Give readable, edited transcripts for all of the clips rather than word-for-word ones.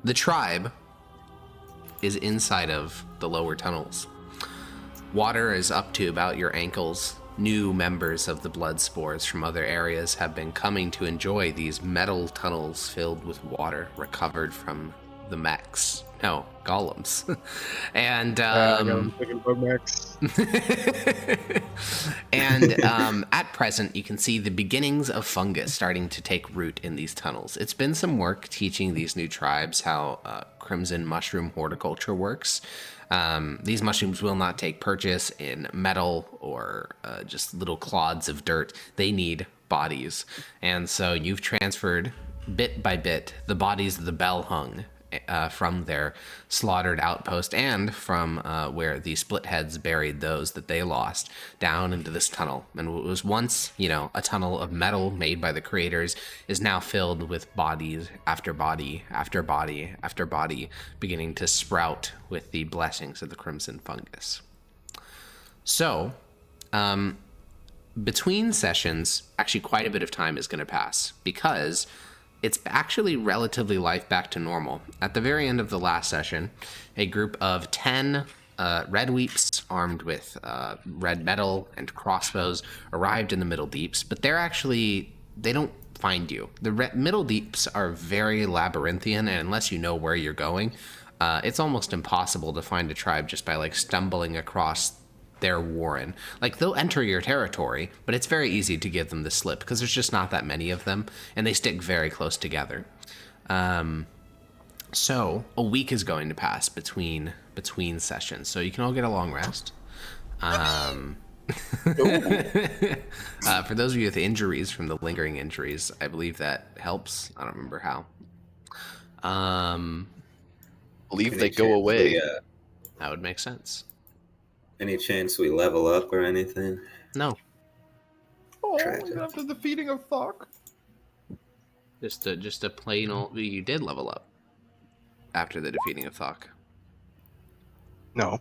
The tribe is inside of the lower tunnels. Water is up to about your ankles. New members of the blood spores from other areas have been coming to enjoy these metal tunnels filled with water recovered from the mechs. No, golems. And I'm thinking about Max. and at present, you can see the beginnings of fungus starting to take root in these tunnels. It's been some work teaching these new tribes how crimson mushroom horticulture works. These mushrooms will not take purchase in metal or just little clods of dirt. They need bodies. And so you've transferred, bit by bit, the bodies of the bell hung from their slaughtered outpost and from where the split heads buried those that they lost down into this tunnel. And what was once, a tunnel of metal made by the creators is now filled with bodies after body after body after body, beginning to sprout with the blessings of the crimson fungus. So, between sessions, actually quite a bit of time is going to pass because it's actually relatively life back to normal. At the very end of the last session, a group of 10 Redweeps armed with red metal and crossbows arrived in the Middle Deeps, but they don't find you. The Middle Deeps are very labyrinthian, and unless you know where you're going, it's almost impossible to find a tribe just by stumbling across their warren. They'll enter your territory, but it's very easy to give them the slip because there's just not that many of them, and they stick very close together. So a week is going to pass between sessions, so you can all get a long rest. For those of you with injuries from the lingering injuries, I believe that helps. I don't remember how. Believe they go away. That would make sense. Any chance we level up or anything? No. Oh, after the defeating of Thok. Just a plain old. You did level up after the defeating of Thok. No.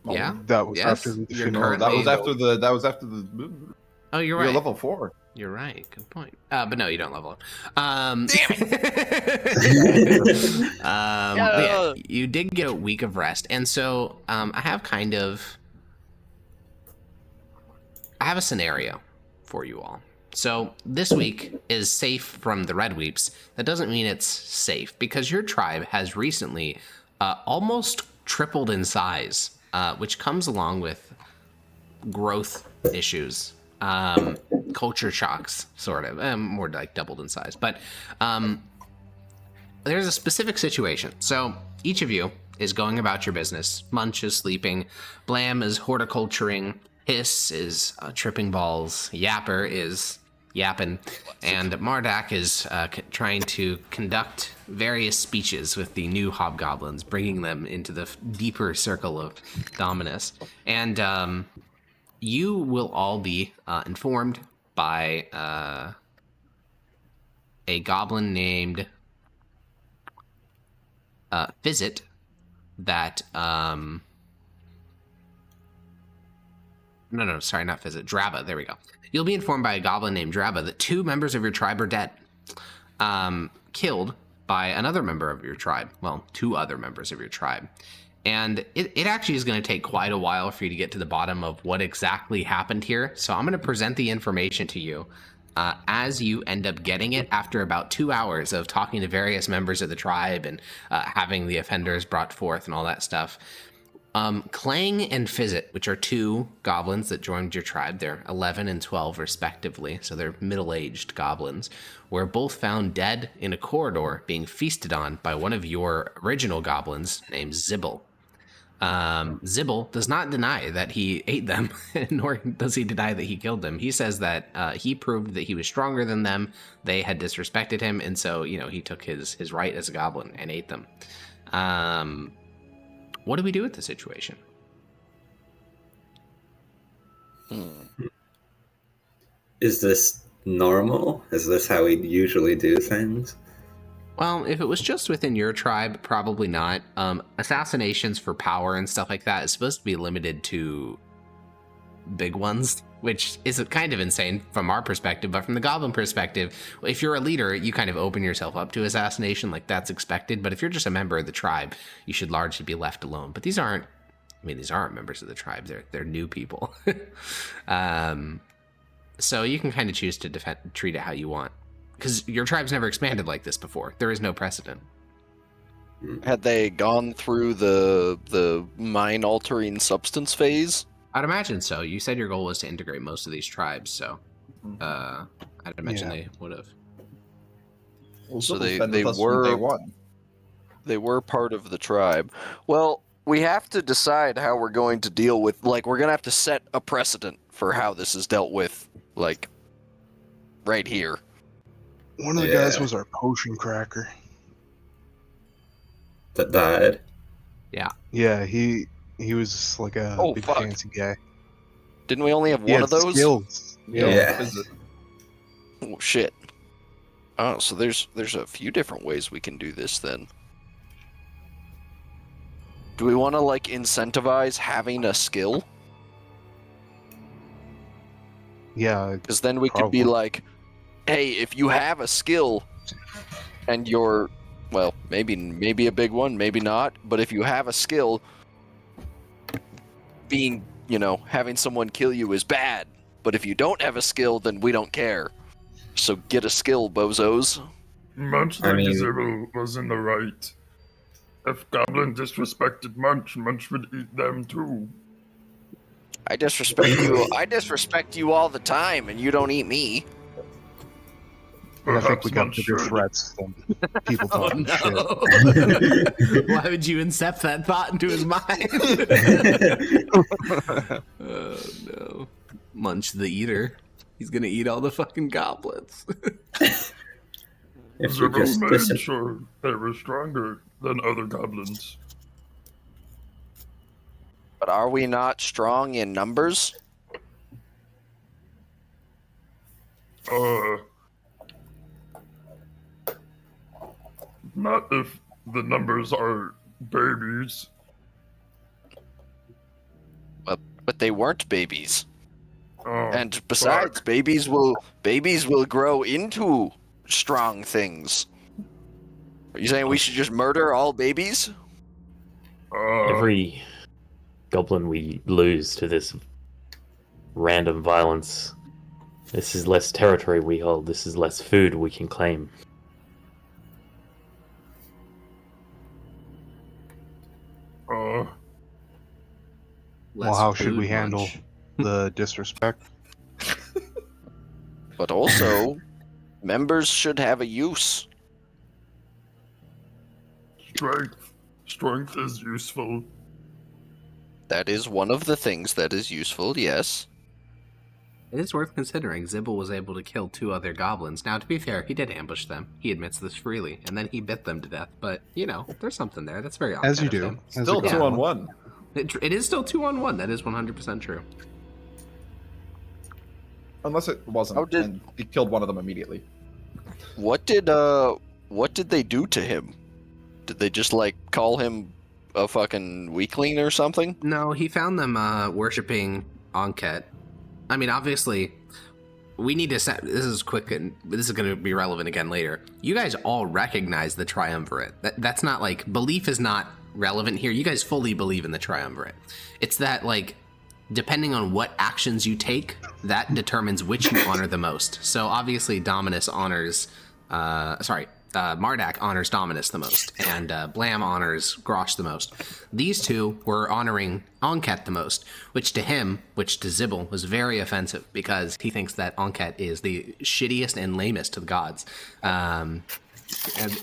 Yeah. That was after the defeating. No, that was after the. That was after the. Oh, you're right. Level 4. You're right. Good point. But no, you don't level up. Damn it. Yeah, you did get a week of rest, and so I have a scenario for you all. So this week is safe from the Redweeps. That doesn't mean it's safe because your tribe has recently almost tripled in size, which comes along with growth issues, culture shocks, sort of, more like doubled in size. But there's a specific situation. So each of you is going about your business. Munch is sleeping. Blam is horticulturing. Hiss is tripping balls, Yapper is yapping, and Mardak is trying to conduct various speeches with the new hobgoblins, bringing them into the deeper circle of Dominus. And you will all be informed by a goblin named Visit that... No, sorry, not Visit. Drabba, there we go. You'll be informed by a goblin named Drabba that 2 members of your tribe are dead. Killed by another member of your tribe. Well, 2 other members of your tribe. And it actually is going to take quite a while for you to get to the bottom of what exactly happened here. So I'm going to present the information to you as you end up getting it after about 2 hours of talking to various members of the tribe and having the offenders brought forth and all that stuff. Clang and Fizzit, which are 2 goblins that joined your tribe, they're 11 and 12 respectively, so they're middle-aged goblins, were both found dead in a corridor being feasted on by one of your original goblins named Zibble. Zibble does not deny that he ate them, nor does he deny that he killed them. He says that he proved that he was stronger than them, they had disrespected him, and so, he took his right as a goblin and ate them. What do we do with the situation? Is this normal? Is this how we usually do things? Well, if it was just within your tribe, probably not. Assassinations for power and stuff like that is supposed to be limited to big ones. which is kind of insane from our perspective, but from the goblin perspective, if you're a leader, you kind of open yourself up to assassination, like that's expected. But if you're just a member of the tribe, you should largely be left alone. But these aren't members of the tribe. They're new people. So you can kind of choose to treat it how you want, because your tribe's never expanded like this before. There is no precedent. Had they gone through the mind-altering substance phase? I'd imagine so. You said your goal was to integrate most of these tribes, so I'd imagine they would have. Well, So Zibble's been with us from day one. they were part of the tribe. Well, we have to decide how we're going to deal with, like, we're going to have to set a precedent for how this is dealt with, like, right here. One of the guys was our potion cracker. That died. Yeah, he was like a big fuck. fancy guy. Didn't we only have He one had of those? skills. Yeah. Oh, shit. Oh, so there's a few different ways we can do this then. Do we want to, like, incentivize having a skill? Yeah, Because then we could be Probably. like, hey, if you have a skill and you're, well, maybe a big one, maybe not, but if you have a skill, being, having someone kill you is bad. But if you don't have a skill, then we don't care. So get a skill, bozos. Munch I mean- Zibble was in the right. If Goblin disrespected Munch, Munch would eat them too. I disrespect you. I disrespect you all the time, and you don't eat me. and I think Perhaps we got Munch bigger should. threats than people Oh talking shit. no! Why would you incept that thought into his mind? Oh no! Munch the eater. He's gonna eat all the fucking goblins. If we Zibble just made sure they were stronger than other goblins. But are we not strong in numbers? Not if the numbers are babies. But they weren't babies. Oh, And besides, fuck. babies will grow into strong things. Are you saying we should just murder all babies? Every goblin we lose to this random violence, this is less territory we hold, this is less food we can claim. Well, how should we handle the disrespect? But also, members should have a use. Strength is useful. That is one of the things that is useful, yes. It is worth considering Zibble was able to kill 2 other goblins. Now, to be fair, he did ambush them. He admits this freely, and then he bit them to death. But, there's something there. That's very As you honest of do. him. As Still you go. 2-on-1. It is still 2-on-1. That is 100% true. Unless it wasn't. How did- And he killed one of them immediately. What did they do to him? Did they just, like, call him a fucking weakling or something? No, he found them worshipping Anket. I mean, obviously, we need to set... This is quick, and this is going to be relevant again later. You guys all recognize the Triumvirate. That's not, like... Belief is not relevant here. You guys fully believe in the Triumvirate. It's that, like... Depending on what actions you take, that determines which you honor the most. So, obviously, Dominus honors... Mardak honors Dominus the most, and Blam honors Grosh the most. These two were honoring Anket the most, which to Zibble was very offensive, because he thinks that Anket is the shittiest and lamest of the gods. And,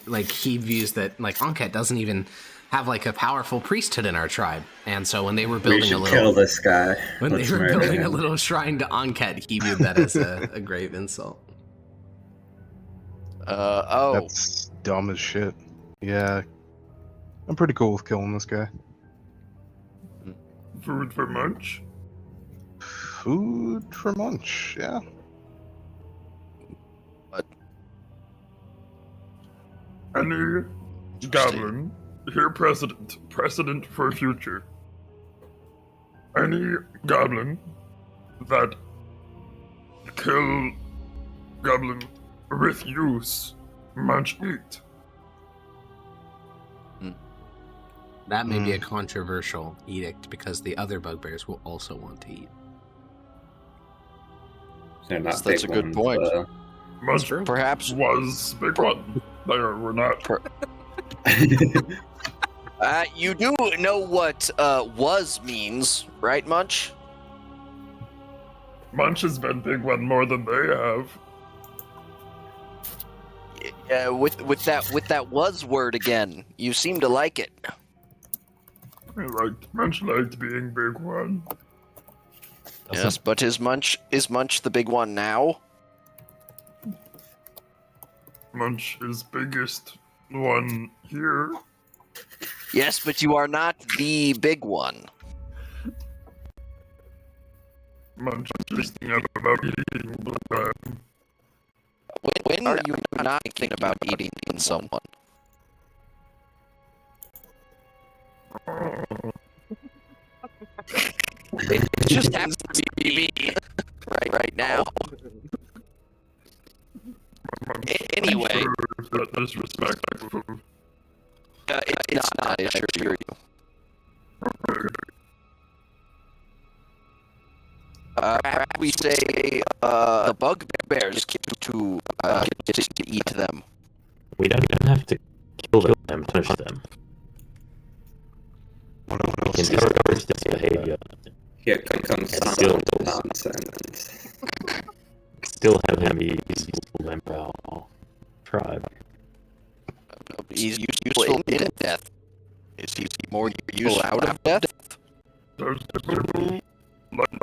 like, he views that, like, Anket doesn't even have, like, a powerful priesthood in our tribe. And so when they were building we should a little... kill this guy. When Let's they were murder building a him. little shrine to Anket, he viewed that as a grave insult. That's dumb as shit. Yeah. I'm pretty cool with killing this guy. Food for Munch. Food for Munch, yeah. Any goblin, here precedent for future. Any goblin that kill goblin with use, munch eat. That may be a controversial edict because the other bugbears will also want to eat. They're not That's a big good ones, point. though. Munch Perhaps was big one. They were not. you do know what was means, right, Munch? Munch has been big one more than they have. With that was word again. You seem to like it. Munch liked being big one. Yes, but is Munch the big one now? Munch is biggest one here. Yes, but you are not the big one. Munch is thinking about eating blood. When are you not thinking about eating someone? It just happens to be me right now. Anyway, That disrespectful. it's not. I assure you. Perhaps we say the bugbears to eat them. We don't have to kill them, punish them. We can discourage this behavior. Here comes some Still- nonsense. Still have him be a useful member of our tribe. He's useful in death. Is he more useful out of death? There's people like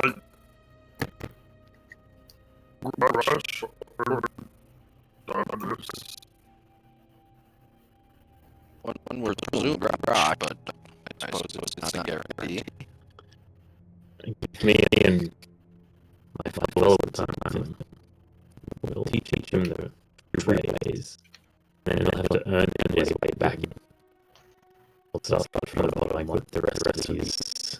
Rush or Dominus. One word presumed rock, but I suppose it's not a guarantee. Me and my fellow time will teach him the true ways. Then he'll have to earn his way back. We'll start from the bottom with the rest of his ways.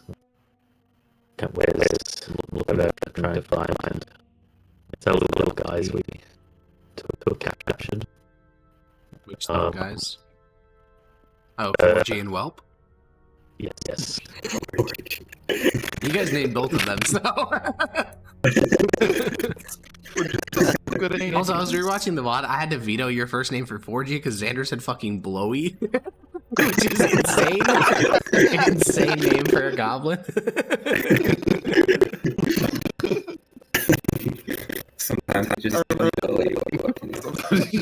Look at that, trying to find. It's our little guys we took captured. Which little guys? Oh, 4G and Whelp? Yes. You guys named both of them, so. Also, as we were watching the VOD, I had to veto your first name for 4G because Xander said fucking Blowy. Which is insane. Insane name for a goblin. Sometimes I just don't know what can you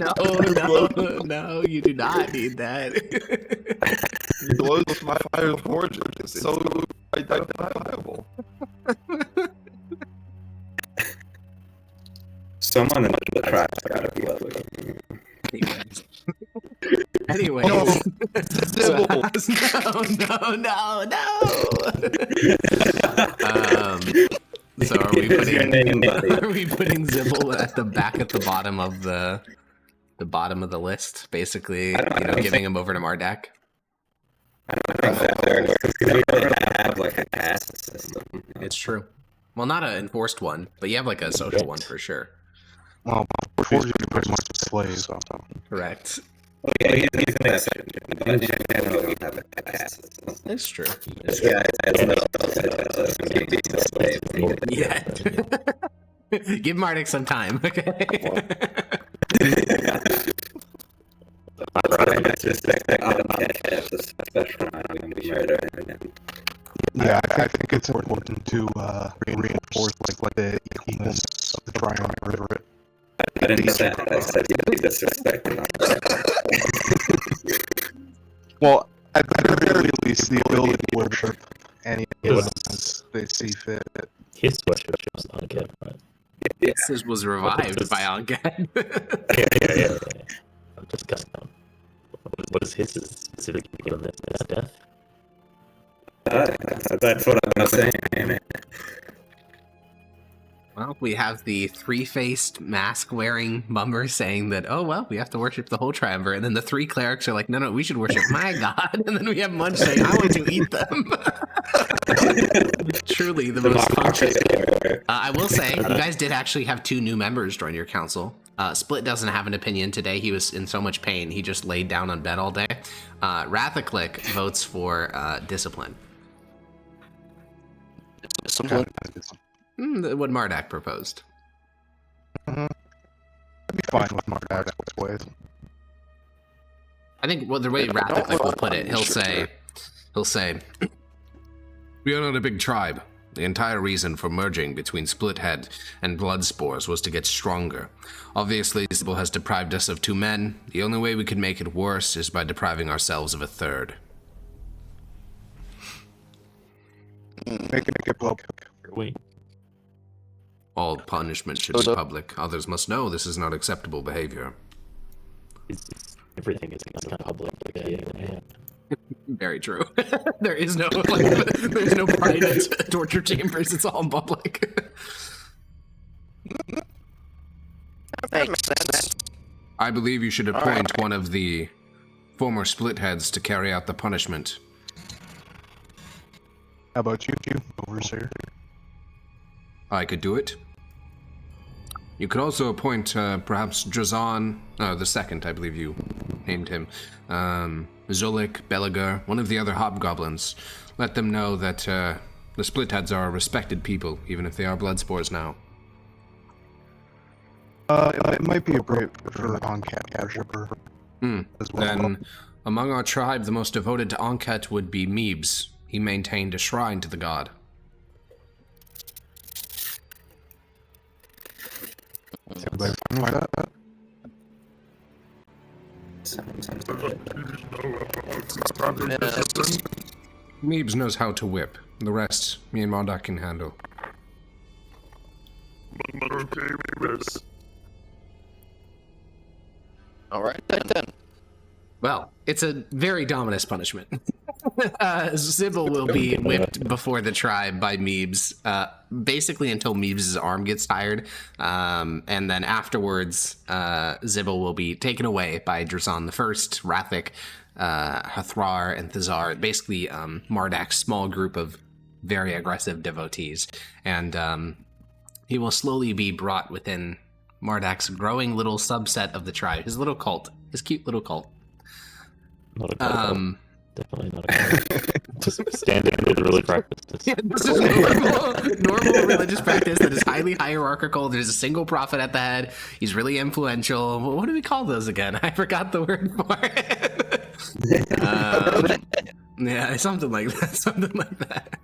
No, you do not need that. He blows my fire forge, which is so identifiable. Someone in the tribe's gotta be ugly. Anyway. No, So are we putting Zibble at the back at the bottom of the bottom of the list, basically, giving him over to Mardak? I don't think that works because we don't have like a caste system. It's true. Well, not an enforced one, but you have like a social one for sure. Well, before you pretty much a slave, so. Correct. Oh, yeah, he's an exception, but in general, we have a caste system. It's true. This guy has no maybe a slave. Yeah. Give Mardak some time, okay? Yeah, I think it's important to reinforce like the equalness of the Triumvirate. I didn't say that. I said you disrespected. Well, at the very least, the ability to worship any gods they see fit. His worship was not good, right? Yeah. This was revived by Angad. Yeah. I'm just going on. What is his specific on this death? That's what I'm saying. Well, we have the three-faced, mask-wearing mummer saying that, oh, well, we have to worship the whole Triumvirate. And then the three clerics are like, no, we should worship my god. And then we have Munch saying, I want to eat them. truly the most functional. I will say, you guys did actually have 2 new members join your council. Split doesn't have an opinion today. He was in so much pain, he just laid down on bed all day. Rathaclick votes for discipline. Discipline. What Mardak proposed. I'd be fine with Mardak's ways. I think the way Rathaclick will put it, he'll say, we are not a big tribe. The entire reason for merging between Splithead and Bloodspores was to get stronger. Obviously, Sybil has deprived us of 2 men. The only way we could make it worse is by depriving ourselves of a 3rd. Make it blow. Wait. All punishment should be public. Others must know this is not acceptable behavior. Everything is kind of public. Yeah. Very true. There is no there's no private torture chambers. It's all in public. Makes sense. I believe you should appoint one of the former Splitheads to carry out the punishment. How about you, Overseer? I could do it. You could also appoint perhaps Drazan, the second, I believe you named him, Zolik, Belagar, one of the other hobgoblins. Let them know that the Splitheads are a respected people, even if they are Bloodspores now. It might be appropriate for Oncat worshipper as well. Then, among our tribe, the most devoted to Oncat would be Meebs. He maintained a shrine to the god. Everybody fine with that? Meebs knows how to whip. The rest, me and Mondak can handle. But okay with this. Alright, then. Well, it's a very dominous punishment. Sybil will be whipped before the tribe by Meebs, basically until Meebs' arm gets tired, and then afterwards, Sybil will be taken away by Drazan the First, Rathic, Hathrar, and Thazar, basically Mardak's small group of very aggressive devotees, and he will slowly be brought within Mardak's growing little subset of the tribe, his little cult, his cute little cult. Not a cult. Definitely not a cult. Just standard religious practice. Yeah, this is normal religious practice that is highly hierarchical. There's a single prophet at the head. He's really influential. What do we call those again? I forgot the word for it. Yeah, something like that. Something like that.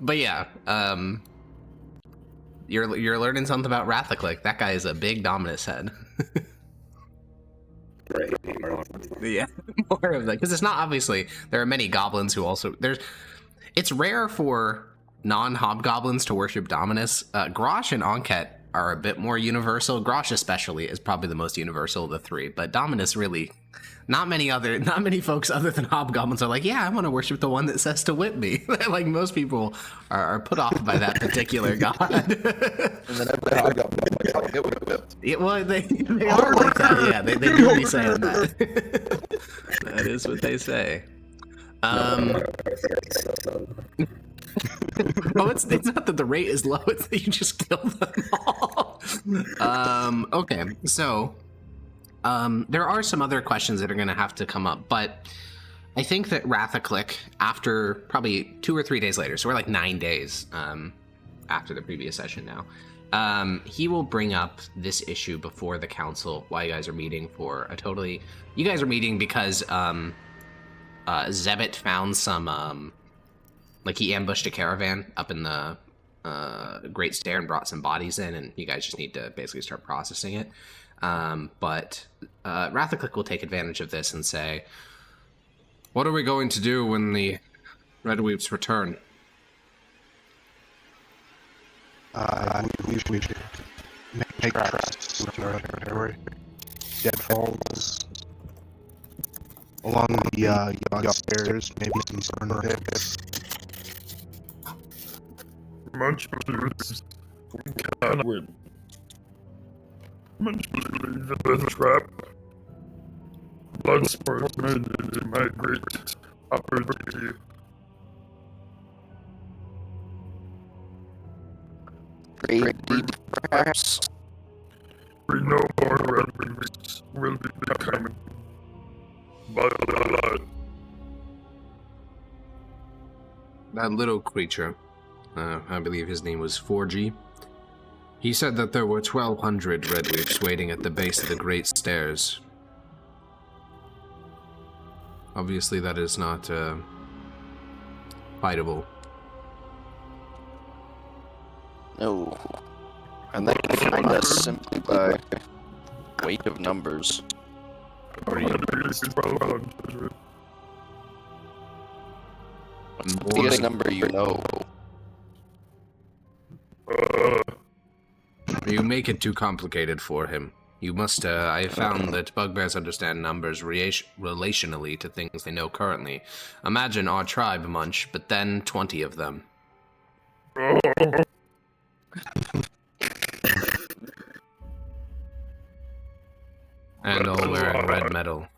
But yeah, you're learning something about Rathaclick. That guy is a big Dominus head. Right. Yeah, more of that, because it's not, obviously there are many goblins who also it's rare for non-hobgoblins to worship Dominus. Grosh and Onket are a bit more universal. Grosh especially is probably the most universal of the 3, but Dominus really not many folks other than hobgoblins are like, yeah, I want to worship the one that says to whip me. Like, most people are put off by that particular god. And then every hobgoblin like, how to get whipped. Yeah, well, they are like that. Yeah, they do be saying that. That is what they say. Oh, it's not that the rate is low, it's that you just kill them all. Okay, so there are some other questions that are going to have to come up, but I think that Rathaclick, after probably 2 or 3 days later, so we're like 9 days after the previous session now, he will bring up this issue before the council while you guys are meeting for a totally... You guys are meeting because Zebit found some... like, he ambushed a caravan up in the Great Stair and brought some bodies in, and you guys just need to basically start processing it. But Rathaclick will take advantage of this and say, what are we going to do when the Redweeps return? We should make tracks with our territory. Deadfalls. Along the yacht stairs, maybe some burner pits. Much believes we can win. Much believe in the trap. Bloodsport made it my great opportunity. grade deep, perhaps? We know more Redweeps will be becoming by the light. That little creature, I believe his name was 4G. He said that there were 1,200 Redweeps waiting at the base of the Great Stairs. Obviously, that is not fightable. No. And they can find us simply by weight of numbers. At least 1,200. What's the biggest number you know? You make it too complicated for him. You must, I found that bugbears understand numbers relationally to things they know currently. Imagine our tribe, Munch, but then 20 of them. And all wearing red metal.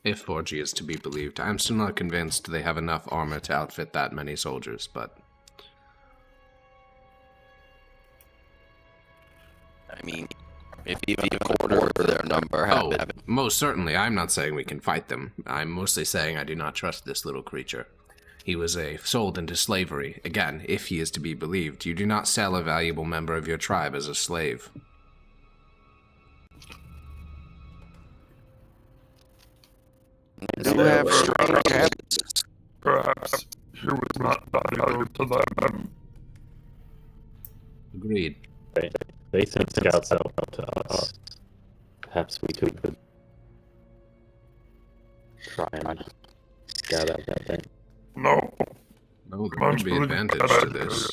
If 4G is to be believed. I'm still not convinced they have enough armor to outfit that many soldiers, but... I mean, if even a quarter of their number have it. Most certainly. I'm not saying we can fight them. I'm mostly saying I do not trust this little creature. He was sold into slavery. Again, if he is to be believed, you do not sell a valuable member of your tribe as a slave. They do have strange habits. Perhaps he was not valuable to them. Agreed. They sent scouts out to us. Perhaps we could try and scout out that thing. No. No, there would be advantage to this.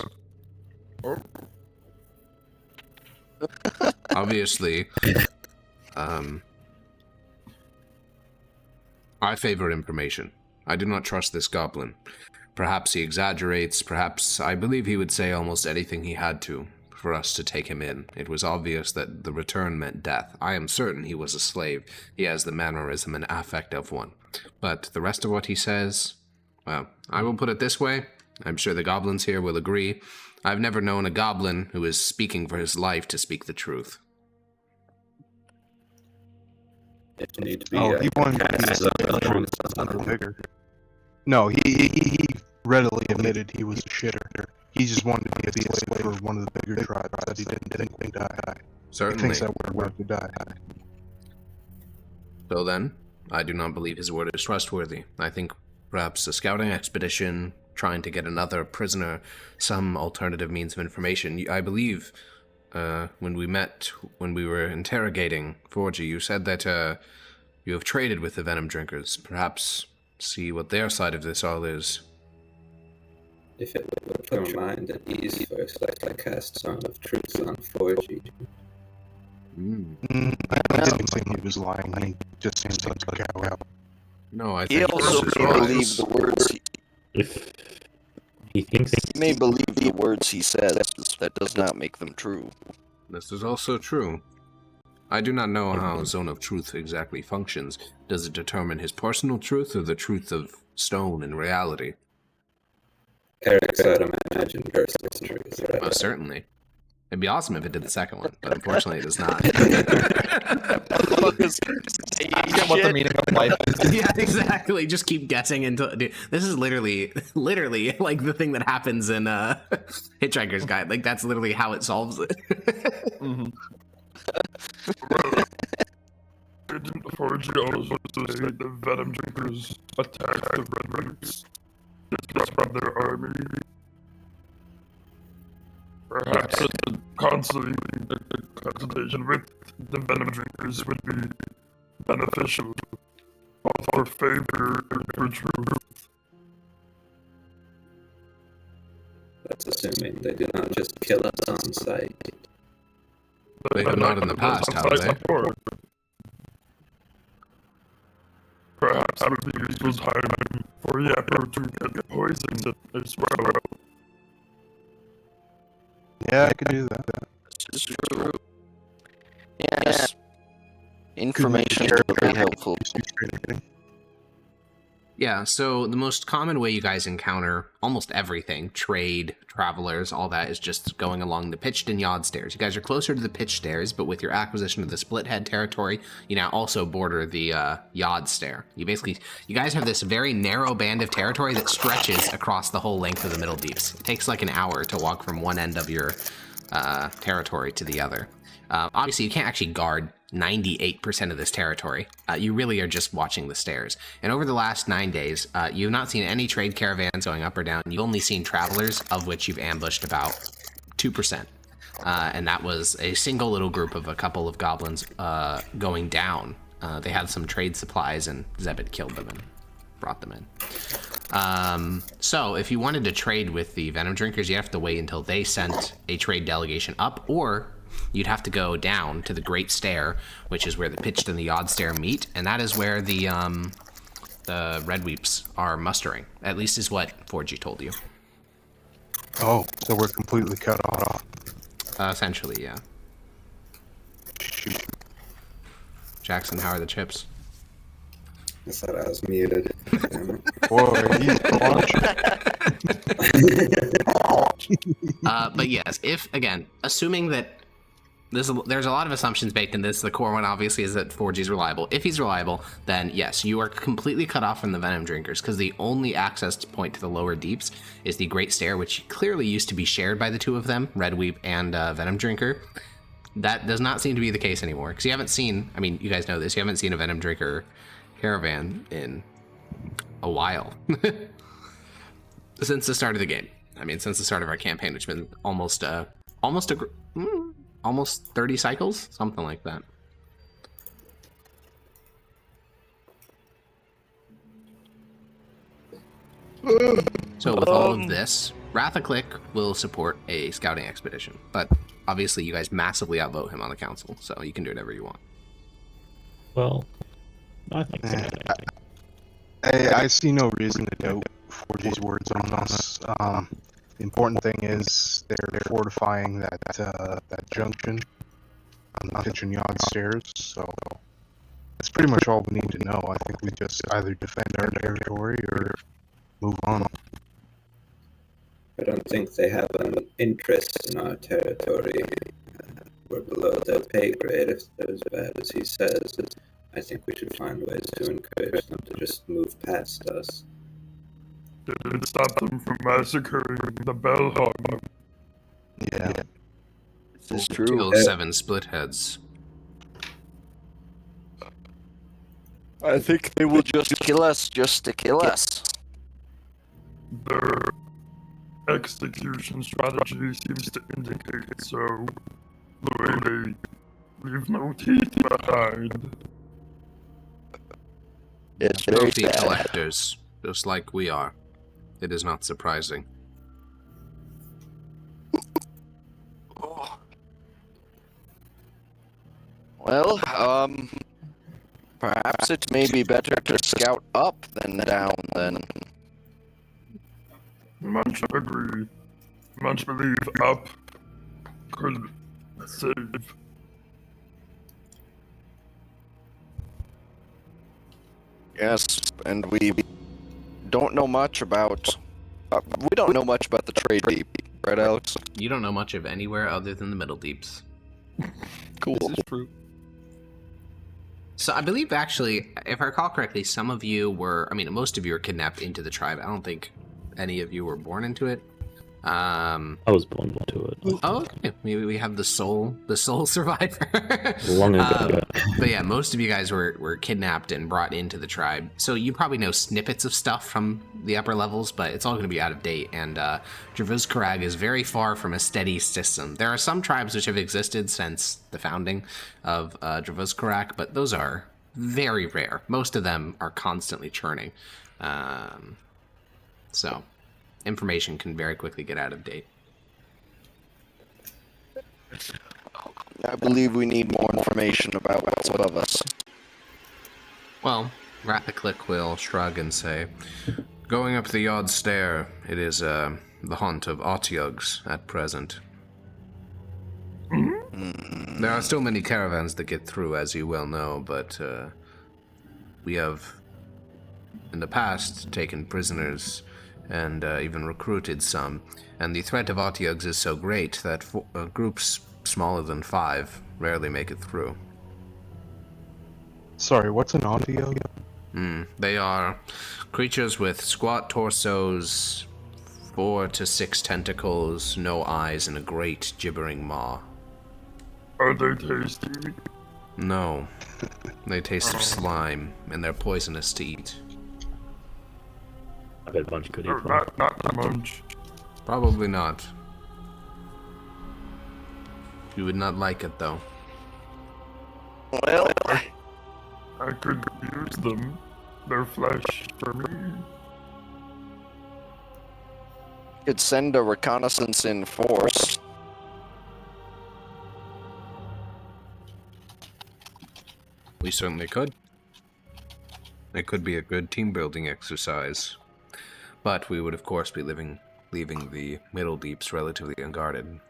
Obviously, I favor information. I do not trust this goblin. Perhaps he exaggerates, perhaps I believe he would say almost anything he had to for us to take him in. It was obvious that the return meant death. I am certain he was a slave. He has the mannerism and affect of one. But the rest of what he says, well, I will put it this way. I'm sure the goblins here will agree. I've never known a goblin who is speaking for his life to speak the truth. It need to be, He wanted to be bigger. No, he readily admitted he was a shitter. He just wanted to be a slave for one of the bigger tribes that he didn't think would die. Certainly. He thinks that we're worth to die. So then, I do not believe his word is trustworthy. I think perhaps a scouting expedition, trying to get another prisoner, some alternative means of information. I believe when we met, when we were interrogating Forgy, you said that you have traded with the Venom Drinkers. Perhaps see what their side of this all is. If it would put our mind at ease first, I cast Song of Truth on 4G. I didn't think he was lying. He just seems like a cow. No, I He think also this is may wise. believe the words If he thinks he may believe the words he says, that does not make them true. This is also true. I do not know how Zone of Truth exactly functions. Does it determine his personal truth or the truth of stone in reality? Cleric said, imagine personal truth. Most certainly. It'd be awesome if it did the second one, but unfortunately it does not. Get what the meaning of life is. Yeah, exactly. Just keep guessing until... Dude, this is literally like the thing that happens in Hitchhiker's Guide. Like, that's literally how it solves it. Well, didn't Forgy also say the Venom Drinkers attacked the Redweeps? Just from their army? Perhaps a consultation with the Venom Drinkers would be beneficial, both for favor and for truth. That's assuming they do not just kill us on sight. They have not in the past, have they? Perhaps it would be useful time for Yapper to get poisoned as well. Yeah, I could do that. This is true. Yes. Information is very helpful. Yeah, so the most common way you guys encounter almost everything, trade, travelers, all that, is just going along the pitched and yard stairs. You guys are closer to the pitched stairs, but with your acquisition of the split head territory, you now also border the yard stair. You guys have this very narrow band of territory that stretches across the whole length of the Middle Deeps. It takes like an hour to walk from one end of your territory to the other. Obviously, you can't actually guard 98% of this territory. You really are just watching the stairs. And over the last 9 days, you've not seen any trade caravans going up or down. You've only seen travelers, of which you've ambushed about 2%. And that was a single little group of a couple of goblins going down. They had some trade supplies, and Zebit killed them and brought them in. So if you wanted to trade with the Venom Drinkers, you have to wait until they sent a trade delegation up, or you'd have to go down to the Great Stair, which is where the pitched and the odd stair meet, and that is where the Redweeps are mustering. At least is what Forgy told you. Oh, so we're completely cut off. Essentially, yeah. Shoot. Jackson, how are the chips? I thought I was muted. Damn it. Boy, he's But yes, if, again, assuming that there's a lot of assumptions baked in this. The core one, obviously, is that 4G's reliable. If he's reliable, then yes, you are completely cut off from the Venom Drinkers, because the only access point to the lower deeps is the Great Stair, which clearly used to be shared by the two of them, Redweep and Venom Drinker. That does not seem to be the case anymore, because you haven't seen, I mean, you guys know this, you haven't seen a Venom Drinker caravan in a while. Since the start of the game. I mean, since the start of our campaign, which has been almost 30 cycles, something like that. So with all of this, Rathaclick will support a scouting expedition, but obviously you guys massively outvote him on the council, so you can do whatever you want. Well, I think so. I see no reason to doubt 4G's words on this. The important thing is they're fortifying that junction on the kitchen yard stairs, so that's pretty much all we need to know. I think we just either defend our territory or move on. I don't think they have an interest in our territory. We're below their pay grade if they're as bad as he says. I think we should find ways to encourage them to just move past us. Didn't stop them from massacring the Bellhog. Yeah. This is true. Kill 7 split heads. I think they will just kill us just to kill us. Their execution strategy seems to indicate so. The way they leave no teeth behind. It's very Trophy sad. collectors, just like we are. It is not surprising. Well, perhaps it may be better to scout up than down then. Much agree. Much believe up could save. Yes, and we don't know much about. We don't know much about the trade deep, right, Alex? You don't know much of anywhere other than the Middle Deeps. Cool. This is true. So I believe, actually, if I recall correctly, some of you were, I mean, most of you were kidnapped into the tribe. I don't think any of you were born into it. I was born into it. Oh, okay. Maybe we have the soul survivor. Long ago. Yeah. But yeah, most of you guys were kidnapped and brought into the tribe. So you probably know snippets of stuff from the upper levels, but it's all going to be out of date. And Dravuz Karag is very far from a steady system. There are some tribes which have existed since the founding of Dravuz Karag, but those are very rare. Most of them are constantly churning. So information can very quickly get out of date. I believe we need more information about what's above us. Well, Rathaclick will shrug and say, going up the yard stair, it is the haunt of Otyugs at present. There are still many caravans that get through, as you well know, but we have in the past taken prisoners and even recruited some, and the threat of Otyugs is so great that groups smaller than 5 rarely make it through. Sorry, what's an audio? They are creatures with squat torsos, 4 to 6 tentacles, no eyes, and a great gibbering maw. Are they tasty? No. They taste of slime, and they're poisonous to eat. I bet a bunch could eat Or one. not too much. Probably not. You would not like it, though. Well, I could use them. Their flesh for me. could send a reconnaissance in force. We certainly could. It could be a good team-building exercise. But we would, of course, be leaving the Middle Deeps relatively unguarded.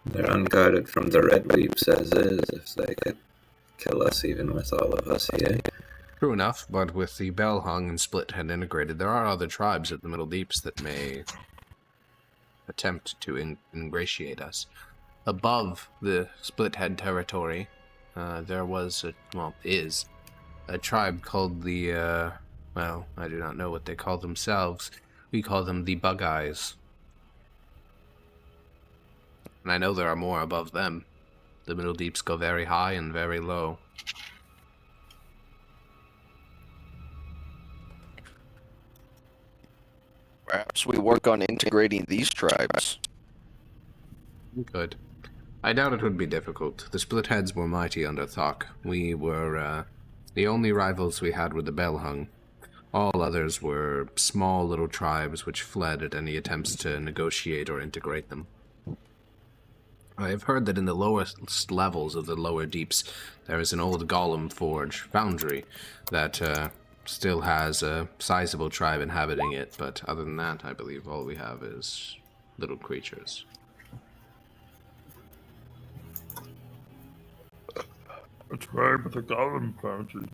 They're unguarded from the Redweeps as is, if they could kill us even with all of us here. True enough, but with the Bell Hung and Split Head integrated, there are other tribes at the Middle Deeps that may attempt to ingratiate us. Above the Split Head territory, there was is a tribe called the, I do not know what they call themselves. We call them the Bug Eyes. And I know there are more above them. The Middle Deeps go very high and very low. Perhaps we work on integrating these tribes. Good. I doubt it would be difficult. The Split Heads were mighty under Thok. We were, the only rivals we had were the Bell Hung. All others were small little tribes which fled at any attempts to negotiate or integrate them. I have heard that in the lowest levels of the lower deeps, there is an old golem forge, foundry, that still has a sizable tribe inhabiting it, but other than that, I believe all we have is little creatures. A tribe with a golem foundry.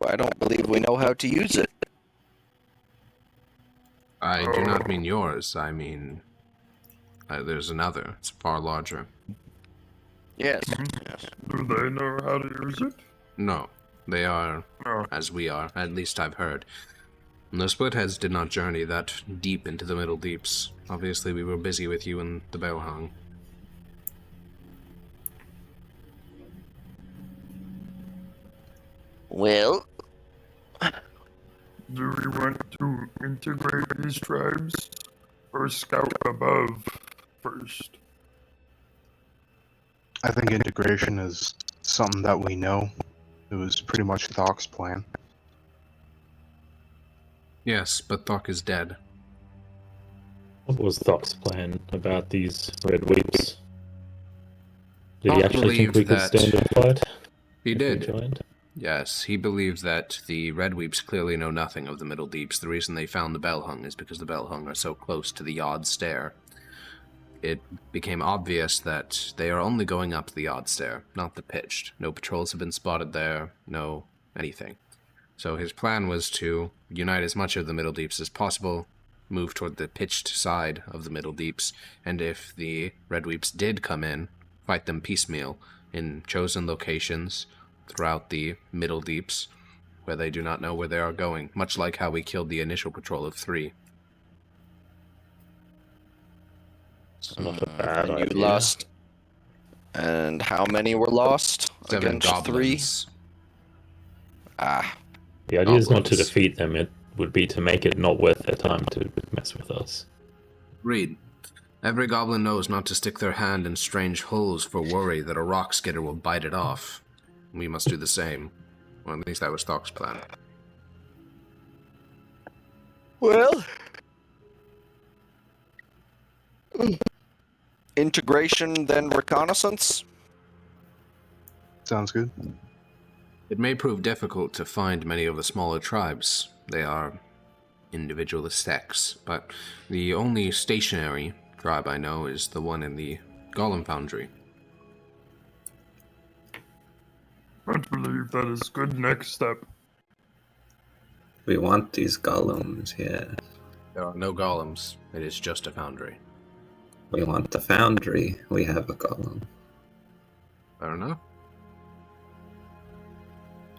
I don't believe we know how to use it. I do not mean yours, I mean... there's another. It's far larger. Yes. Yes. Do they know how to use it? No, they are No. as we are, at least I've heard. The Splitheads did not journey that deep into the Middle Deeps. Obviously, we were busy with you and the Bell Hung. Well, Do we want to integrate these tribes or scout above first? I think integration is something that we know. It was pretty much Thok's plan. Yes, but Thok is dead. What was Thok's plan about these Redweeps? Did he Thok actually think we believed could that stand and fight? He if we did. joined? Yes, he believed that the Redweeps clearly know nothing of the Middle Deeps. The reason they found the Bell Hung is because the Bell Hung are so close to the Yod Stair. It became obvious that they are only going up the Yod Stair, not the pitched. No patrols have been spotted there, no anything. So his plan was to unite as much of the Middle Deeps as possible, move toward the pitched side of the Middle Deeps, and if the Redweeps did come in, fight them piecemeal in chosen locations throughout the Middle Deeps, where they do not know where they are going, much like how we killed the initial patrol of 3. It's not a bad and you idea. lost. And how many were lost 7 against goblins. 3? Ah, The idea is not to Goblins. defeat them, it would be to make it not worth their time to mess with us. Read. Every goblin knows not to stick their hand in strange holes for worry that a rock skidder will bite it off. We must do the same. Or at least that was Thok's plan. well. Integration, then reconnaissance? Sounds good. It may prove difficult to find many of the smaller tribes. They are individualist sects, but the only stationary tribe I know is the one in the Golem Foundry. I believe that is good next step. We want these golems, yeah. There are no golems. It is just a foundry. We want the foundry. We have a golem. I don't know.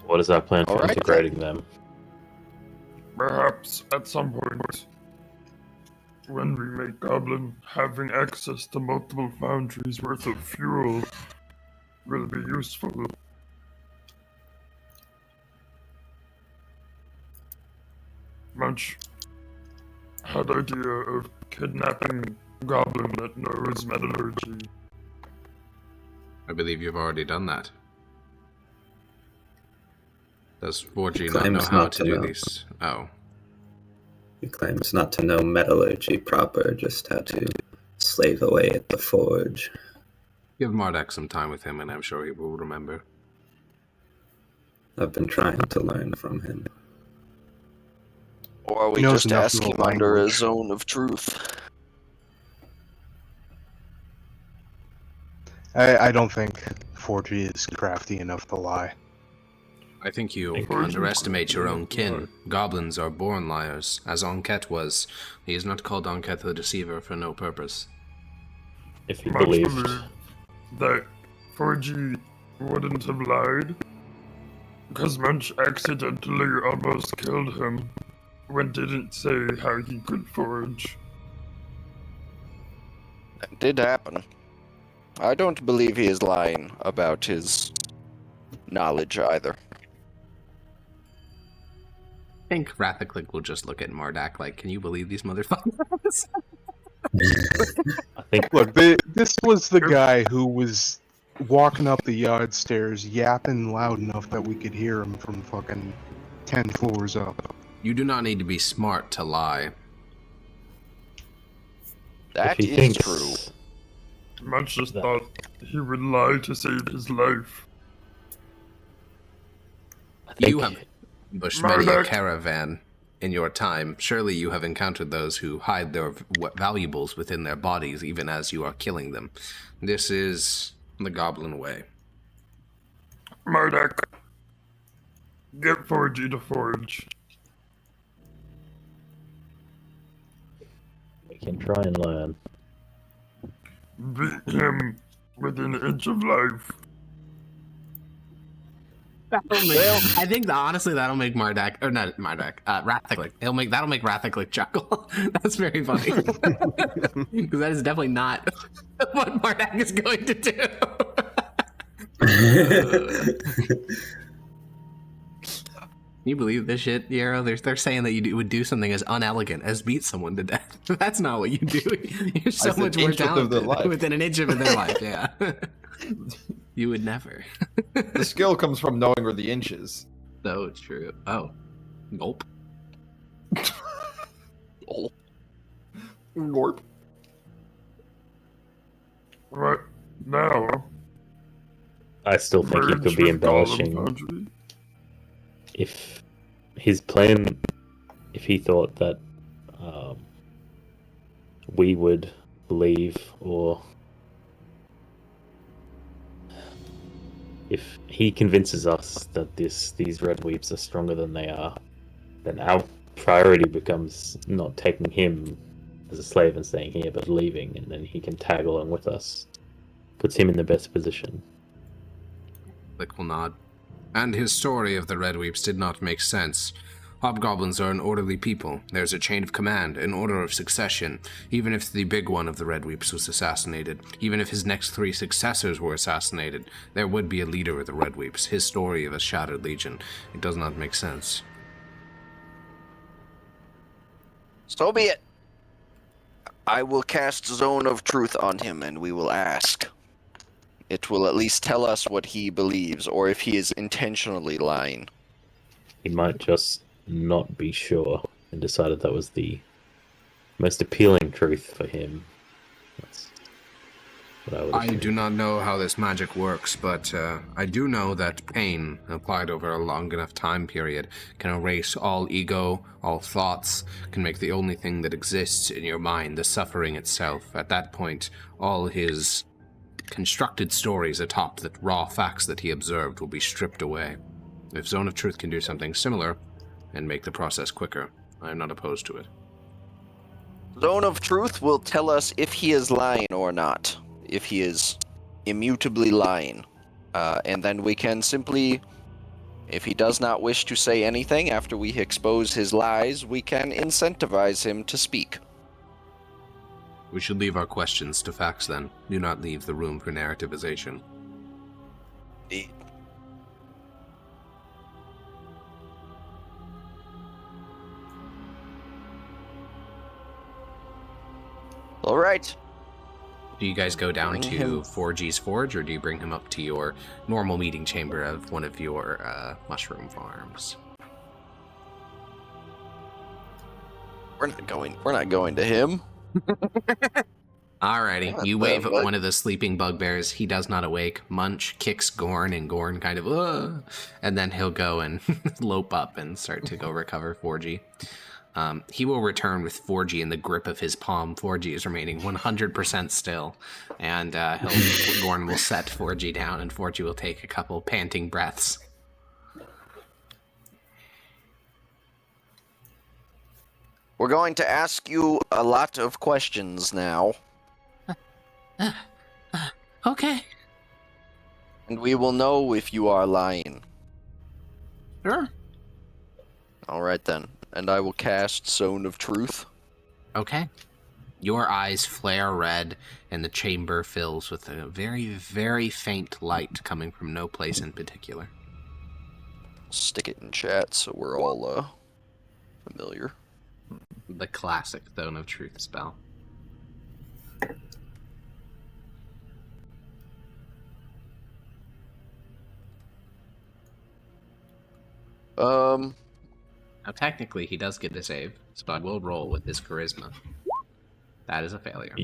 What is our plan for All right, integrating them? Perhaps at some point, when we make Goblin, having access to multiple foundries worth of fuel will be useful. Munch had idea of kidnapping Goblin that knows metallurgy. I believe you've already done that. Does 4G He not know claims how not to to do know. these? Oh. He claims not to know metallurgy proper, just how to slave away at the forge. Give Marduk some time with him, and I'm sure he will remember. I've been trying to learn from him. Or we He knows just enough ask of him the under a language. zone of truth. I don't think 4G is crafty enough to lie. I think you Thank you. underestimate your own kin. Goblins are born liars, as Enquête was. He is not called Enquête the Deceiver for no purpose. If he Munch believed believed that 4G wouldn't have lied, because Munch accidentally almost killed him when didn't say how he could forge. That did happen. I don't believe he is lying about his knowledge either. I think Rathaclick will just look at Marduk like, can you believe these motherfuckers? I think Look, this was the guy who was walking up the yard stairs, yapping loud enough that we could hear him from fucking 10 floors up. You do not need to be smart to lie. That if he is thinks true. Munch just That- thought he would lie to save his life. I think You have ambushed many a Marduk. caravan in your time. Surely you have encountered those who hide their valuables within their bodies even as you are killing them. This is the goblin way. Marduk, get 4G to forge. we can try and learn. Beat him within an inch of life. I think that honestly that'll make Marduk, or not Marduk, Rathaclick. That'll make Rathaclick chuckle. That's very funny because that is definitely not what Marduk is going to do. Can you believe this shit, Yarrow? They're saying that you would do something as unelegant as beat someone to death. That's not what you do. You're so said much more inch of their talented life. within an inch of their life. Yeah, you would never. The skill comes from knowing where the inch is. No, it's true. Oh, gulp. Oh, Gorp. Right now, I still think he merge could be with Golem embellishing Foundry. if his plan, if he thought that we would believe, or if he convinces us that these Redweeps are stronger than they are, then our priority becomes not taking him as a slave and staying here, but leaving, and then he can tag along with us. Puts him in the best position. Lick will nod. And his story of the Redweeps did not make sense. Hobgoblins are an orderly people. There's a chain of command, an order of succession. Even if the big one of the Redweeps was assassinated, even if his next 3 successors were assassinated, there would be a leader of the Redweeps. His story of a shattered legion. It does not make sense. so be it. I will cast Zone of Truth on him, and we will ask. It will at least tell us what he believes, or if he is intentionally lying. He might just not be sure and decided that was the most appealing truth for him. That's What I would I assume. do not know how this magic works, but I do know that pain, applied over a long enough time period, can erase all ego, all thoughts, can make the only thing that exists in your mind the suffering itself. At that point, all his constructed stories atop the raw facts that he observed will be stripped away. If Zone of Truth can do something similar and make the process quicker, I am not opposed to it. Zone of Truth will tell us if he is lying or not. If he is immutably lying. And then we can simply, if he does not wish to say anything after we expose his lies, we can incentivize him to speak. We should leave our questions to facts then. Do not leave the room for narrativization. All right. Do you guys go down Bring to him- 4G's Forge, or do you bring him up to your normal meeting chamber of one of your mushroom farms? We're not going to him. Alrighty, you wave at one of the sleeping bugbears. He does not awake. Munch kicks Gorn, and Gorn kind of, ugh, and then he'll go and lope up and start to go recover 4G. He will return with 4G in the grip of his palm. 4G is remaining 100% still, and Gorn will set 4G down, and 4G will take a couple panting breaths. We're going to ask you a lot of questions now, Okay. and we will know if you are lying. Sure. All right then, and I will cast Zone of Truth. Okay. Your eyes flare red, and the chamber fills with a very, very faint light coming from no place in particular. Stick it in chat so we're all familiar. The classic Zone of Truth spell. Now, technically, he does get a save, so I will roll with his charisma. That is a failure.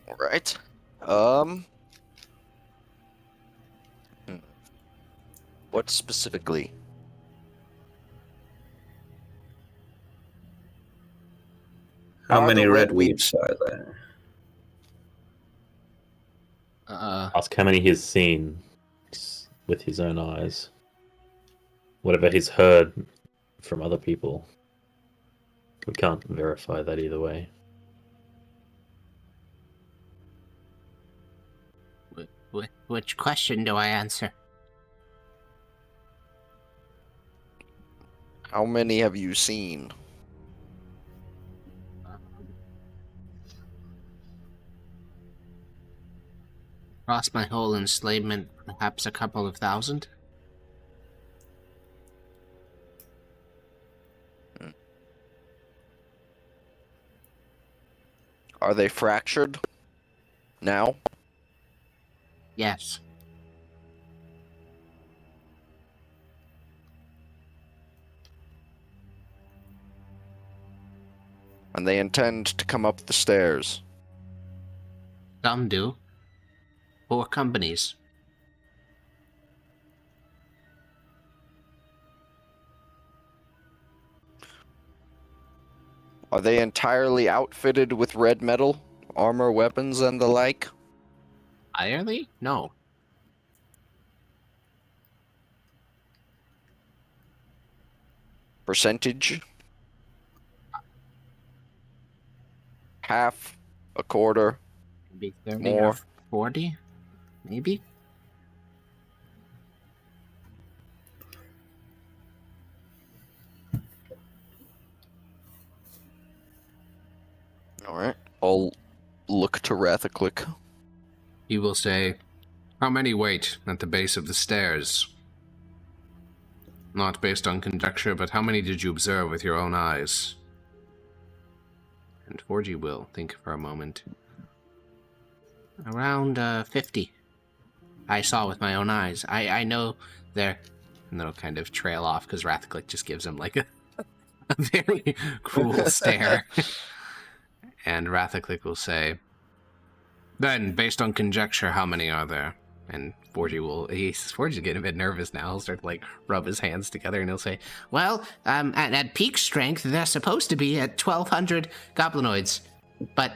All right. What specifically? How Are many the Redweeps are there? Ask how many he's seen with his own eyes. Whatever he's heard from other people. We can't verify that either way. Which question do I answer? How many have you seen? Across my whole enslavement, perhaps a couple of thousand? Are they fractured? Now? Yes. And they intend to come up the stairs. Some do. 4 companies. Are they entirely outfitted with red metal, armor, weapons, and the like? Entirely? No. Percentage? Half? A quarter? Maybe 30 More. or 40? Maybe? Alright. I'll look to Rathaclick. He will say, how many wait at the base of the stairs? Not based on conjecture, but how many did you observe with your own eyes? And 4G will think for a moment. Around 50. I saw with my own eyes. I know they're and then he'll kind of trail off because Rathaclick just gives him like a very cruel stare. And Rathaclick will say, "Then, based on conjecture, how many are there?" And Forgy's getting a bit nervous now. He'll start to like rub his hands together and he'll say, "Well, at peak strength, they're supposed to be at 1,200 goblinoids, but..."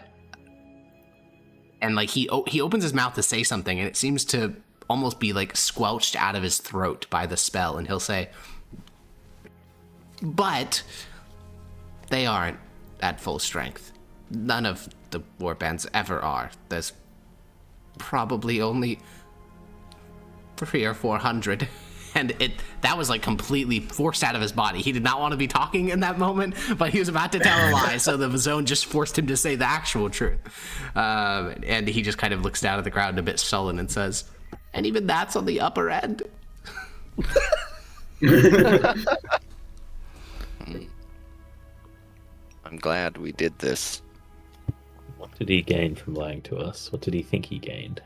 And like he opens his mouth to say something, and it seems to almost be like squelched out of his throat by the spell, and he'll say, "But they aren't at full strength. None of the warbands ever are. There's probably only 300 or 400." And that was like completely forced out of his body. He did not want to be talking in that moment, but he was about to tell a lie, so the zone just forced him to say the actual truth. And he just kind of looks down at the ground a bit sullen and says, "And even that's on the upper end." I'm glad we did this. What did he gain from lying to us? What did he think he gained?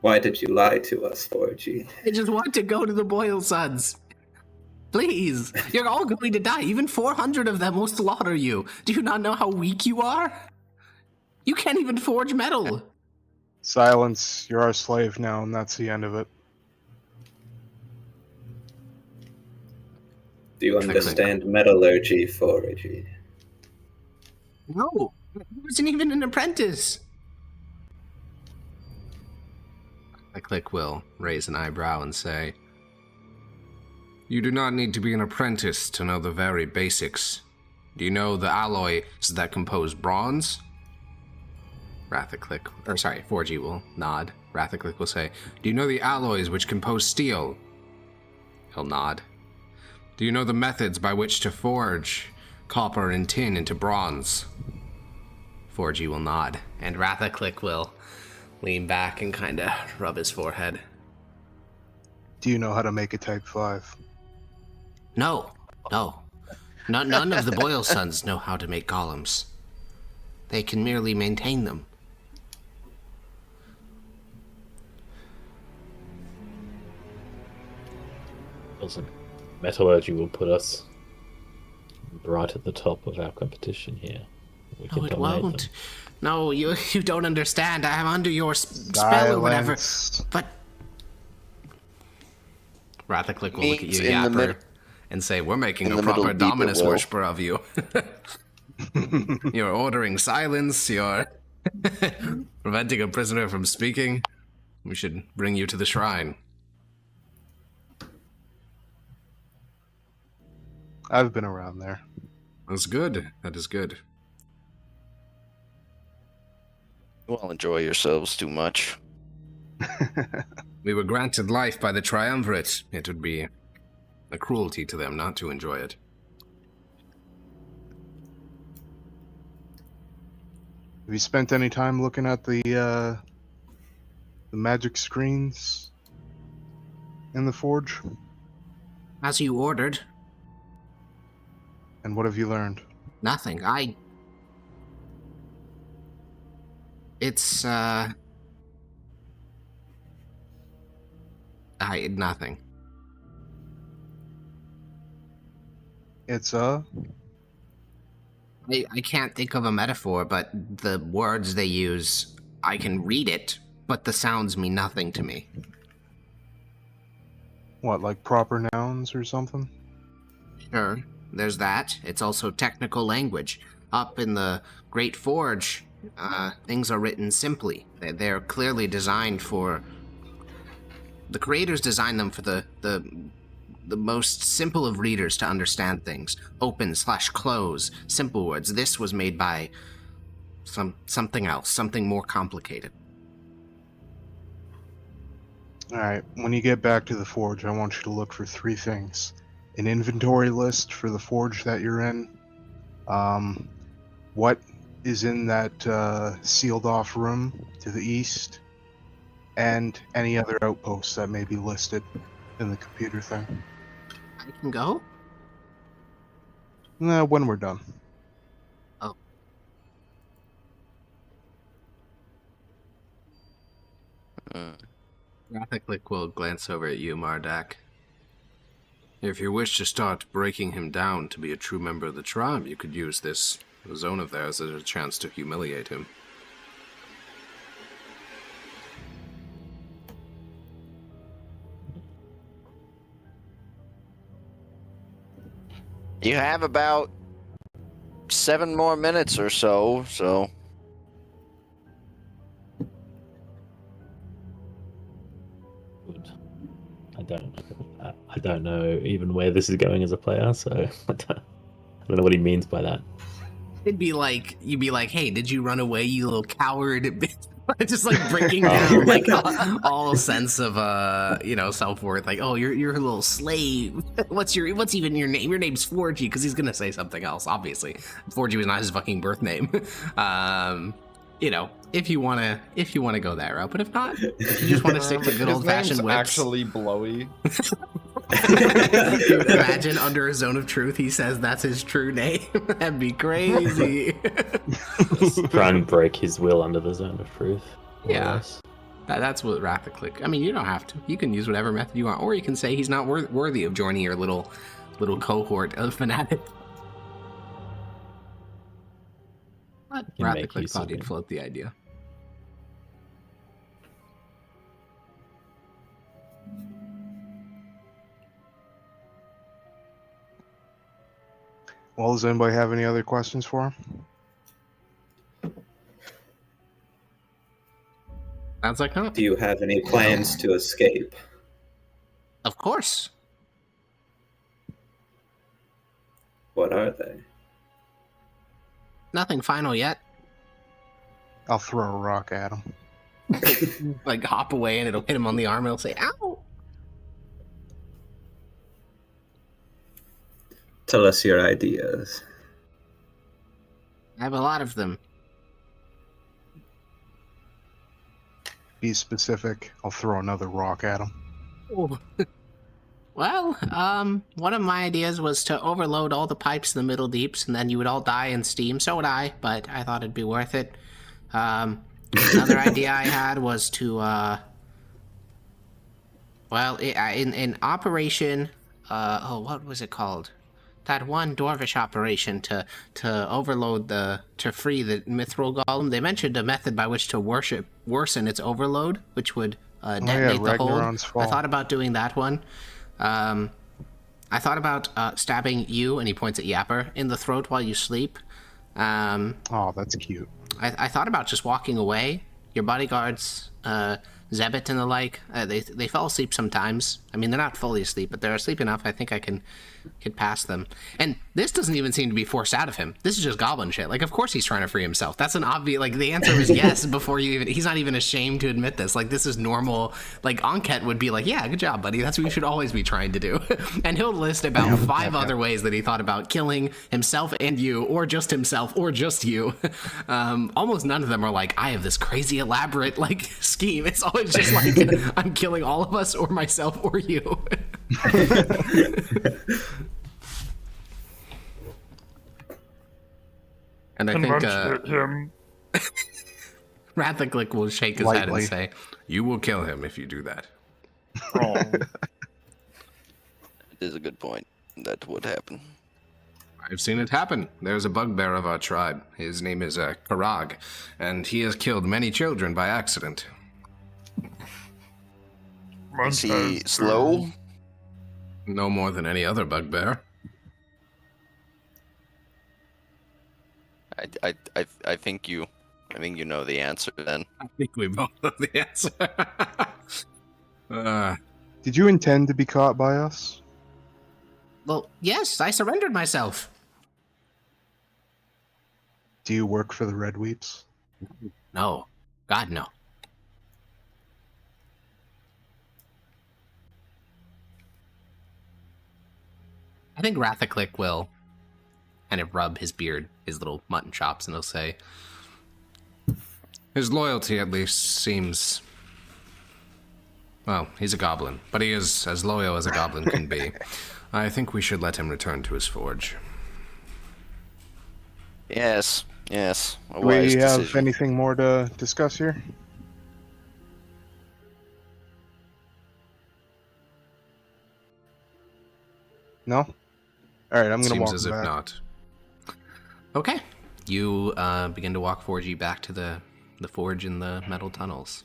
Why did you lie to us, Forgy? I just want to go to the Boyle Sons. Please, you're all going to die. Even 400 of them will slaughter you. Do you not know how weak you are? You can't even forge metal. Silence, you're our slave now, and that's the end of it. Do you understand metallurgy, Forgy? No, I wasn't even an apprentice. Click will raise an eyebrow and say, "You do not need to be an apprentice to know the very basics. Do you know the alloys that compose bronze?" Forgy will nod. Rathaclick will say, "Do you know the alloys which compose steel?" He'll nod. "Do you know the methods by which to forge copper and tin into bronze?" Forgy will nod, and Rathaclick will lean back and kind of rub his forehead. Do you know how to make a Type 5? No. None of the Boyle sons know how to make golems. They can merely maintain them. Listen, metallurgy will put us right at the top of our competition here. We can No, it dominate won't. them. No, you don't understand. I am under your spell or whatever. Silence. But Rathaclick will look at you, In the Yapper, and say, "We're making in a the middle, proper beep it Dominus will. worshiper of you. You're ordering silence. You're preventing a prisoner from speaking. We should bring you to the shrine." I've been around there. That's good. That is good. You all enjoy yourselves too much. We were granted life by the Triumvirate. It would be a cruelty to them not to enjoy it. Have you spent any time looking at the magic screens in the forge? As you ordered. And what have you learned? Nothing. It's, nothing. It's I can't think of a metaphor, but the words they use, I can read it, but the sounds mean nothing to me. what, like proper nouns or something? Sure, there's that. It's also technical language. Up in the Great Forge, things are written simply. They're clearly designed for... The creators designed them for the most simple of readers to understand things. Open/close, simple words. This was made by something else, something more complicated. Alright, when you get back to the forge, I want you to look for 3 things. An inventory list for the forge that you're in. What is in that sealed off room to the east. And any other outposts that may be listed in the computer thing. I can go? When we're done. Oh. Rathaclick will glance over at you, Mardak. If you wish to start breaking him down to be a true member of the tribe, you could use this zone of theirs as a chance to humiliate him. You have about 7 more minutes or so, so... Good. I don't know even where this is going as a player, so I don't know what he means by that. You'd be like, hey, did you run away, you little coward? Just like breaking down like all sense of self-worth. Like, oh, you're a little slave. What's even your name? Your name's Forgy, because he's gonna say something else. Obviously, Forgy was not his fucking birth name. If you wanna go that route, but if not, if you just want to stick to good old-fashioned whips. Actually, Blowy. Dude, imagine under a zone of truth he says that's his true name. That'd be crazy. Try and break his will under the zone of truth. Yeah. That's what Rathaclick. I mean, you don't have to. You can use whatever method you want, or you can say he's not worthy of joining your little cohort of fanatics. But Rathaclick thought he'd float the idea. Well, does anybody have any other questions for him? Sounds like no. Do you have any plans to escape? Of course. What are they? Nothing final yet. I'll throw a rock at him. Like hop away and it'll hit him on the arm and it'll say, ow! Tell us your ideas. I have a lot of them. Be specific. I'll throw another rock at him. Oh. Well, one of my ideas was to overload all the pipes in the Middle Deeps, and then you would all die in steam. So would I, but I thought it'd be worth it. Another idea I had was to, in Operation, what was it called? That one Dwarvish operation to overload to free the Mithril Golem. They mentioned a method by which to worsen its overload, which would detonate the hold. I thought about doing that one. I thought about stabbing you, and he points at Yapper, in the throat while you sleep. Oh, that's cute. I thought about just walking away. Your bodyguards, Zebit and the like, they fall asleep sometimes. I mean, they're not fully asleep, but they're asleep enough. I think I could pass them. And this doesn't even seem to be forced out of him. This is just goblin shit. Like, of course he's trying to free himself. That's an obvious, like, the answer is yes before you even, he's not even ashamed to admit this. Like, this is normal. Like, Anket would be like, yeah, good job, buddy. That's what you should always be trying to do. And he'll list about 5 other ways that he thought about killing himself and you, or just himself, or just you. Almost none of them are like, I have this crazy elaborate, like, scheme. It's always just like, I'm killing all of us, or myself, or you. And I think him. Rathaclick will shake his head and say, you will kill him if you do that. Oh. It is a good point. That would happen. I've seen it happen. There's a bugbear of our tribe. His name is Karag, and he has killed many children by accident. Is he slow? No more than any other bugbear. I think you know the answer then. I think we both know the answer. Did you intend to be caught by us? Well, yes, I surrendered myself. Do you work for the Redweeps? No. God, no. I think Rathaclick will kind of rub his beard, his little mutton chops, and he'll say, his loyalty at least seems... Well, he's a goblin, but he is as loyal as a goblin can be. I think we should let him return to his forge. Yes. A Do wise we have decision. anything more to discuss here? No? Alright, I'm gonna Seems walk as him if back. not. Okay. You begin to walk Forgy back to the forge in the metal tunnels.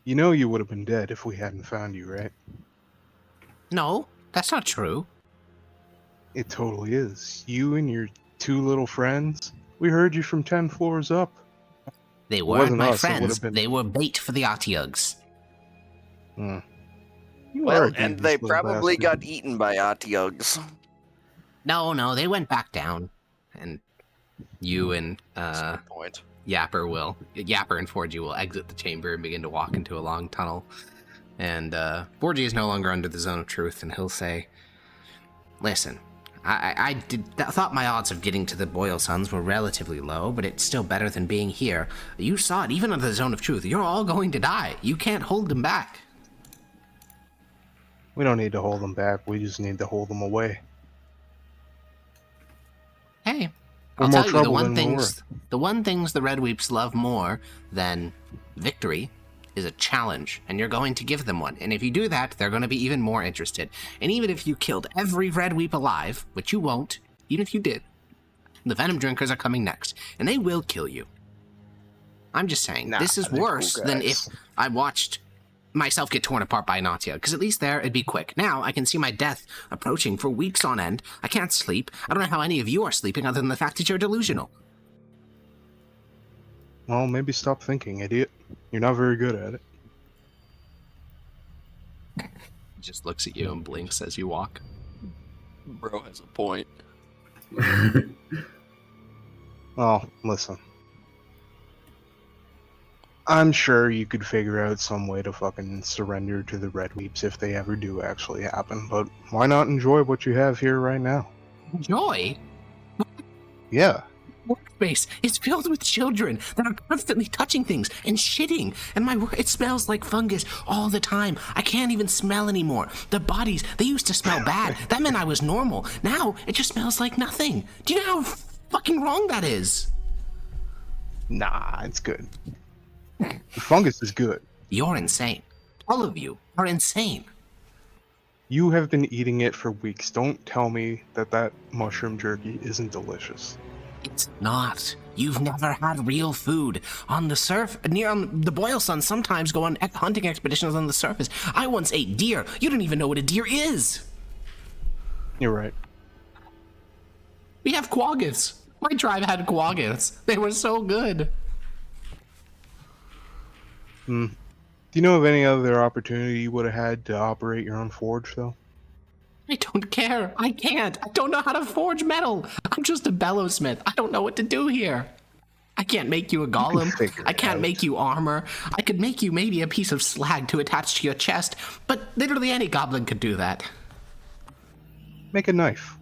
You know you would have been dead if we hadn't found you, right? No, that's not true. It totally is. You and your 2 little friends, we heard you from 10 floors up. They wasn't weren't my us, it would friends. have been- They were bait for the Otyugs. Hmm. You are Well, a and devious they little probably bastard. got eaten by Otyugs. No, they went back down. And you and Good point. Yapper and Forgy will exit the chamber and begin to walk into a long tunnel. And Forgy is no longer under the zone of truth, and he'll say, "Listen, I thought my odds of getting to the Boyle Sons were relatively low, but it's still better than being here. You saw it, even under the zone of truth. You're all going to die. You can't hold them back." We don't need to hold them back, we just need to hold them away. Hey, We're I'll more tell you trouble than we were. the one things the Redweeps love more than victory is a challenge, and you're going to give them one. And if you do that, they're going to be even more interested. And even if you killed every Redweep alive, which you won't, even if you did, the Venom Drinkers are coming next, and they will kill you. I'm just saying, Nah, this is they're cool worse than if guys. I watched myself get torn apart by an Otyug, because at least there it'd be quick. Now I can see my death approaching for weeks on end. I can't sleep. I don't know how any of you are sleeping other than the fact that you're delusional. Well, maybe stop thinking, idiot. You're not very good at it. He just looks at you and blinks as you walk. Bro has a point. Well, listen. I'm sure you could figure out some way to fucking surrender to the Redweeps if they ever do actually happen, but why not enjoy what you have here right now? Joy? Yeah. Workspace is filled with children that are constantly touching things and shitting, and it smells like fungus all the time. I can't even smell anymore. The bodies, they used to smell bad. That meant I was normal. Now it just smells like nothing. Do you know how fucking wrong that is? Nah, it's good. The fungus is good. You're insane. All of you are insane. You have been eating it for weeks. Don't tell me that that mushroom jerky isn't delicious. It's not. You've never had real food. On the the Boyle Sons sometimes go on hunting expeditions on the surface. I once ate deer. You don't even know what a deer is. You're right. We have quaggas. My tribe had quaggas. They were so good. Do you know of any other opportunity you would have had to operate your own forge, though? I don't care. I can't. I don't know how to forge metal. I'm just a bellowsmith. I don't know what to do here. I can't make you a golem. figure I it can't out. make you armor. I could make you maybe a piece of slag to attach to your chest, but literally any goblin could do that. Make a knife.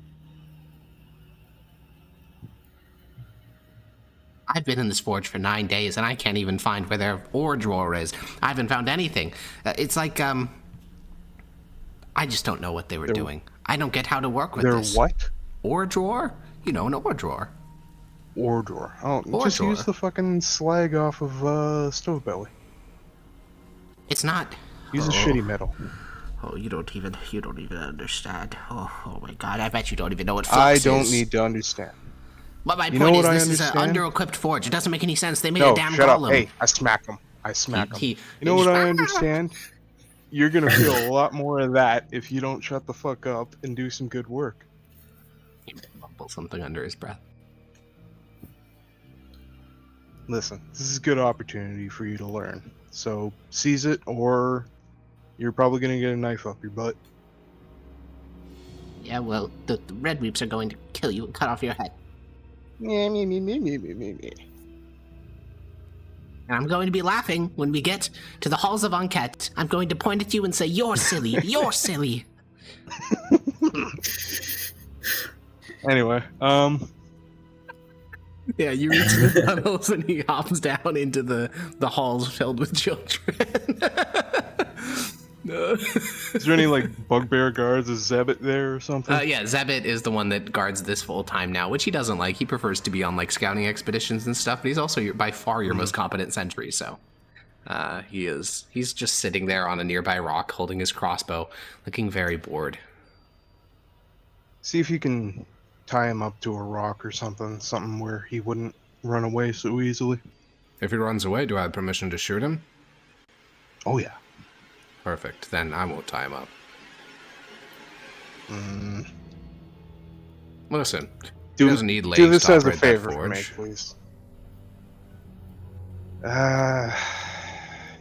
I've been in this forge for 9 days, and I can't even find where their ore drawer is. I haven't found anything. It's like, I just don't know what they were doing. I don't get how to work with They're this. what? Ore drawer? You know, an ore drawer. Ore drawer. Oh, Ore just drawer. use the fucking slag off of Stove Belly. It's not... Use the shitty metal. Oh, you don't even understand. Oh my god, I bet you don't even know what flux I is. don't need to understand. But my You know point what is, I this is an understand? under-equipped forge. It doesn't make any sense. They made No, a damn shut golem. up. Hey, I smack him. I smack him. He- You know what I understand? You're gonna feel a lot more of that if you don't shut the fuck up and do some good work. He mumbled something under his breath. Listen, this is a good opportunity for you to learn. So seize it, or you're probably gonna get a knife up your butt. Yeah, well, the Redweeps are going to kill you and cut off your head. Me. And I'm going to be laughing when we get to the halls of Enquête. I'm going to point at you and say, "You're silly. You're silly." Anyway, Yeah, you reach the tunnels and he hops down into the halls filled with children. No. is there any like bugbear guards? Is Zebit there or something? Yeah, Zebit is the one that guards this full time now, which he doesn't like. He prefers to be on like scouting expeditions and stuff, but he's also by far your most competent sentry, so he's just sitting there on a nearby rock holding his crossbow, looking very bored. See if you can tie him up to a rock or something where he wouldn't run away so easily. If he runs away, do I have permission to shoot him? Oh yeah. Perfect. Then I won't tie him up. Listen, he doesn't need legs Do this to as a operate that favor for me, forge. please.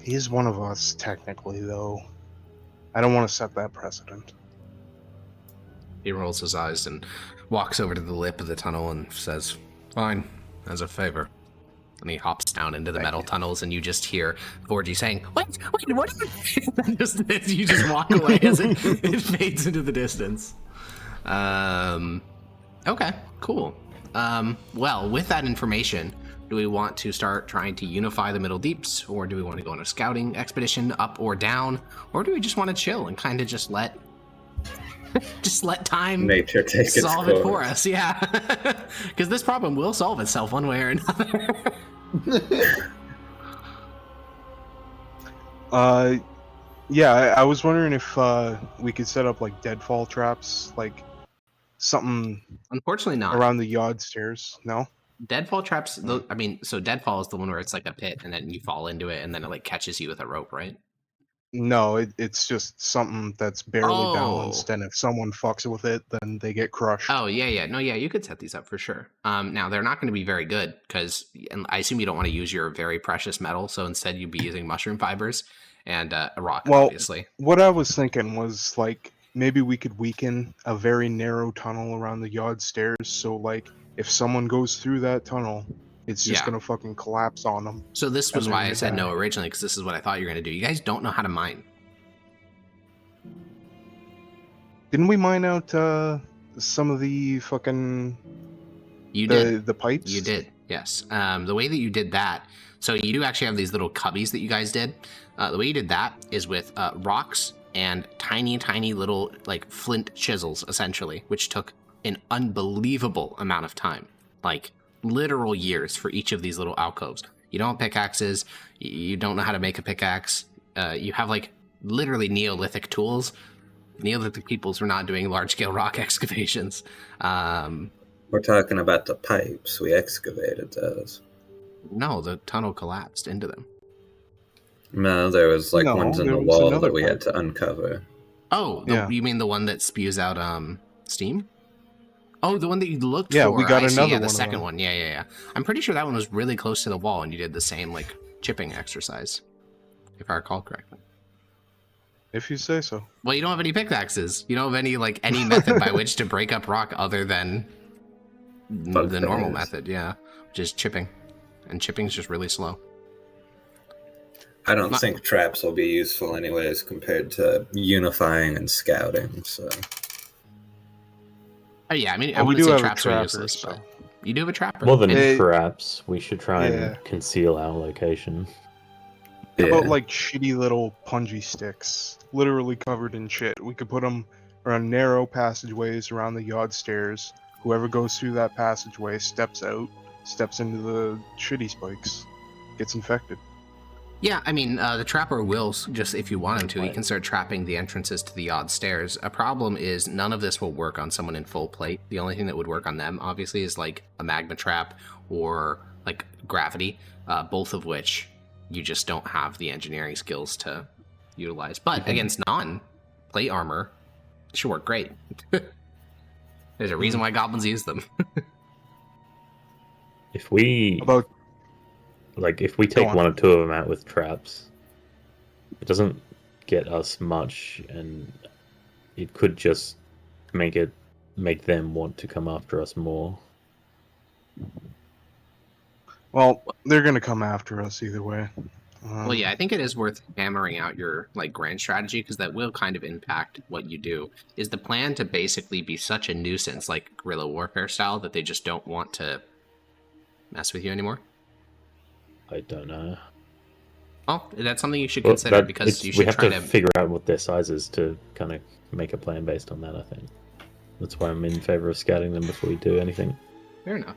He's one of us, technically, though. I don't want to set that precedent. He rolls his eyes and walks over to the lip of the tunnel and says, "Fine, as a favor." And he hops down into the metal tunnels, and you just hear Forgy saying, "Wait, what?" And just, you just walk away as it fades into the distance. Okay, cool. Well, with that information, do we want to start trying to unify the Middle Deeps, or do we want to go on a scouting expedition up or down, or do we just want to chill and kind of just let time Nature take its solve it for course. us? Yeah, because this problem will solve itself one way or another. Yeah, I was wondering if we could set up like deadfall traps, like something Unfortunately, not. around the yard stairs. No. Deadfall traps. I mean, so deadfall is the one where it's like a pit, and then you fall into it, and then it like catches you with a rope, right? No, it's just something that's barely Oh. balanced, and if someone fucks with it, then they get crushed. Oh yeah. No, yeah, you could set these up for sure. Now they're not going to be very good because I assume you don't want to use your very precious metal, so instead you'd be using mushroom fibers and a rock, Well, obviously. what I was thinking was like maybe we could weaken a very narrow tunnel around the yard stairs, so like if someone goes through that tunnel, it's just Yeah. gonna fucking collapse on them. So this was and why then I they said die. no originally, because this is what I thought you were going to do. You guys don't know how to mine. Didn't we mine out some of the fucking You did. the pipes? You did, yes. The way that you did that, so you do actually have these little cubbies that you guys did. The way you did that is with rocks and tiny little like flint chisels, essentially, which took an unbelievable amount of time, like literal years for each of these little alcoves. You don't have pickaxes. You don't know how to make a pickaxe. You have like literally Neolithic tools. Neolithic peoples were not doing large-scale rock excavations. We're talking about the pipes. We excavated those. No, the tunnel collapsed into them. No, there was like No, ones in there the was wall another that we had pipe. to uncover. Oh, Yeah. you mean the one that spews out steam? Oh, the one that you looked Yeah, for. we got I see, another yeah, one the of second them. one. Yeah. I'm pretty sure that one was really close to the wall, and you did the same like chipping exercise, if I recall correctly. If you say so. Well, you don't have any pickaxes. You don't have any method by which to break up rock other than the normal method. Yeah, which is chipping, and chipping's just really slow. I don't think traps will be useful anyways compared to unifying and scouting, so... Oh yeah, I mean, I Well, we wouldn't do say have a traps are trapper, useless, so- but you do have a trapper. More than Hey. traps, we should try Yeah. and conceal our location. How Yeah. about like shitty little punji sticks, literally covered in shit? We could put them around narrow passageways around the yard stairs. Whoever goes through that passageway steps out, steps into the shitty spikes, gets infected. Yeah, I mean, the trapper will, just if you want him to, he Right. can start trapping the entrances to the odd stairs. A problem is none of this will work on someone in full plate. The only thing that would work on them, obviously, is like a magma trap or like gravity, both of which you just don't have the engineering skills to utilize. But against non-plate armor, it should work great. There's a reason why goblins use them. If we About if we Go take on. one or two of them out with traps, it doesn't get us much, and it could just make them want to come after us more. well, they're gonna come after us either way. Well, yeah, I think it is worth hammering out your like grand strategy because that will kind of impact what you do. Is the plan to basically be such a nuisance, like guerrilla warfare style, that they just don't want to mess with you anymore? I don't know. Well, that's something you should Well, consider that- because you we should have try to figure out what their size is to kind of make a plan based on that. I think that's why I'm in favor of scouting them before we do anything. Fair enough.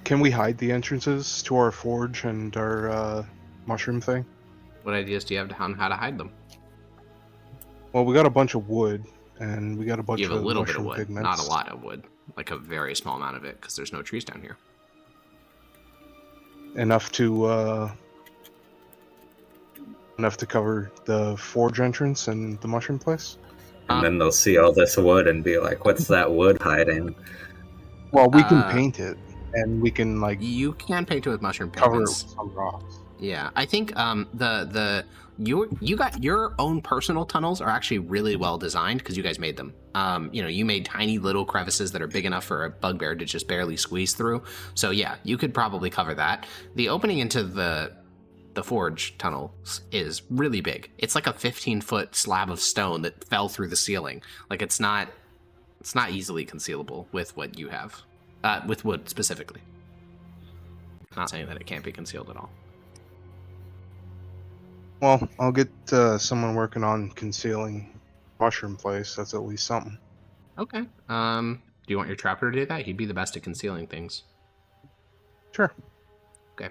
Can we hide the entrances to our forge and our mushroom thing? What ideas do you have on how to hide them? Well, we got a bunch of wood, and we got a bunch You have a of little bit of mushroom wood, pigments. not a lot of wood. Like a very small amount of it, because there's no trees down here. Enough to cover the forge entrance and the mushroom place. And then they'll see all this wood and be like, "What's that wood hiding?" Well, we can paint it, and we can like You can paint it with mushroom cover it pigments. with some rocks. Yeah, I think you got your own personal tunnels are actually really well designed because you guys made them. You made tiny little crevices that are big enough for a bugbear to just barely squeeze through. So yeah, you could probably cover that. The opening into the forge tunnel is really big. It's like a 15-foot slab of stone that fell through the ceiling. Like it's not easily concealable with what you have, with wood specifically. Not saying that it can't be concealed at all. Well, I'll get someone working on concealing mushroom place. That's at least something. Okay. Do you want your trapper to do that? He'd be the best at concealing things. Sure. Okay.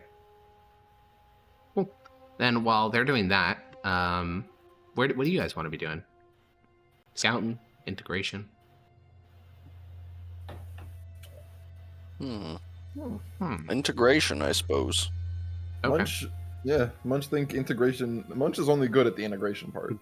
Cool. Then while they're doing that, what do you guys want to be doing? Scouting? Integration? Integration, I suppose. Okay. Munch think integration. Munch is only good at the integration part.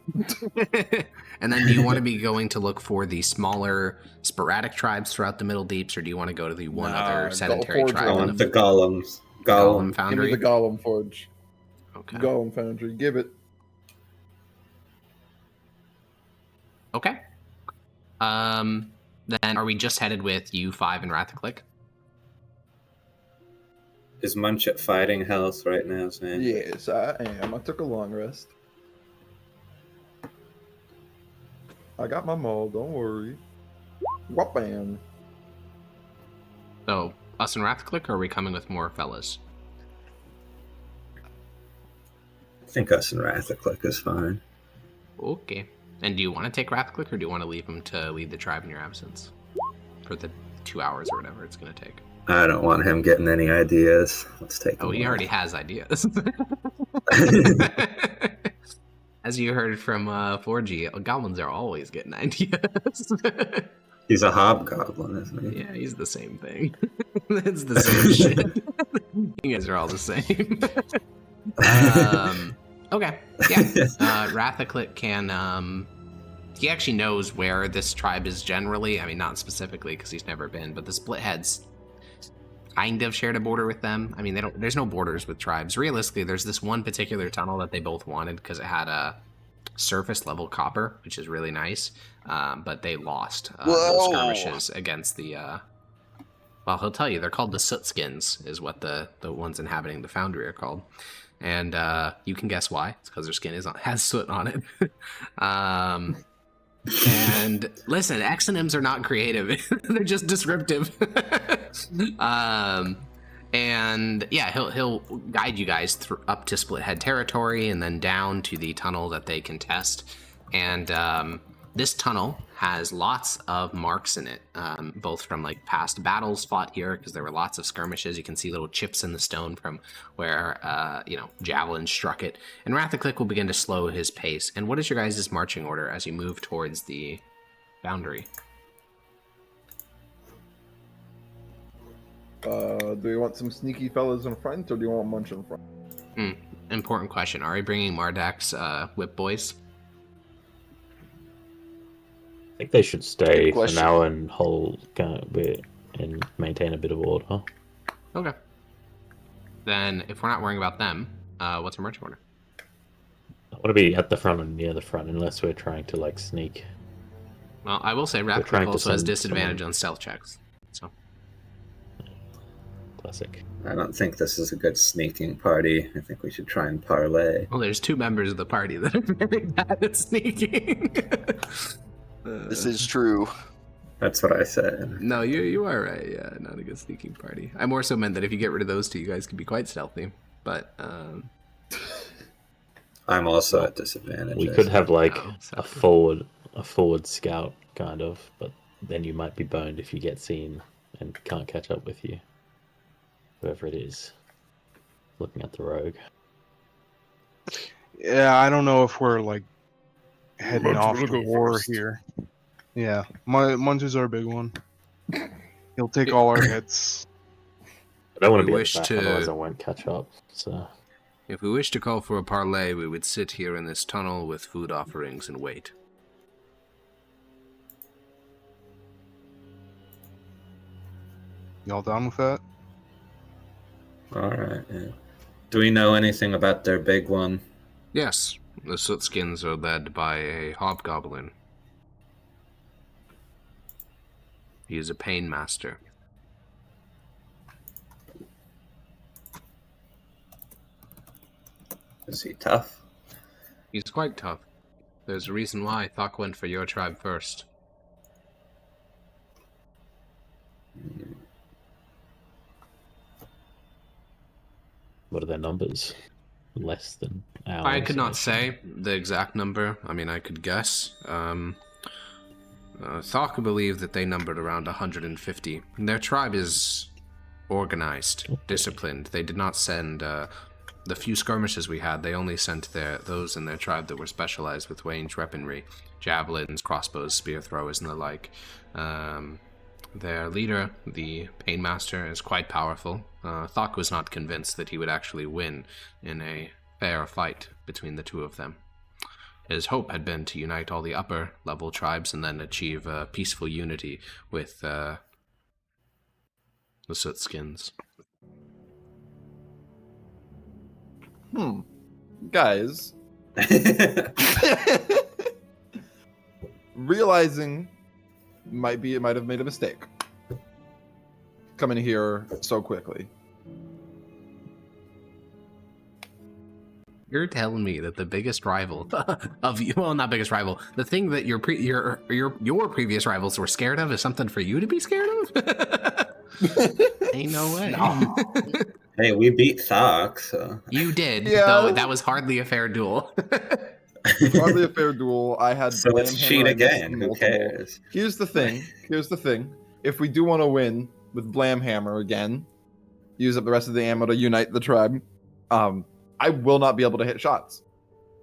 And then do you want to be going to look for the smaller sporadic tribes throughout the Middle Deeps, or do you want to go to the one other sedentary forge tribe? I in want the golems. Golem. Give me Foundry? the Golem Forge. Okay. Golem Foundry. Give it. Okay. Then are we just headed with U5 and Rathaclick? Is Munch at fighting health right now, Sam? Yes, I am. I took a long rest. I got my maul. Don't worry. Whoop-bam. So, us and Rathaclick, or are we coming with more fellas? I think us and Rathaclick is fine. Okay. And do you want to take Rathaclick, or do you want to leave him to lead the tribe in your absence? For the 2 hours or whatever it's going to take. I don't want him getting any ideas. Let's take him. Oh, he already has ideas. As you heard from 4G, goblins are always getting ideas. He's a hobgoblin, isn't he? Yeah, he's the same thing. It's the same shit. You guys are all the same. Okay, yeah. Rathaclick can... he actually knows where this tribe is generally. I mean, not specifically because he's never been, but the Splitheads kind of shared a border with them. I mean, there's no borders with tribes. Realistically, there's this one particular tunnel that they both wanted because it had a surface level copper, which is really nice. But they lost those skirmishes against the... well, he'll tell you, they're called the Sootskins, is what the ones inhabiting the Foundry are called. And you can guess why. It's because their skin has soot on it. And listen, exonyms are not creative. They're just descriptive. And yeah, he'll guide you guys up to Splithead territory and then down to the tunnel that they contest. And this tunnel has lots of marks in it, both from like past battles fought here, because there were lots of skirmishes. You can see little chips in the stone from where javelins struck it. And Rathaclick will begin to slow his pace. And what is your guys' marching order as you move towards the boundary? Do you want some sneaky fellas in front, or do you want Munch in front? Important question. Are we bringing Mardak's whip boys? I think they should stay for question. now and hold kind of bit and maintain a bit of order. Okay. Then, if we're not worrying about them, what's our marching order? I want to be at the front and near the front, unless we're trying to like sneak. Well, I will say trying Rathaclick to also has send disadvantage someone. on stealth checks. So Classic. I don't think this is a good sneaking party. I think we should try and parlay. well, there's two members of the party that are very bad at sneaking. This is true. That's what I said. No, you are right. Yeah, not a good sneaking party. I more so meant that if you get rid of those two, you guys could be quite stealthy. But I'm also at disadvantage. We could have like Oh, a so- forward scout kind of, but then you might be boned if you get seen and can't catch up with you. Whoever it is, looking at the rogue. Yeah, I don't know if we're like heading Munch off will to go war first. here. Yeah, Munch is our big one. He'll take all our hits. I don't want We to be at wish the back, to- otherwise I won't catch up. So If we wish to call for a parley, we would sit here in this tunnel with food offerings and wait. Y'all down with that? Alright, yeah. Do we know anything about their big one? Yes, the Sootskins are led by a hobgoblin. He is a pain master. Is he tough? He's quite tough. There's a reason why Thok went for your tribe first. what are their numbers? Less than ours? I could not or- say the exact number. I mean, I could guess. Thok believed that they numbered around 150. Their tribe is organized, disciplined. They did not send the few skirmishes we had. They only sent those in their tribe that were specialized with range weaponry, javelins, crossbows, spear throwers, and the like. Their leader, the Pain Master, is quite powerful. Thok was not convinced that he would actually win in a fair fight between the two of them. His hope had been to unite all the upper level tribes and then achieve peaceful unity with the Sootskins. Guys, realizing might have made a mistake coming here so quickly. You're telling me that the biggest rival of you, well, not biggest rival, the thing that your previous rivals were scared of is something for you to be scared of? Ain't no way. No. Hey, we beat Thok, so. You did, Yeah. though that was hardly a fair duel. Hardly a fair duel. I had So let's Blam cheat Hammer again. Who multiple. cares? Here's the thing. If we do want to win with Blam Hammer again, use up the rest of the ammo to unite the tribe, I will not be able to hit shots.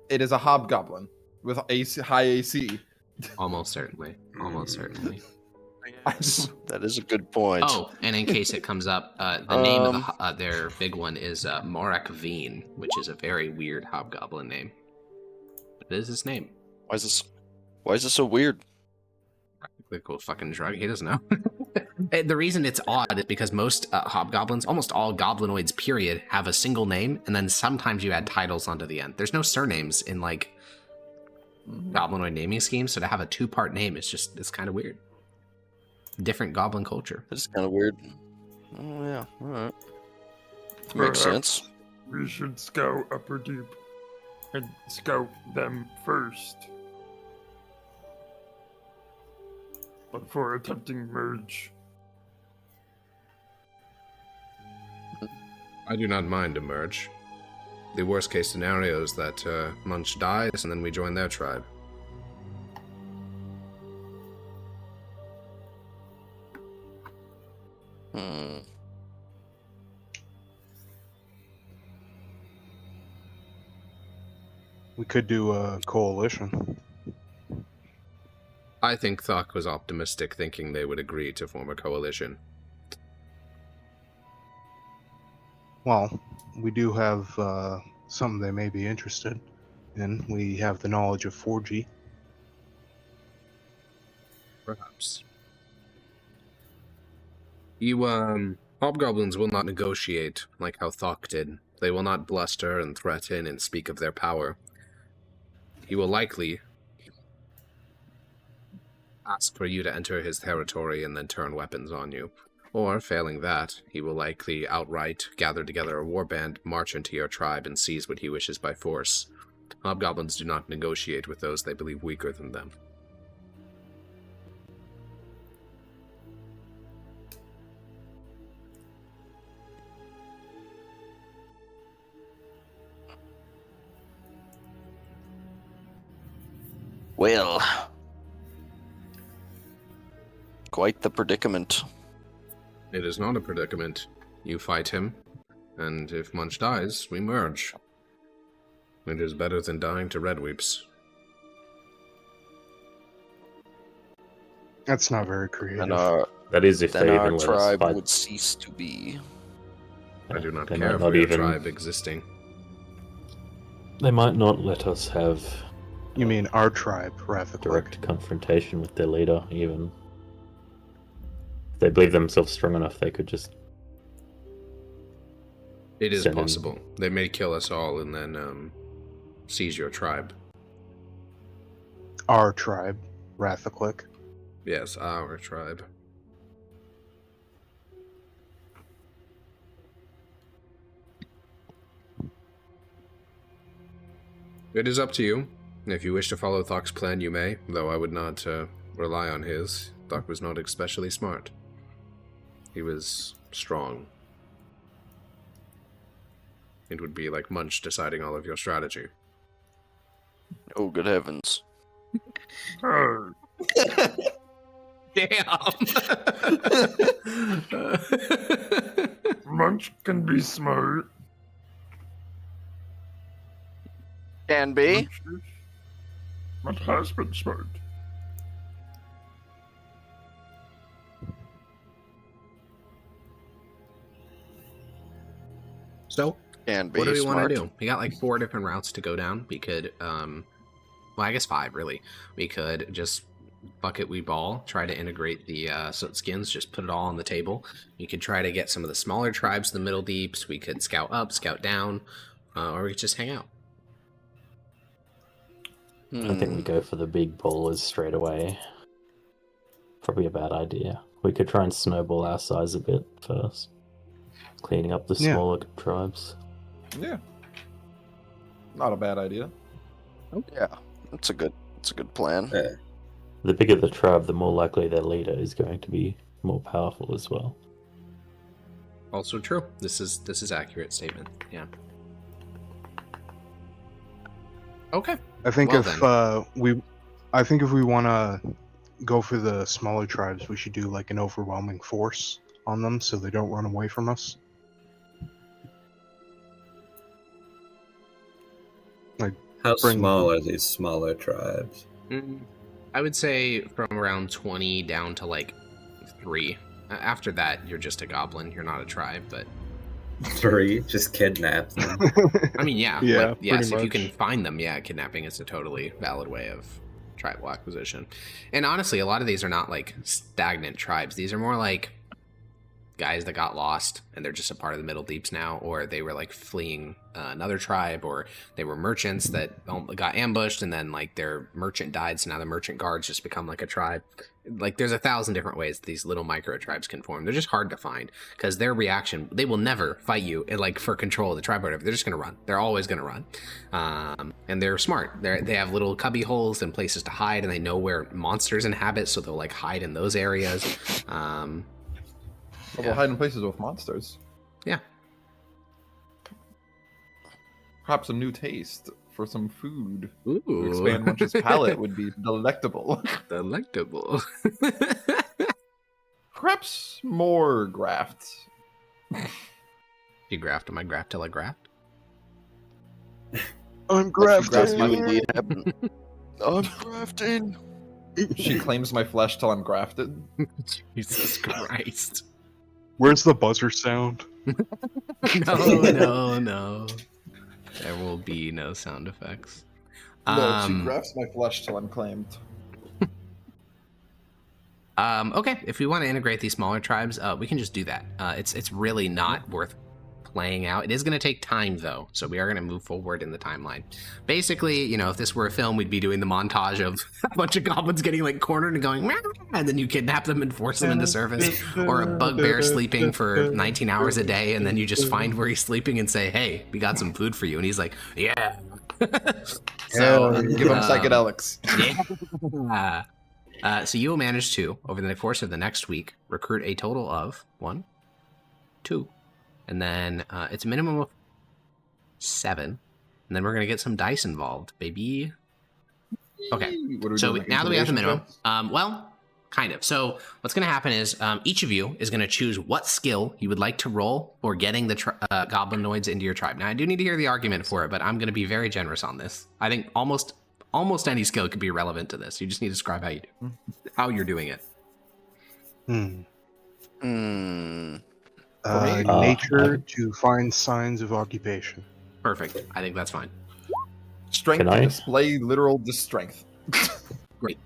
It is a hobgoblin with high AC. Almost certainly. Almost certainly. That is a good point. Oh, and in case it comes up, the name of their big one is Morak Veen, which is a very weird hobgoblin name. But it is his name. Why is this so weird? Practically a cool fucking drug. He doesn't know. The reason it's odd is because most hobgoblins, almost all goblinoids, period, have a single name, and then sometimes you add titles onto the end. There's no surnames in like goblinoid naming schemes, so to have a two-part name is just it's kind of weird. Different goblin culture. It's kind of weird. Oh yeah, all right. Makes Perhaps sense. We should scout Upper Deep and scout them first before attempting merge. I do not mind a merge. The worst case scenario is that Munch dies and then we join their tribe. We could do a coalition. I think Thok was optimistic, thinking they would agree to form a coalition. Well, we do have something they may be interested in. We have the knowledge of 4G. Perhaps. You, hobgoblins will not negotiate like how Thok did. They will not bluster and threaten and speak of their power. He will likely ask for you to enter his territory and then turn weapons on you. Or, failing that, he will likely outright gather together a warband, march into your tribe, and seize what he wishes by force. Hobgoblins do not negotiate with those they believe weaker than them. Well, quite the predicament. It is not a predicament. You fight him, and if Munch dies, we merge. It is better than dying to Redweeps. That's not very creative. And our That is if then they our even let us tribe fight. would cease to be. I do not They care might for not your even. tribe existing. They might not let us have You mean our tribe, Wrath of Cleric? direct confrontation with their leader, even. If they believe themselves strong enough, they could just. It is Send in- possible. They may kill us all and then seize your tribe. Our tribe, Wrath of Cleric. Yes, our tribe. It is up to you. If you wish to follow Thok's plan, you may, though I would not rely on his. Thok was not especially smart. He was strong. It would be like Munch deciding all of your strategy. Oh, good heavens. Hey, Damn! Munch can be smart. Can be. Munch has been smart. So, Can be. what do we want smart. to do? We got like 4 different routes to go down. We could, well, I guess 5 really. We could just bucket we ball, try to integrate the soot skins, just put it all on the table. We could try to get some of the smaller tribes, the Middle Deeps. We could scout up, scout down, or we could just hang out. I think we go for the big ballers straight away. Probably a bad idea. We could try and snowball our size a bit first, cleaning up the Yeah. smaller tribes. Yeah. Not a bad idea. Yeah, it's a good plan. Yeah. The bigger the tribe, the more likely their leader is going to be more powerful as well. Also true. This is accurate statement. Yeah. Okay. I think Well, I think if we want to go for the smaller tribes, we should do like an overwhelming force on them so they don't run away from us. How Bring- small are these smaller tribes? I would say from around 20 down to like 3. After that, you're just a goblin. You're not a tribe, but 3? Just kidnap them. I mean, yeah. Yeah, like, yes, pretty if you can much. find them, yeah, kidnapping is a totally valid way of tribal acquisition. And honestly, a lot of these are not like stagnant tribes. These are more like guys that got lost and they're just a part of the Middle Deeps now, or they were like fleeing another tribe, or they were merchants that got ambushed and then like their merchant died, so now the merchant guards just become like a tribe. Like there's 1,000 different ways these little micro tribes can form. They're just hard to find because their reaction, they will never fight you and like for control of the tribe or whatever. They're just gonna run. They're always gonna run, and they're smart. They have little cubby holes and places to hide, and they know where monsters inhabit, so they'll like hide in those areas. We'll hide in places with monsters. Yeah. Perhaps a new taste for some food to Ooh. expand Munch's palate would be delectable. Delectable. Perhaps more grafts. You graft? Am I graft till I graft? I'm grafting. grafting. You indeed happen. I'm grafting. She claims my flesh till I'm grafted. Jesus Christ. Where's the buzzer sound? No. There will be no sound effects. No, she grafts my flesh till I'm claimed. Okay, if we want to integrate these smaller tribes, we can just do that. It's really not worth playing out. It is going to take time, though, so we are going to move forward in the timeline. Basically, you know, if this were a film, we'd be doing the montage of a bunch of goblins getting, like, cornered and going, "Meow," and then you kidnap them and force them into service, or a bugbear sleeping for 19 hours a day, and then you just find where he's sleeping and say, "Hey, we got some food for you," and he's like, "Yeah." So, give him psychedelics. Yeah. So you will manage to, over the course of the next week, recruit a total of 1, 2, and then it's a minimum of 7, and then we're gonna get some dice involved, baby. Okay. What are we So doing, like now that we have the minimum, intimidation checks? well, kind of. So what's going to happen is each of you is going to choose what skill you would like to roll for getting the goblinoids into your tribe. Now, I do need to hear the argument for it, but I'm going to be very generous on this. I think almost any skill could be relevant to this. You just need to describe how you do, how you're doing it. Hmm. Hmm. me- Nature to find signs of occupation. Perfect. I think that's fine. Strength Can to I? display literal strength. Great.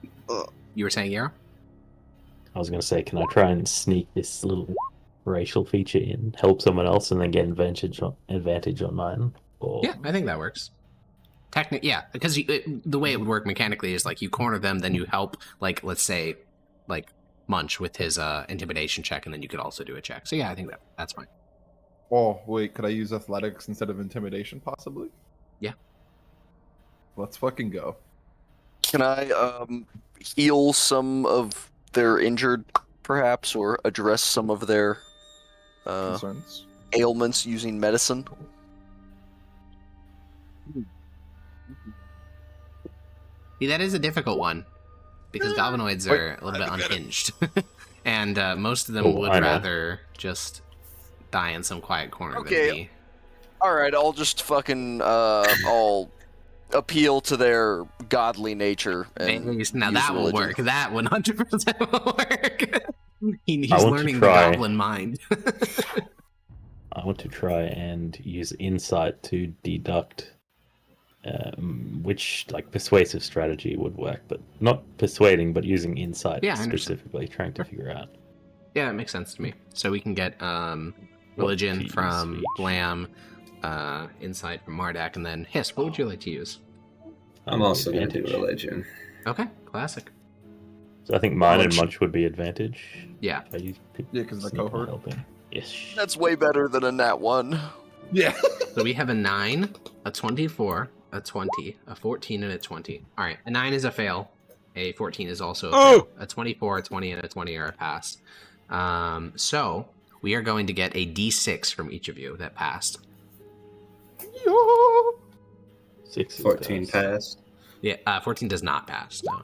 You were saying, Yara? I was going to say, can I try and sneak this little racial feature in, help someone else, and then get advantage on mine? Or... Yeah, I think that works. Yeah, because the way it would work mechanically is like you corner them, then you help, like, let's say, like, Munch with his intimidation check, and then you could also do a check. So yeah, I think that's fine. Oh, wait, could I use athletics instead of intimidation, possibly? Yeah. Let's fucking go. Can I heal some of their injured, perhaps, or address some of their Concerns? ailments using medicine? See, that is a difficult one, because goblinoids are a little bit unhinged. And most of them would I know. rather just die in some quiet corner Okay. than be... Alright, I'll just fucking, I'll appeal to their godly nature and Now use that will religion. work. That 100% will work. He's I want to learning the try. goblin mind. I want to try and use insight to deduct which like persuasive strategy would work, but not persuading, but using insight Yeah, I understand. specifically, trying to figure out. Yeah, that makes sense to me. So we can get religion to from use each. Blam, insight from Mardak, and then Hiss. What would you like to use? I'm also going to do Advantage. religion. Okay, classic. So I think mine and Knowledge. Munch would be advantage. Yeah. Are you Yeah, 'cause the sneak and cohort. helping? Yes. That's way better than a nat 1. Yeah. So we have a 9, a 24, a 20, a 14, and a 20. All right, a 9 is a fail. A 14 is also a fail. A 24, a 20, and a 20 are a pass. So we are going to get a D6 from each of you that passed. 6 is 14 pass. passed. Yeah, 14 does not pass. No.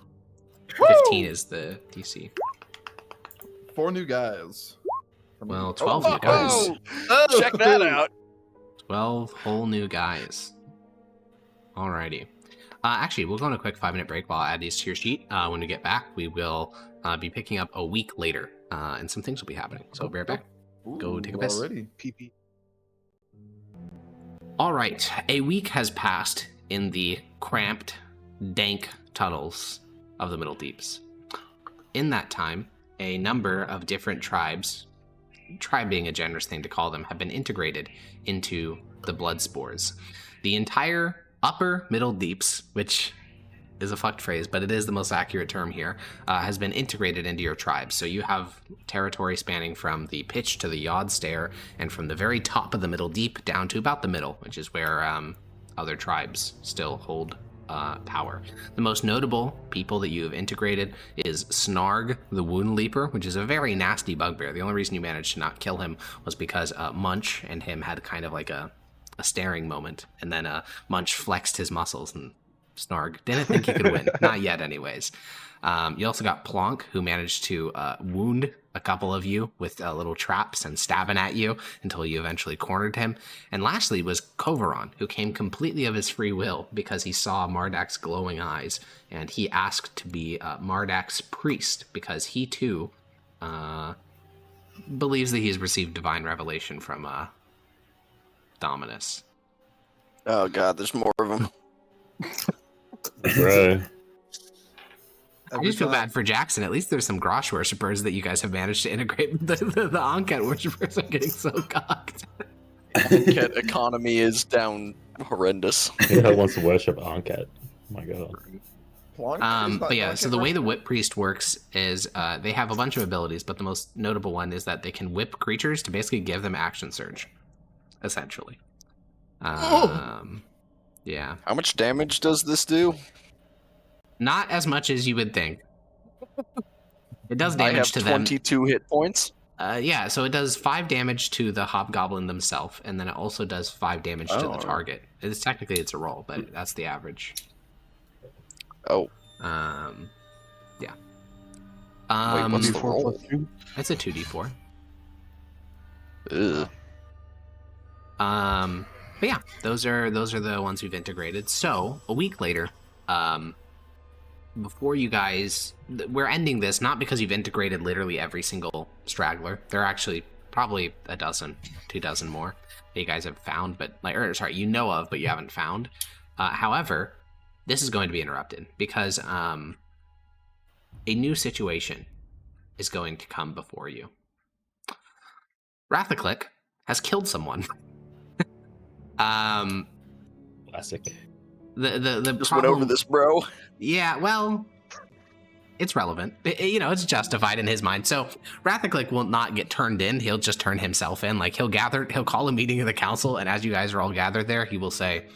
15 is the DC. 4 new guys. Well, 12 new guys. Oh, check that out. 12 whole new guys. Alrighty. Actually, we'll go on a quick 5-minute break while I add these to your sheet. When we get back, we will be picking up a week later, and some things will be happening. So we'll be right back. Go take a piss. Already. PP. All right, a week has passed in the cramped, dank tunnels of the Middle Deeps. In that time, a number of different tribes, tribe being a generous thing to call them, have been integrated into the blood spores. The entire upper Middle Deeps, which is a fucked phrase, but it is the most accurate term here, has been integrated into your tribe. So you have territory spanning from the pitch to the Yod Stair, and from the very top of the Middle Deep down to about the middle, which is where other tribes still hold power. The most notable people that you have integrated is Snarg, the Wound Leaper, which is a very nasty bugbear. The only reason you managed to not kill him was because Munch and him had kind of like a staring moment, and then Munch flexed his muscles, and Snarg didn't think he could win. Not yet, anyways. You also got Plonk, who managed to wound a couple of you with little traps and stabbing at you until you eventually cornered him. And lastly was Kovaron, who came completely of his free will because he saw Mardak's glowing eyes, and he asked to be Mardak's priest because he too believes that he's received divine revelation from Dominus. Oh god, there's more of them. Bro. I just feel bad for Jackson. At least there's some Grosh worshippers that you guys have managed to integrate. The Anket worshippers are getting so cocked. Cat economy is down horrendous. Who wants to worship Ankat? Oh my god. Plonk is not But yeah, Plonk so the way the anymore? Whip Priest works is they have a bunch of abilities, but the most notable one is that they can whip creatures to basically give them action surge, essentially. Yeah. How much damage does this do? Not as much as you would think. It does I have damage to them. 22 hit points. Yeah, so it does 5 damage to the Hobgoblin themselves, and then it also does 5 damage to the Oh. target. Technically it's a roll, but that's the average. Oh, Yeah. wait, what's the 4 roll? plus 2? It's a 2d4. Ugh. But yeah, those are the ones we've integrated. So a week later, before you guys, we're ending this not because you've integrated literally every single straggler. There are actually probably a dozen, 2 dozen more that you guys have found, but you know of, but you haven't found. However, this is going to be interrupted because a new situation is going to come before you. Rathaclick has killed someone. Classic. The Just problem, went over this, bro. Yeah, well, it's relevant. It's justified in his mind. So Rathaclick will not get turned in. He'll just turn himself in. Like, he'll call a meeting of the council, and as you guys are all gathered there, he will say,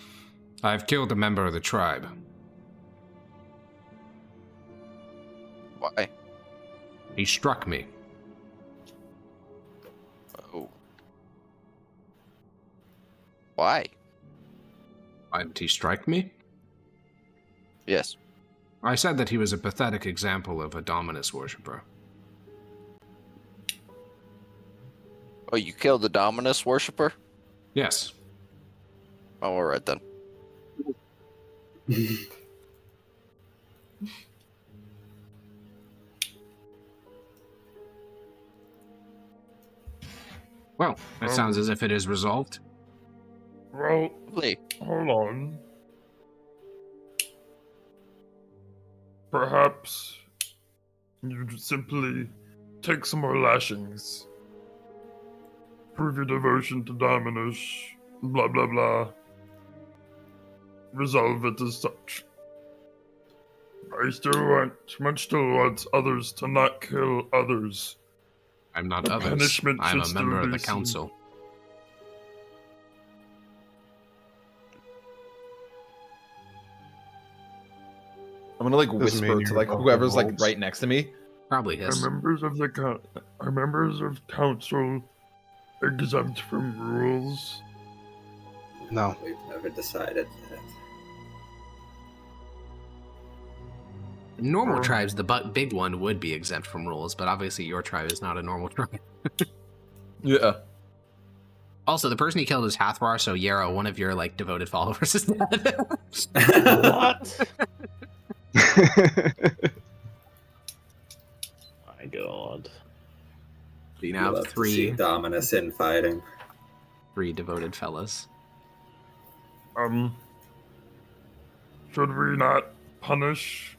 "I've killed a member of the tribe." Why? He struck me. Oh. Why? Why did he strike me? Yes. I said that he was a pathetic example of a Dominus worshipper. Oh, you killed the Dominus worshipper? Yes. Oh, all right then. Well, it sounds as if it is resolved. Well, Lee. hold on. Perhaps you simply take some more lashings. Prove your devotion to Dominus. Blah, blah, blah. Resolve it as such. I still want others to not kill others. I'm not The others. punishment I'm a should member still of be the seen. council. I'm gonna like Doesn't whisper mean to you're like above whoever's the like rules. right next to me. Probably his. Are members of council exempt from rules? No. We've never decided that. Normal Or- tribes, the big one would be exempt from rules, but obviously your tribe is not a normal tribe. Yeah. Also, the person he killed is Hathrar, so Yarrow, one of your like devoted followers, is dead. What? My god. You We now love have to see three Dominus infighting. devoted fellas. Should we not punish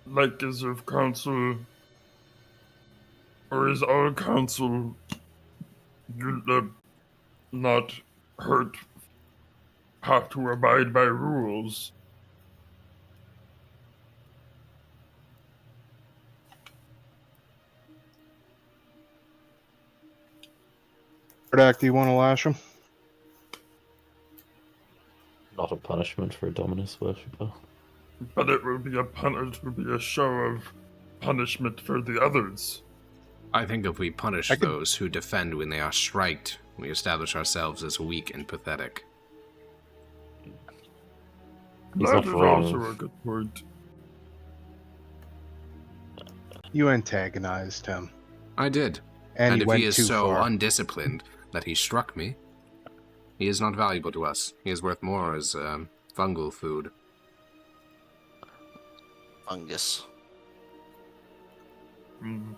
like as of council? Or is our council not hurt, have to abide by rules? Bardak, do you want to lash him? Not a punishment for a Dominus worshipper. But it will be a show of punishment for the others. I think if we punish I could- those who defend when they are striked, we establish ourselves as weak and pathetic. He's That not is wrong. also a good point. You antagonized him, I did. and, he if went he is too so far. undisciplined that he struck me, he is not valuable to us. He is worth more as fungal food. Fungus. Mm.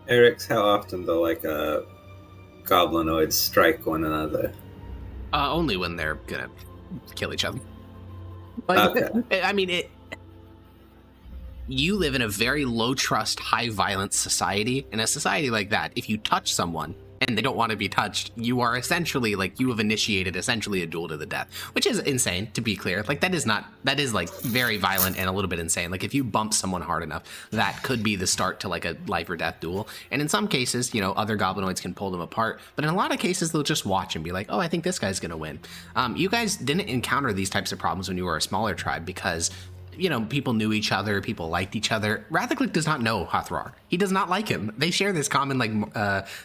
Eric's, how often do like goblinoids strike one another? Only when they're gonna kill each other. Like, Okay. I mean, you live in a very low trust, high violence society. In a society like that, if you touch someone and they don't want to be touched, you are essentially like you have initiated essentially a duel to the death, which is insane, to be clear. Like that is like very violent and a little bit insane. Like if you bump someone hard enough, that could be the start to like a life or death duel. And in some cases, other goblinoids can pull them apart, but in a lot of cases they'll just watch and be like, oh, I think this guy's gonna win. You guys didn't encounter these types of problems when you were a smaller tribe because people knew each other, people liked each other. Rathaclick does not know Hathrar. He does not like him. They share this common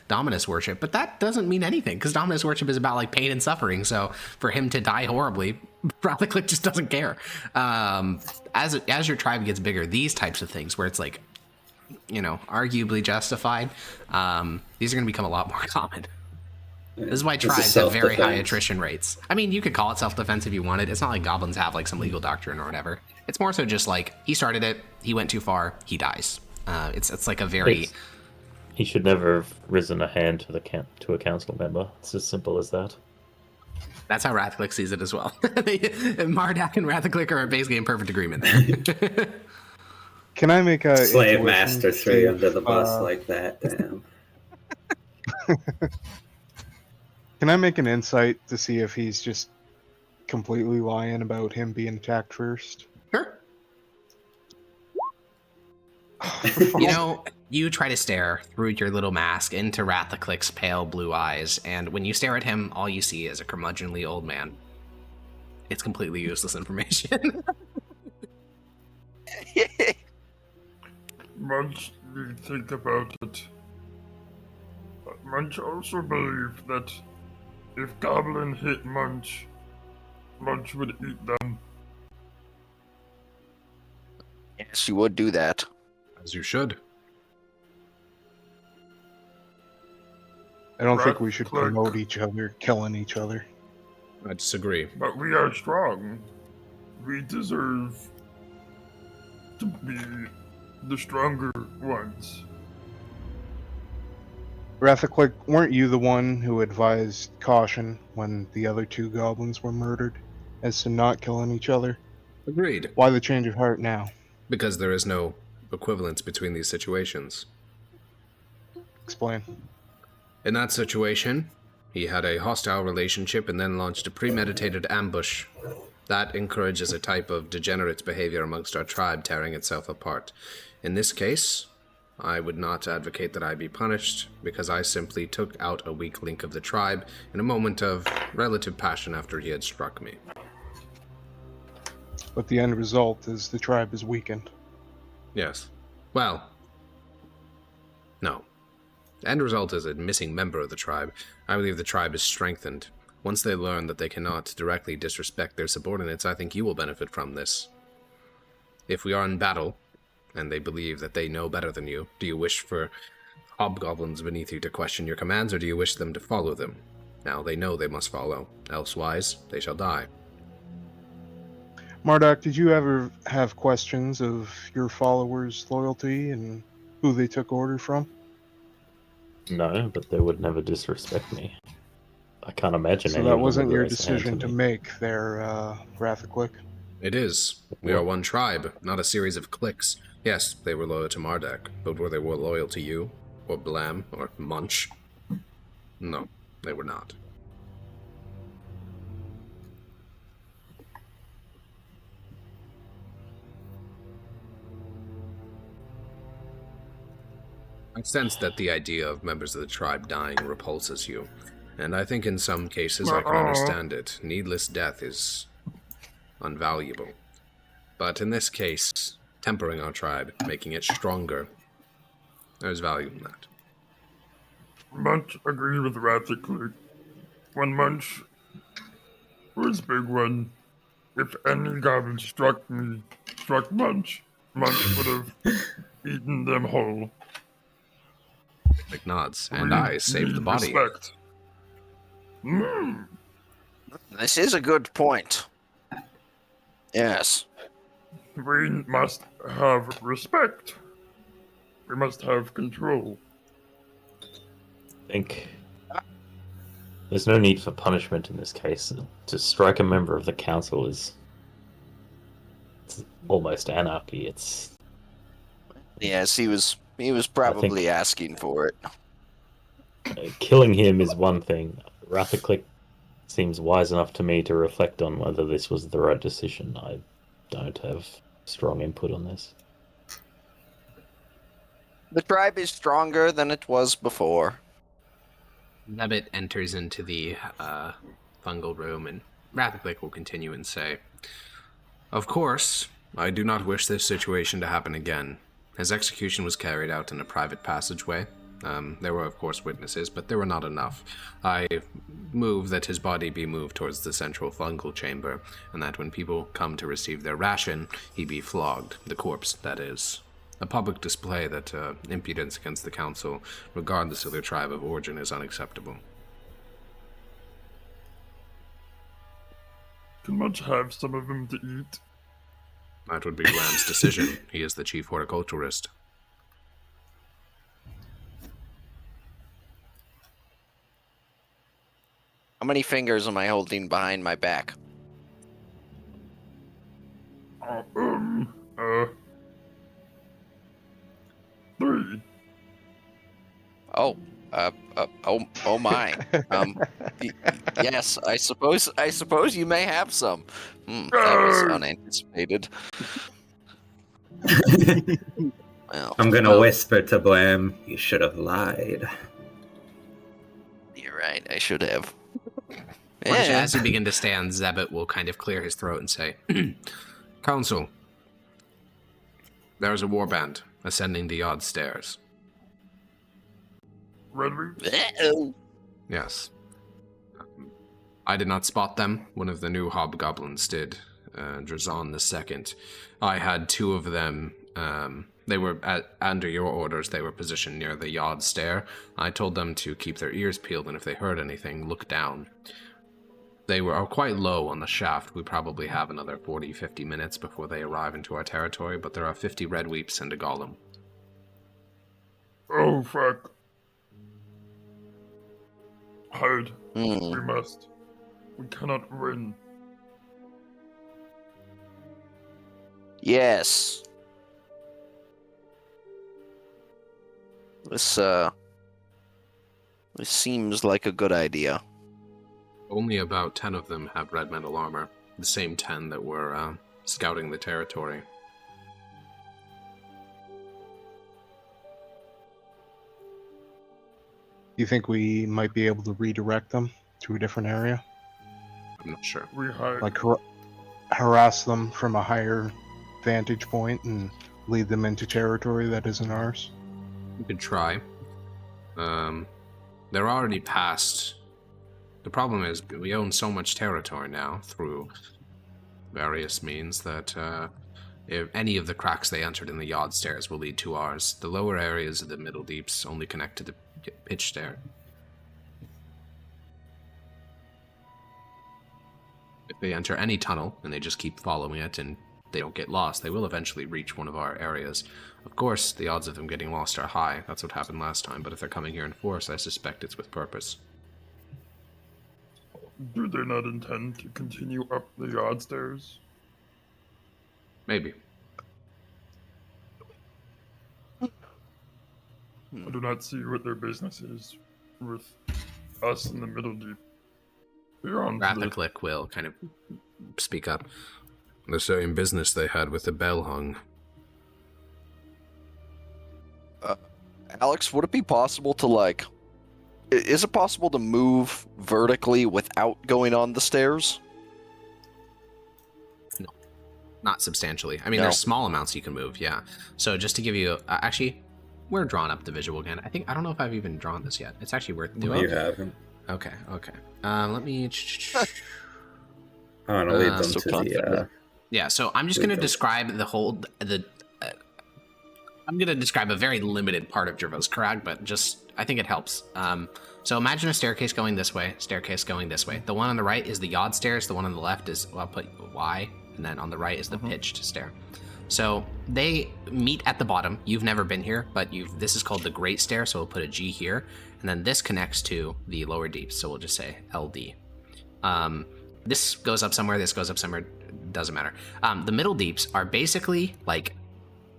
Dominus worship, but that doesn't mean anything because Dominus worship is about like pain and suffering. So for him to die horribly, Rathaclick just doesn't care. As your tribe gets bigger, these types of things where it's like, arguably justified, these are going to become a lot more common. This is why It's a tribes have very high self-defense. attrition rates. I mean, you could call it self-defense if you wanted. It's not like goblins have like some legal doctrine or whatever. It's more so just like he started it, he went too far, he dies. It's like a very He should never have risen a hand to a council member. It's as simple as that. that's how Rathclick sees it as well. Mardak and Rathclick are basically in perfect agreement there. Can I make a Slave intuition master to threw see you if, under the bus like that. Damn. Can I make an insight to see if he's just completely lying about him being attacked first? Sure. You know, you try to stare through your little mask into Rathclick's pale blue eyes, and when you stare at him, all you see is a curmudgeonly old man. It's completely useless information. Munch, you think about it. Munch also believed that if Goblin hit Munch, Munch would eat them. Yes, you would do that. As you should. I don't think we should Rathclick. promote each other, killing each other. I disagree. But we are strong. We deserve to be the stronger ones. Rathaclick, weren't you the one who advised caution when the other two goblins were murdered, as to not killing each other? Agreed. Why the change of heart now? Because there is no equivalence between these situations. Explain. In that situation, he had a hostile relationship and then launched a premeditated ambush. That encourages a type of degenerate behavior amongst our tribe, tearing itself apart. In this case, I would not advocate that I be punished, because I simply took out a weak link of the tribe in a moment of relative passion after he had struck me. But the end result is the tribe is weakened. Yes. Well, no. The end result is a missing member of the tribe. I believe the tribe is strengthened. Once they learn that they cannot directly disrespect their subordinates, I think you will benefit from this. If we are in battle, and they believe that they know better than you, do you wish for hobgoblins beneath you to question your commands, or do you wish them to follow them? Now they know they must follow, elsewise they shall die. Marduk, did you ever have questions of your followers' loyalty and who they took order from? No, but they would never disrespect me. I can't imagine So any that of them wasn't would your raise a hand decision to me. make there, Rathaclick? It is. We are one tribe, not a series of cliques. Yes, they were loyal to Mardak, but were they loyal to you? Or Blam? Or Munch? No, they were not. I sense that the idea of members of the tribe dying repulses you, and I think in some cases I can understand it. Needless death is unvaluable. But in this case, tempering our tribe, making it stronger, there's value in that. Munch agreed with Rathclick. When Munch was big one, if any goblin struck Munch, Munch would have eaten them whole. Like nods, and I saved the body. Respect. This is a good point. Yes. We must have respect. We must have control. I think there's no need for punishment in this case. To strike a member of the council is it's almost anarchy. It's Yes, he was probably asking for it. killing him is one thing. Rathaclick seems wise enough to me to reflect on whether this was the right decision. I don't have strong input on this. The tribe is stronger than it was before. Nebbit enters into the fungal room, and Rathaclick will continue and say, "Of course, I do not wish this situation to happen again. His execution was carried out in a private passageway. There were, of course, witnesses, but there were not enough. I move that his body be moved towards the central fungal chamber, and that when people come to receive their ration, he be flogged, the corpse, that is. A public display that impudence against the council, regardless of their tribe of origin, is unacceptable." Can Munch have some of them to eat? That would be Blam's decision. He is the chief horticulturist. How many fingers am I holding behind my back? Uh, 3. Oh my. Yes, I suppose you may have some. That was unanticipated. Well, I'm gonna whisper to Blam, you should have lied. You're right, I should have. As you begin to stand, Zebet will kind of clear his throat and say, Council, there is a warband ascending the yard stairs. Redweeps? Yes. I did not spot them. One of the new hobgoblins did. Drazon II. I had 2 of them. They were under your orders. They were positioned near the yard stair. I told them to keep their ears peeled, and if they heard anything, look down. They are quite low on the shaft. We probably have another 40-50 minutes before they arrive into our territory, but there are 50 Redweeps and a golem. Oh, fuck. Hide. We must. We cannot win. Yes. This seems like a good idea. Only about 10 of them have red metal armor. The same 10 that were scouting the territory. You think we might be able to redirect them to a different area? I'm not sure. We hide. Like harass them from a higher vantage point and lead them into territory that isn't ours? You could try. They're already past. The problem is we own so much territory now through various means that if any of the cracks they entered in the yard stairs will lead to ours. The lower areas of the middle deeps only connect to the pitch stair. If they enter any tunnel and they just keep following it and they don't get lost, they will eventually reach one of our areas. Of course, the odds of them getting lost are high. That's what happened last time, but if they're coming here in force, I suspect it's with purpose. Do they not intend to continue up the yard stairs? Maybe. I do not see what their business is with us in the Middle Deep. Beyond the... Rathaclick will kind of speak up. The same business they had with the bell hung. Alex, would it be possible to, is it possible to move vertically without going on the stairs? No. Not substantially. I mean, No. there's small amounts you can move, yeah. So just to give you... actually, we're drawing up the visual again. I don't know if I've even drawn this yet. It's actually worth doing. You haven't. Okay. Let me... I want to lead them so to confident. the... Yeah, so I'm just going to describe the whole... I'm going to describe a very limited part of Jervos Crag, but just... I think it helps. So imagine a staircase going this way, staircase going this way. The one on the right is the yard stairs. The one on the left is... Well, I'll put Y, and then on the right is the pitched stair. So they meet at the bottom. You've never been here, but this is called the Great Stair, so we'll put a G here. And then this connects to the lower deeps, so we'll just say LD. This goes up somewhere, this goes up somewhere, doesn't matter. The middle deeps are basically like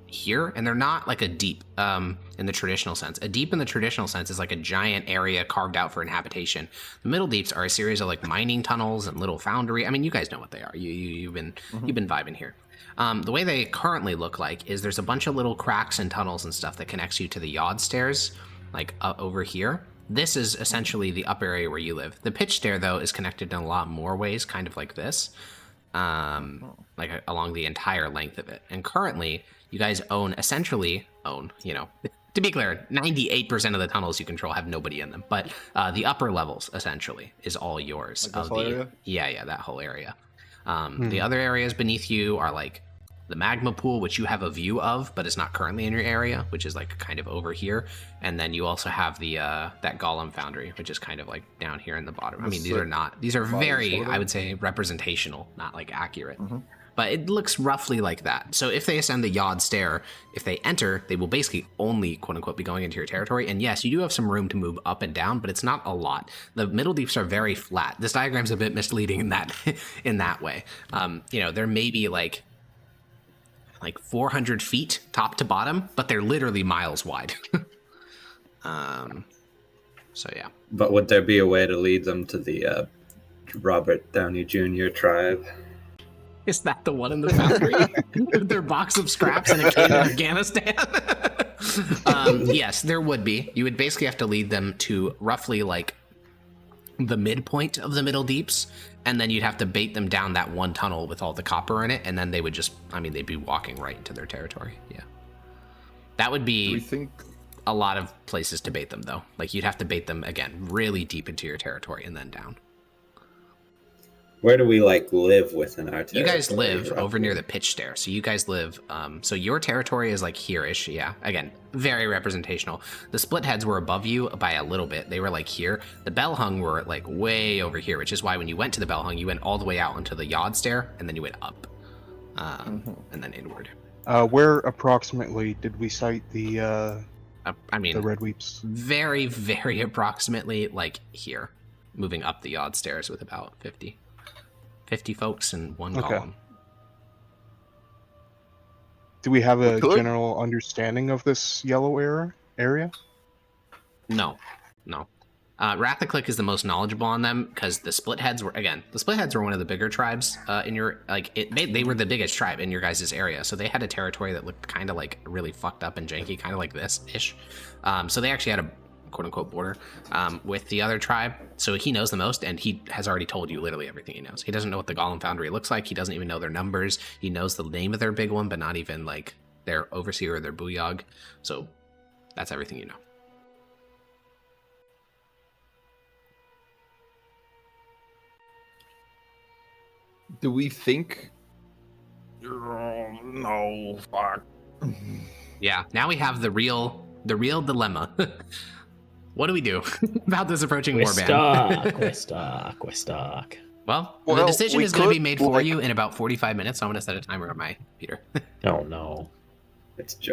here, and they're not like a deep in the traditional sense. A deep in the traditional sense is like a giant area carved out for inhabitation. The middle deeps are a series of like mining tunnels and little foundry. I mean, you guys know what they are. You've been vibing here. The way they currently look like is there's a bunch of little cracks and tunnels and stuff that connects you to the yard stairs, like over here. This is essentially the upper area where you live. The pitch stair, though, is connected in a lot more ways, kind of like this, like along the entire length of it. And currently, you guys essentially own, to be clear, 98% of the tunnels you control have nobody in them. But the upper levels, essentially, is all yours. Like this whole area? Yeah, that whole area. The other areas beneath you are like the magma pool, which you have a view of, but is not currently in your area, which is like kind of over here. And then you also have the that golem foundry, which is kind of like down here in the bottom. I mean, these are very, I would say, representational, not like accurate. But it looks roughly like that. So if they ascend the Yod Stair, if they enter, they will basically only, quote unquote, be going into your territory. And yes, you do have some room to move up and down, but it's not a lot. The middle deeps are very flat. This diagram's a bit misleading in that in that way. You know, there may be like 400 feet top to bottom, but they're literally miles wide. So yeah. But would there be a way to lead them to the Robert Downey Jr. tribe? Is that the one in the foundry? Their box of scraps in a cave in Afghanistan? Yes, there would be. You would basically have to lead them to roughly like the midpoint of the middle deeps, and then you'd have to bait them down that one tunnel with all the copper in it, and then they would just, I mean, they'd be walking right into their territory. Yeah. That would be a lot of places to bait them, though. Like, you'd have to bait them, again, really deep into your territory and then down. Where do we like live within our territory? You guys live over near the pitch stair. So you guys live, so your territory is like here-ish, yeah. Again, very representational. The split heads were above you by a little bit. They were like here. The bell hung were like way over here, which is why when you went to the bell hung, you went all the way out onto the Yod Stair, and then you went up, and then inward. Where approximately did we cite the I mean, the Redweeps? Very, very approximately like here, moving up the Yod Stairs with about 50 folks and one golem. Do we have a general understanding of this yellow area? No. Rathaclick is the most knowledgeable on them because the split heads were one of the bigger tribes in your they were the biggest tribe in your guys' area, so they had a territory that looked kind of like really fucked up and janky, kind of like this ish. So they actually had a quote-unquote border with the other tribe, so he knows the most, and he has already told you literally everything he knows. He doesn't know what the Golem Foundry looks like. He doesn't even know their numbers. He knows the name of their big one, but not even like their overseer or their booyog. So that's everything you know. Do we think? No, fuck. Yeah, now we have the real dilemma. What do we do about this approaching warband? We're stuck. Well, the decision is going to be made for you in about 45 minutes. So I'm going to set a timer on my computer. Oh no.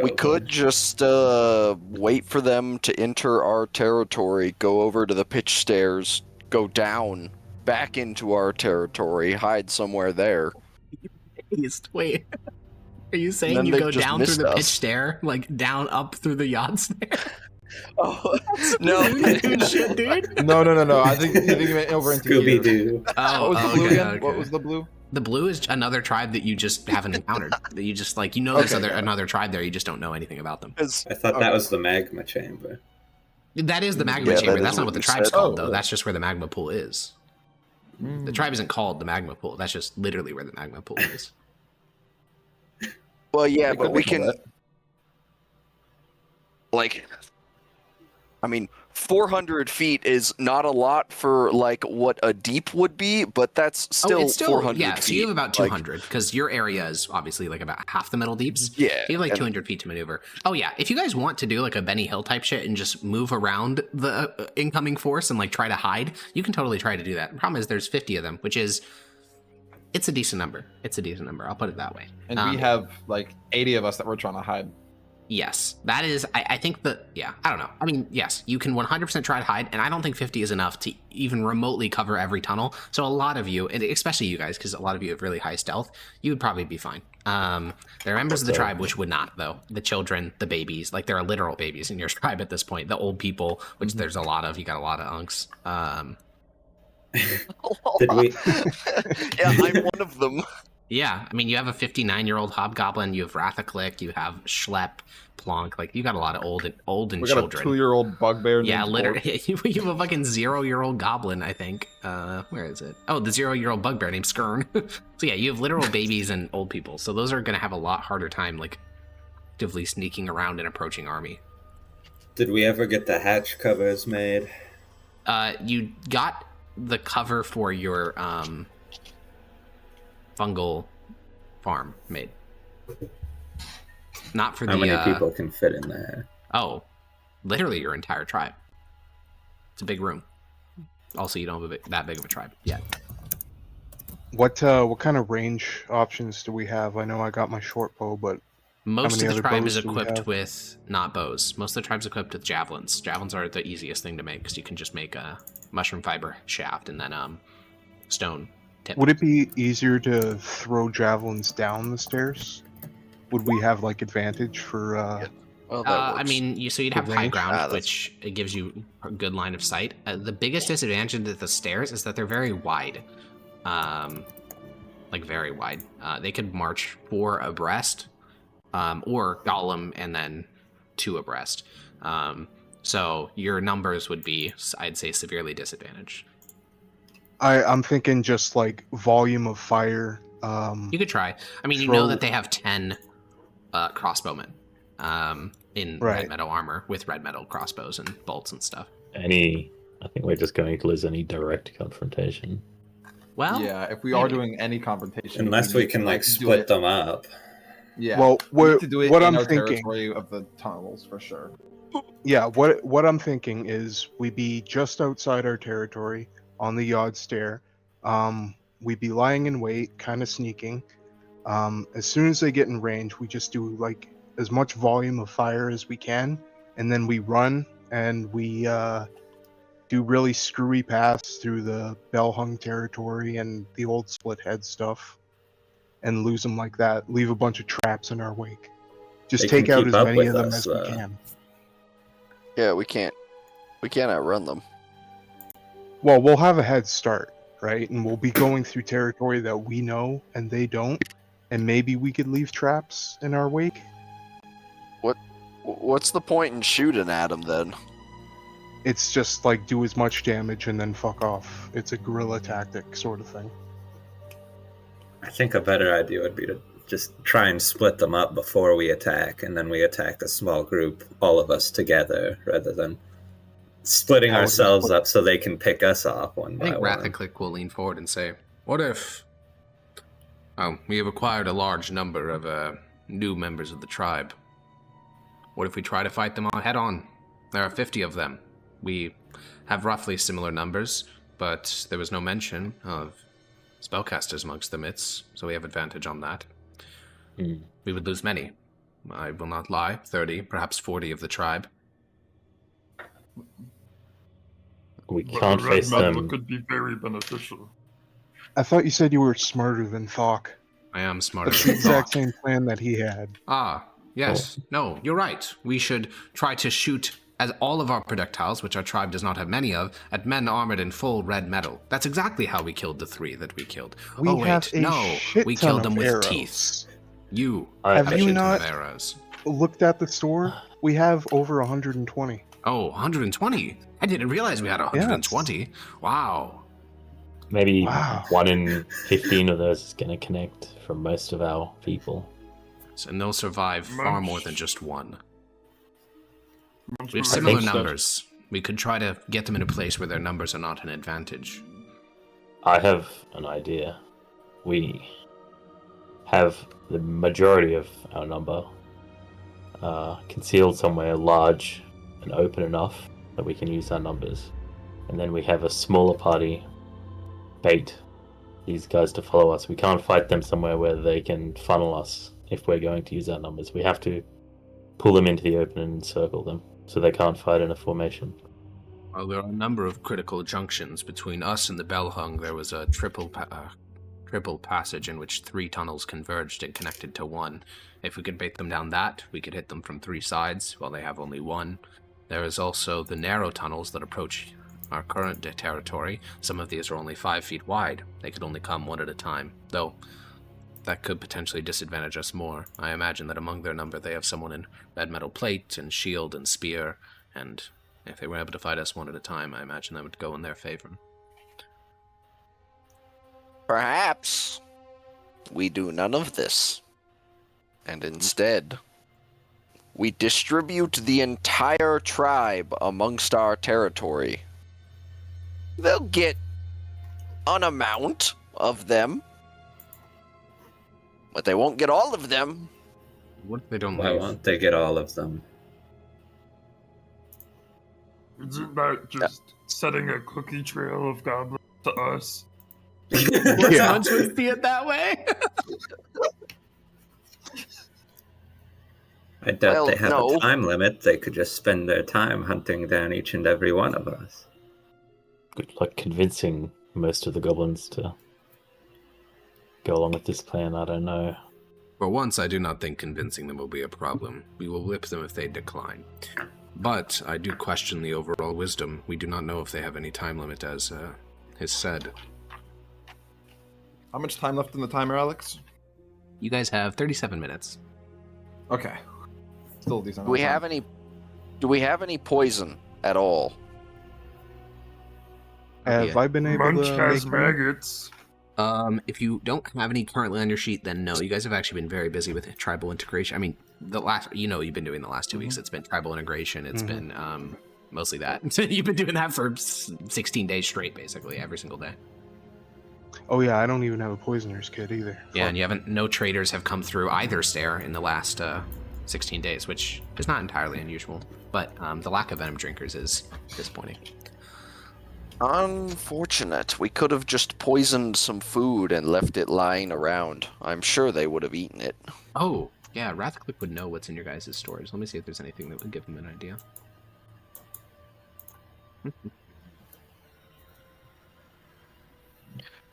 We could just wait for them to enter our territory, go over to the pitch stairs, go down, back into our territory, hide somewhere there. Wait. Are you saying you go down through the pitch stair? Like down up through the Yod Stair? Oh, no. Shit, dude. No. I think you went over into Scooby-Doo. Oh, what was the blue again? okay. What was the blue? The blue is another tribe that you just haven't encountered. That you just like, there's another tribe there. You just don't know anything about them. I thought that was the magma chamber. That is the magma chamber. That's not what the tribe's called, though. That's just where the magma pool is. The tribe isn't called the magma pool. That's just literally where the magma pool is. Well, yeah, but we can... Like... I mean, 400 feet is not a lot for, like, what a deep would be, but that's still 400 feet. Yeah, so you have about 200, because your area is obviously, like, about half the middle deeps. Yeah. You have, like, 200 feet to maneuver. Oh, yeah, if you guys want to do, like, a Benny Hill type shit and just move around the incoming force and, like, try to hide, you can totally try to do that. The problem is there's 50 of them, which is... It's a decent number. I'll put it that way. And we have, like, 80 of us that we're trying to hide. Yes, that is, I think that, yeah, I don't know. I mean, yes, you can 100% try to hide, and I don't think 50 is enough to even remotely cover every tunnel. So a lot of you, and especially you guys, because a lot of you have really high stealth, you would probably be fine. There are members of the tribe which would not, though. The children, the babies, like there are literal babies in your tribe at this point. The old people, which there's a lot of, you got a lot of unks. Did we? Yeah, I'm one of them. Yeah, I mean, you have a 59-year-old hobgoblin, you have Rathaclick, you have Schlepp, Plonk, like, you got a lot of old and we children. got a 2-year-old bugbear. Yeah, literally, you have a fucking 0-year-old goblin, I think. Where is it? Oh, the 0-year-old bugbear named Skern. So yeah, you have literal babies and old people, so those are going to have a lot harder time, like, actively sneaking around an approaching army. Did we ever get the hatch covers made? You got the cover for your, fungal farm made. Not for How the. many people can fit in there? Oh, literally your entire tribe. It's a big room. Also, you don't have that big of a tribe yet. What kind of range options do we have? I know I got my short bow, but Most many of the other tribe is bows do we equipped have? with not bows. Most of the tribe's equipped with javelins. Javelins are the easiest thing to make because you can just make a mushroom fiber shaft and then stone tip. would it be easier to throw javelins down the stairs? Would we have like advantage for? Oh, that works. I mean, you'd Good have high range? ground, That's- which it gives you a good line of sight. The biggest disadvantage of the stairs is that they're very wide, like very wide. They could march 4 abreast, or golem and then 2 abreast. So your numbers would be, I'd say, severely disadvantaged. I'm thinking just like volume of fire. You could try. I mean, you know throw- that they have 10 crossbowmen in Right. red metal armor with red metal crossbows and bolts and stuff. I think we're just going to lose any direct confrontation. Well, Yeah, if we are maybe. doing any confrontation, Unless we need to, can like do split it- them up. Yeah. Well, we need to do it what in I'm our thinking. territory of the tunnels for sure. Yeah, what I'm thinking is we be just outside our territory on the yard stair. We be lying in wait, kind of sneaking. As soon as they get in range, we just do like as much volume of fire as we can, and then we run and we do really screwy paths through the bell hung territory and the old split head stuff, and lose them like that. Leave a bunch of traps in our wake. Just They take can out keep as up many with of them us, as we though. can. Yeah, we can't outrun them. Well, we'll have a head start, right? And we'll be going through territory that we know and they don't. And maybe we could leave traps in our wake. What's the point in shooting at them then? It's just like do as much damage and then fuck off. It's a guerrilla tactic sort of thing. I think a better idea would be to just try and split them up before we attack, and then we attack a small group, all of us together, rather than splitting How would we ourselves split- up so they can pick us off one I by think one. Rathaclick will lean forward and say, "What if? Oh, we have acquired a large number of new members of the tribe. What if we try to fight them all head on? There are 50 of them. We have roughly similar numbers, but there was no mention of spellcasters amongst the midst, so we have advantage on that. Hmm. We would lose many. I will not lie, 30, perhaps 40 of the tribe. We But can't the red face metal them. could be very beneficial. I thought you said you were smarter than Thok. I am smarter That's the than exact thought. same plan that he had. Ah, yes. No, you're right. We should try to shoot as all of our projectiles, which our tribe does not have many of, at men armored in full red metal. That's exactly how we killed the 3 that we killed. We oh wait, have a no, shit we ton killed of them with arrows. teeth. You Have have a you shit ton not- of arrows. Looked at the store. We have over 120. Oh, 120. I didn't realize we had 120. Wow. Maybe Wow. 1 in 15 of those is going to connect from most of our people. And they'll survive far more than Munch. just one. Munch We have will similar think so. numbers. We could try to get them in a place where their numbers are not an advantage. I have an idea. We have the majority of our number concealed somewhere large and open enough that we can use our numbers. And then we have a smaller party bait these guys to follow us. We can't fight them somewhere where they can funnel us if we're going to use our numbers. We have to pull them into the open and encircle them so they can't fight in a formation. Well, there are a number of critical junctions. Between us and the Bellhung, there was a triple passage in which 3 tunnels converged and connected to one. If we could bait them down that, we could hit them from 3 sides, while they have only one. There is also the narrow tunnels that approach our current territory. Some of these are only 5 feet wide. They could only come one at a time, though that could potentially disadvantage us more. I imagine that among their number they have someone in red metal plate and shield and spear, and if they were able to fight us one at a time, I imagine that would go in their favor. Perhaps we do none of this, and instead we distribute the entire tribe amongst our territory. They'll get an amount of them, but they won't get all of them. What if they don't Why leave? won't they get all of them? Isn't that just setting a cookie trail of goblins to us? Yeah. Once we see it that way. I doubt Well, they have no. a time limit. They could just spend their time hunting down each and every one of us. Good luck convincing most of the goblins to go along with this plan. I don't know. For once, I do not think convincing them will be a problem. We will whip them if they decline. But I do question the overall wisdom. We do not know if they have any time limit, as is said. How much time left in the timer, Alex? You guys have 37 minutes. Okay. Still a decent. Do we have any poison at all? Have I been able Munch to has make one? maggots. If you don't have any currently on your sheet, then no. You guys have actually been very busy with tribal integration. I mean, you've been doing the last 2 weeks. It's been tribal integration. It's been mostly that. You've been doing that for 16 days straight, basically, every single day. Oh yeah, I don't even have a poisoner's kit either. Yeah, and no traders have come through either stair in the last 16 days, which is not entirely unusual. But the lack of venom drinkers is disappointing. Unfortunate. We could have just poisoned some food and left it lying around. I'm sure they would have eaten it. Oh, yeah, Wrathcliff would know what's in your guys' stores. Let me see if there's anything that would give him an idea.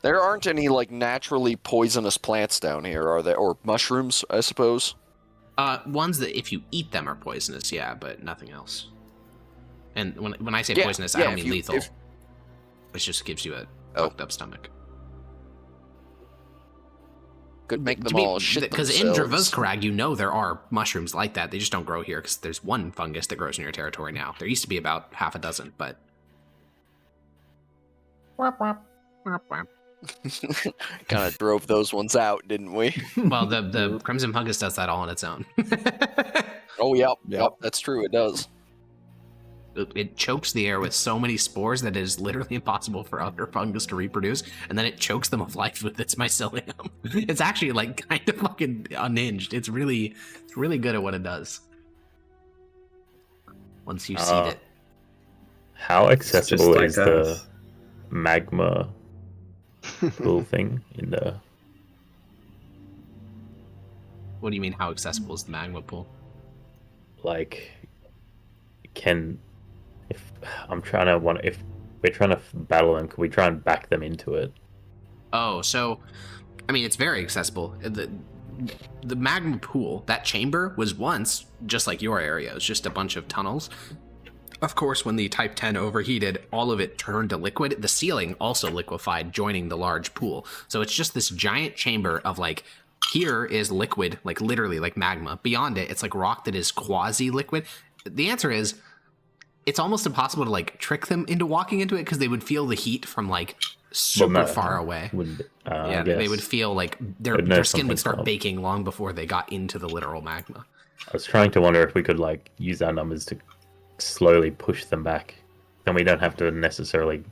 There aren't any, like, naturally poisonous plants down here, are there? Or mushrooms, I suppose? Ones that if you eat them are poisonous, yeah, but nothing else. And when I say Yeah, poisonous, yeah, I don't if mean you- lethal. if- It just gives you a Oh. fucked up stomach. Could make them all shit Because in themselves. Dravuzkarag, you know there are mushrooms like that. They just don't grow here because there's one fungus that grows in your territory now. There used to be about half a dozen, but... Kind of drove those ones out, didn't we? Well, the Crimson Fungus does that all on its own. Oh, yep, that's true, it does. It chokes the air with so many spores that it is literally impossible for other fungus to reproduce, and then it chokes them of life with its mycelium. It's actually like kind of fucking unhinged. It's really good at what it does. Once you seed it. How accessible like is the us. magma pool thing in the... What do you mean, how accessible is the magma pool? Like, if we're trying to battle them, can we try and back them into it? Oh, so, I mean, it's very accessible. The magma pool, that chamber, was once just like your area. It was just a bunch of tunnels. Of course, when the Type 10 overheated, all of it turned to liquid. The ceiling also liquefied, joining the large pool. So it's just this giant chamber of, like, here is liquid, like literally like magma. Beyond it, it's like rock that is quasi-liquid. The answer is, it's almost impossible to, like, trick them into walking into it because they would feel the heat from, like, super far away. I They guess. would feel like I'd know their skin would something's start up. baking long before they got into the literal magma. I was trying to wonder if we could, like, use our numbers to slowly push them back. Then we don't have to necessarily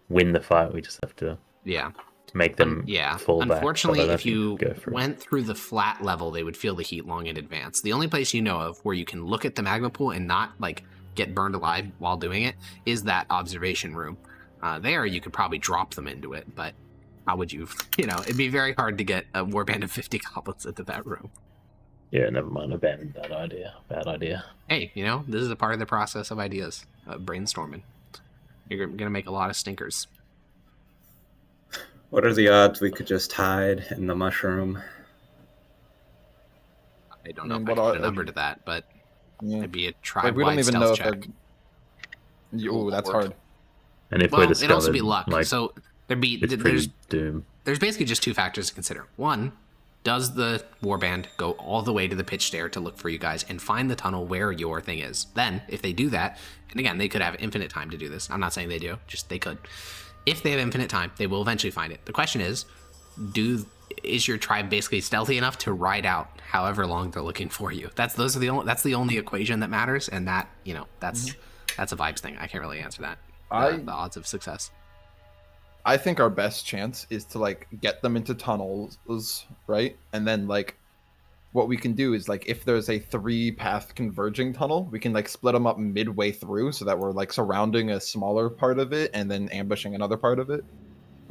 win the fight. We just have to Yeah. make them fall back. Unfortunately, so they if don't you go for it. went through the flat level, they would feel the heat long in advance. The only place you know of where you can look at the magma pool and not, like, get burned alive while doing it is that observation room. There, you could probably drop them into it, but how would you, it'd be very hard to get a warband of 50 goblins into that room. Yeah, never mind. Abandon that idea. Bad idea. Hey, this is a part of the process of ideas, brainstorming. You're going to make a lot of stinkers. What are the odds we could just hide in the mushroom? I don't know And if I what can put a are- number to that, but Yeah. it'd be a Like, tribe-wide we don't even know stealth if check. Ooh, that's hard. And if Well, we're it'd discovered, also be luck. like, So there'd be it's pretty doom. there's basically just two factors to consider. One, does the warband go all the way to the pitch stair to look for you guys and find the tunnel where your thing is? Then, if they do that, and again, they could have infinite time to do this. I'm not saying they do, just they could. If they have infinite time, they will eventually find it. The question is your tribe basically stealthy enough to ride out however long they're looking for you? That's the only equation that matters, and that that's a vibes thing. I can't really answer that. The odds of success. I think our best chance is to, like, get them into tunnels, right? And then, like, what we can do is like if there's a 3-path converging tunnel, we can like split them up midway through so that we're like surrounding a smaller part of it and then ambushing another part of them.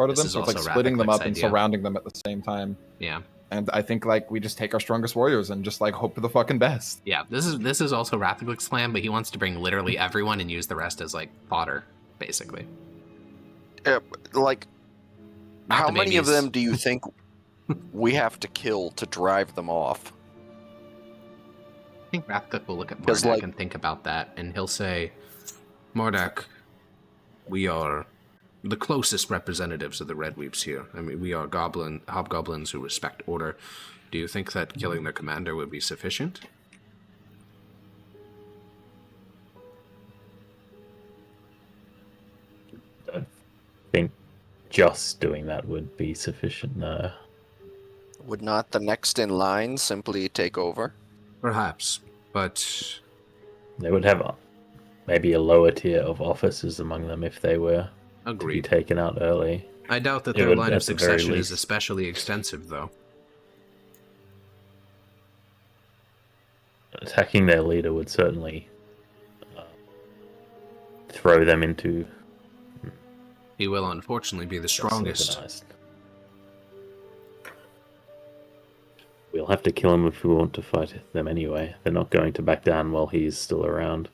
This is So it's like also splitting them Rathaclic's up and idea. surrounding them at the same time. Yeah. And I think like we just take our strongest warriors and just like hope for the fucking best. Yeah, this is also Rathaclic's plan, but he wants to bring literally everyone and use the rest as like fodder, basically. Like, Not how the many of babies. them do you think we have to kill to drive them off? I think Rathaclic will look at 'Cause, Mordak like- and think about that, and he'll say, Mordak, we are the closest representatives of the Redweeps here. I mean, we are hobgoblins who respect order. Do you think that killing their commander would be sufficient? I think just doing that would be sufficient. No. Would not the next in line simply take over? Perhaps, but They would have maybe a lower tier of officers among them if they were to be agreed. taken out early. I doubt that It their would, line at of the very succession is least. especially extensive, though. Attacking their leader would certainly throw them into He will unfortunately be the strongest. disorganized. We'll have to kill him if we want to fight them anyway. They're not going to back down while he's still around.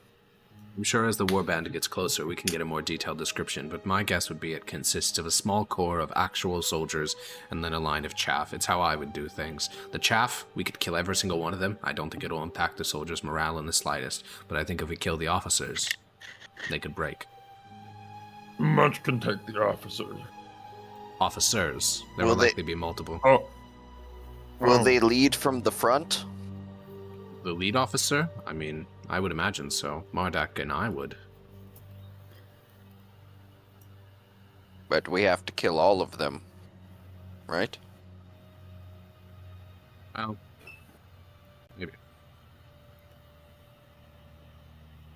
I'm sure as the warband gets closer, we can get a more detailed description, but my guess would be it consists of a small core of actual soldiers and then a line of chaff. It's how I would do things. The chaff, we could kill every single one of them. I don't think it'll impact the soldiers' morale in the slightest, but I think if we kill the officers, they could break. Munch can take the officer. Officers. There Will will they- likely be multiple. Oh, Will they lead from the front? The lead officer? I mean, I would imagine so. Mardak and I would. But we have to kill all of them, right? Well, maybe.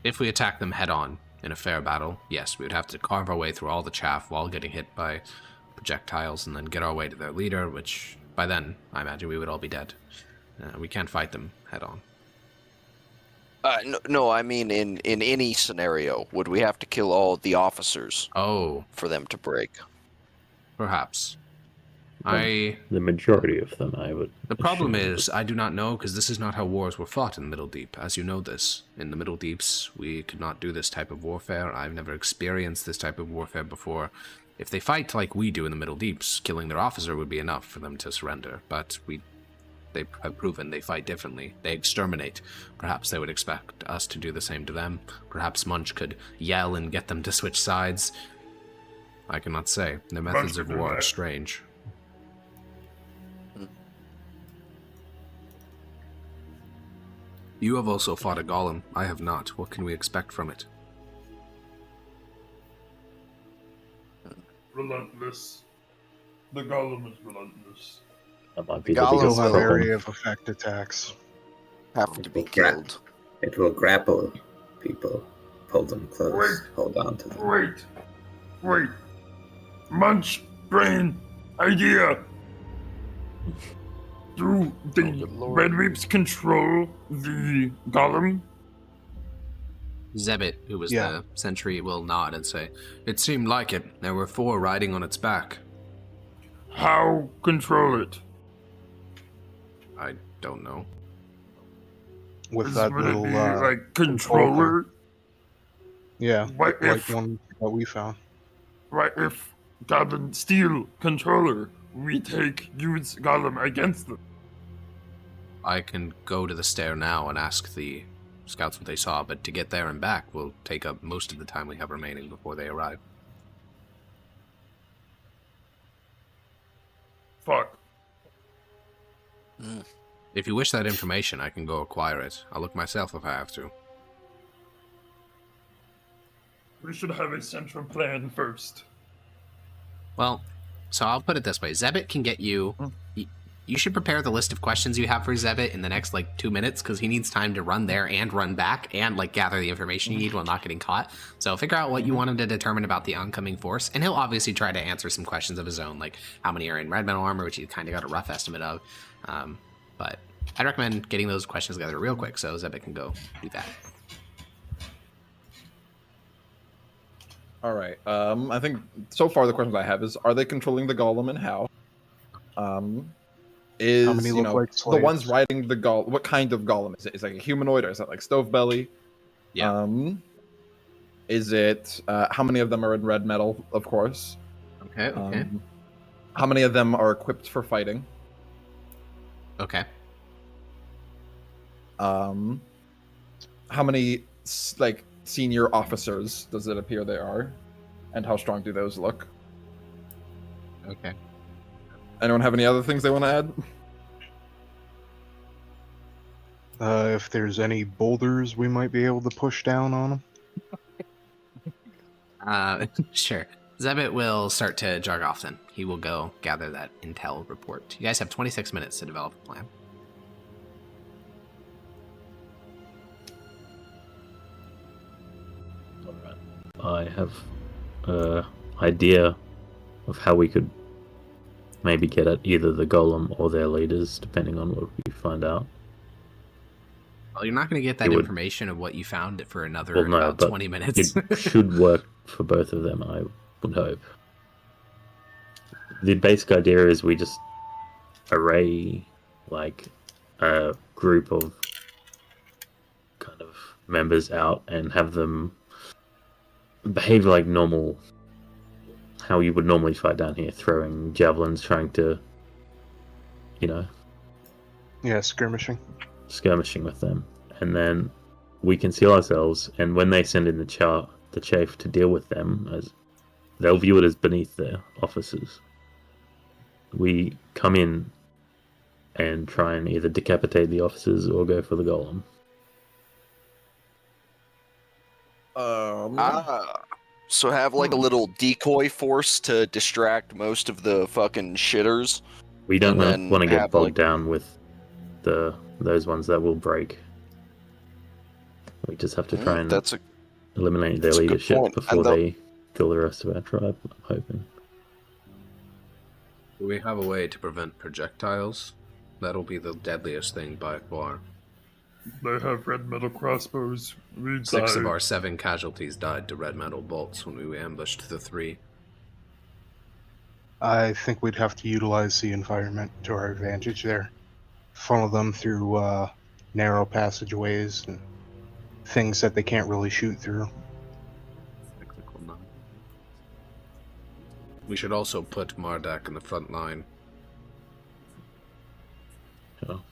If we attack them head on in a fair battle, yes, we would have to carve our way through all the chaff while getting hit by projectiles and then get our way to their leader, which by then, I imagine we would all be dead. We can't fight them head on. No, I mean in any scenario, would we have to kill all the officers Oh, for them to break? perhaps. The majority of them, I would. The problem assume. is, I do not know, because this is not how wars were fought in the Middle Deep. As you know this, in the Middle Deeps, we could not do this type of warfare. I've never experienced this type of warfare before. If they fight like we do in the Middle Deeps, killing their officer would be enough for them to surrender. But they have proven they fight differently. They exterminate. Perhaps they would expect us to do the same to them. Perhaps Munch could yell and get them to switch sides. I cannot say. Their methods could of do war are that. strange. You have also fought a golem. I have not. What can we expect from it? relentless. The golem is relentless. That might be the Golems biggest Still have will- problem. area of effect attacks. Have to be It will grap- killed. It will grapple people, pull them close, Wait. hold on to them. Wait. Munch, brain, idea. Do the good lord. Redweeps control the golem? Zebit, who was Yeah. the sentry, will nod and say, "It seemed like it. There were 4 riding on its back." How control it? I don't know. With that Would little, it be like controller? yeah, What like if, one that we found. right, if Goblin steal controller, we use golem against them? I can go to the stair now and ask the scouts what they saw, but to get there and back will take up most of the time we have remaining before they arrive. Fuck. If you wish that information, I can go acquire it. I'll look myself if I have to. We should have a central plan first. Well, so I'll put it this way. Zebit can get you... You should prepare the list of questions you have for Zebit in the next, 2 minutes, because he needs time to run there and run back and, gather the information you need while not getting caught. So figure out what you want him to determine about the oncoming force, and he'll obviously try to answer some questions of his own, like how many are in red metal armor, which he kind of got a rough estimate of. But I'd recommend getting those questions together real quick so Zebek can go do that. All right. I think so far the questions I have is: are they controlling the golem and how? Is How many look like the ones slaves? riding the golem? What kind of golem is it? Is it like a humanoid or is that like stove belly? Yeah. Is it how many of them are in red metal? Of course. Okay. Okay. How many of them are equipped for fighting? Okay. How many like senior officers does it appear they are, and how strong do those look? Okay. Anyone have any other things they want to add? If there's any boulders we might be able to push down on them. Sure. Zebek will start to jog off then. He will go gather that intel report. You guys have 26 minutes to develop a plan. I have an idea of how we could maybe get at either the golem or their leaders, depending on what we find out. Well, you're not going to get that It would- information of what you found for another Well, no, about but 20 minutes. It should work for both of them, I would hope. The basic idea is we just array like a group of kind of members out and have them behave like normal, how you would normally fight down here, throwing javelins, trying to, Yeah, skirmishing. skirmishing with them, and then we conceal ourselves, and when they send in the chafe to deal with them, as they'll view it as beneath their officers. We come in and try and either decapitate the officers or go for the golem. So have like a little decoy force to distract most of the fucking shitters. We don't And then want to get have, bogged like- down with those ones that will break. We just have to try and That's a eliminate their that's a good leadership point. before And the- they kill the rest of our tribe, I'm hoping. Do we have a way to prevent projectiles? That'll be the deadliest thing by far. They have red metal crossbows. We 6 of died. our 7 casualties died to red metal bolts when we ambushed the 3. I think we'd have to utilize the environment to our advantage there. Funnel them through narrow passageways and things that they can't really shoot through. Technical none. We should also put Mardak in the front line.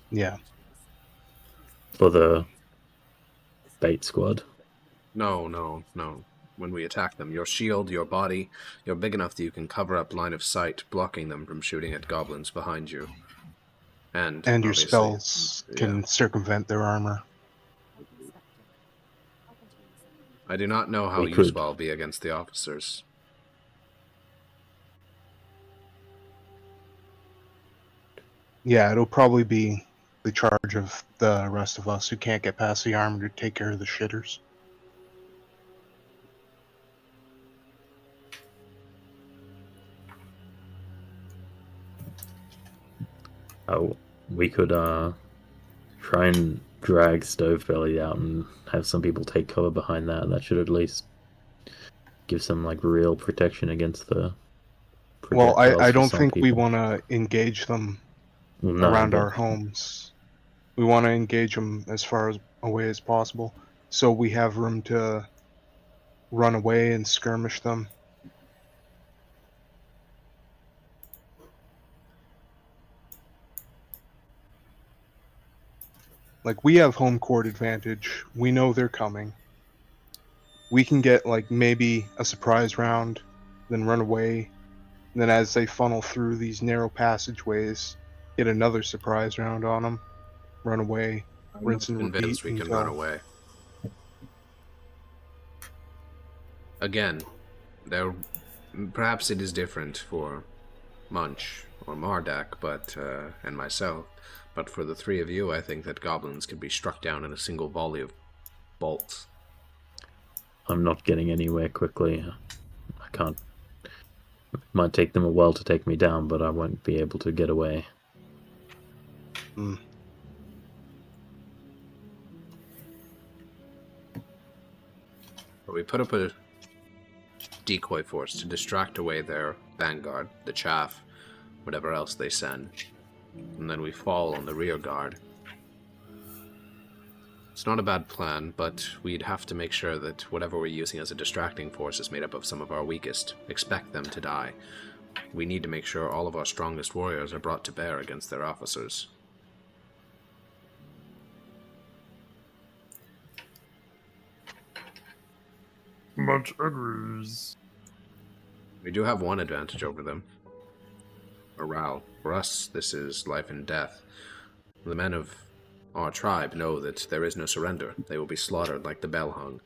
Yeah. For the bait squad. No. When we attack them, your shield, your body, you're big enough that you can cover up line of sight, blocking them from shooting at goblins behind you. And And your obviously, spells can yeah. circumvent their armor. I do not know how We could. useful I'll be against the officers. Yeah, it'll probably be the charge of the rest of us who can't get past the armor to take care of the shitters. We could try and drag Stovebelly out and have some people take cover behind that. That should at least give some like real protection against the Well, projectiles I for don't some think we people. want to engage them Well, no, around but our homes. We want to engage them as far away as possible, so we have room to run away and skirmish them. Like, we have home court advantage. We know they're coming. We can get, like, maybe a surprise round, then run away. And then as they funnel through these narrow passageways, get another surprise round on them, run away, rinse and Convinced repeat we can until... run away. Again, there. Perhaps it is different for Munch or Mardak, but and myself. But for the 3 of you, I think that goblins can be struck down in a single volley of bolts. I'm not getting anywhere quickly. I can't. It might take them a while to take me down, but I won't be able to get away. We put up a decoy force to distract away their vanguard, the chaff, whatever else they send. And then we fall on the rear guard. It's not a bad plan, but we'd have to make sure that whatever we're using as a distracting force is made up of some of our weakest. Expect them to die. We need to make sure all of our strongest warriors are brought to bear against their officers. Much agrees. We do have one advantage over them. Morale. For us, this is life and death. The men of our tribe know that there is no surrender. They will be slaughtered like the bell hung.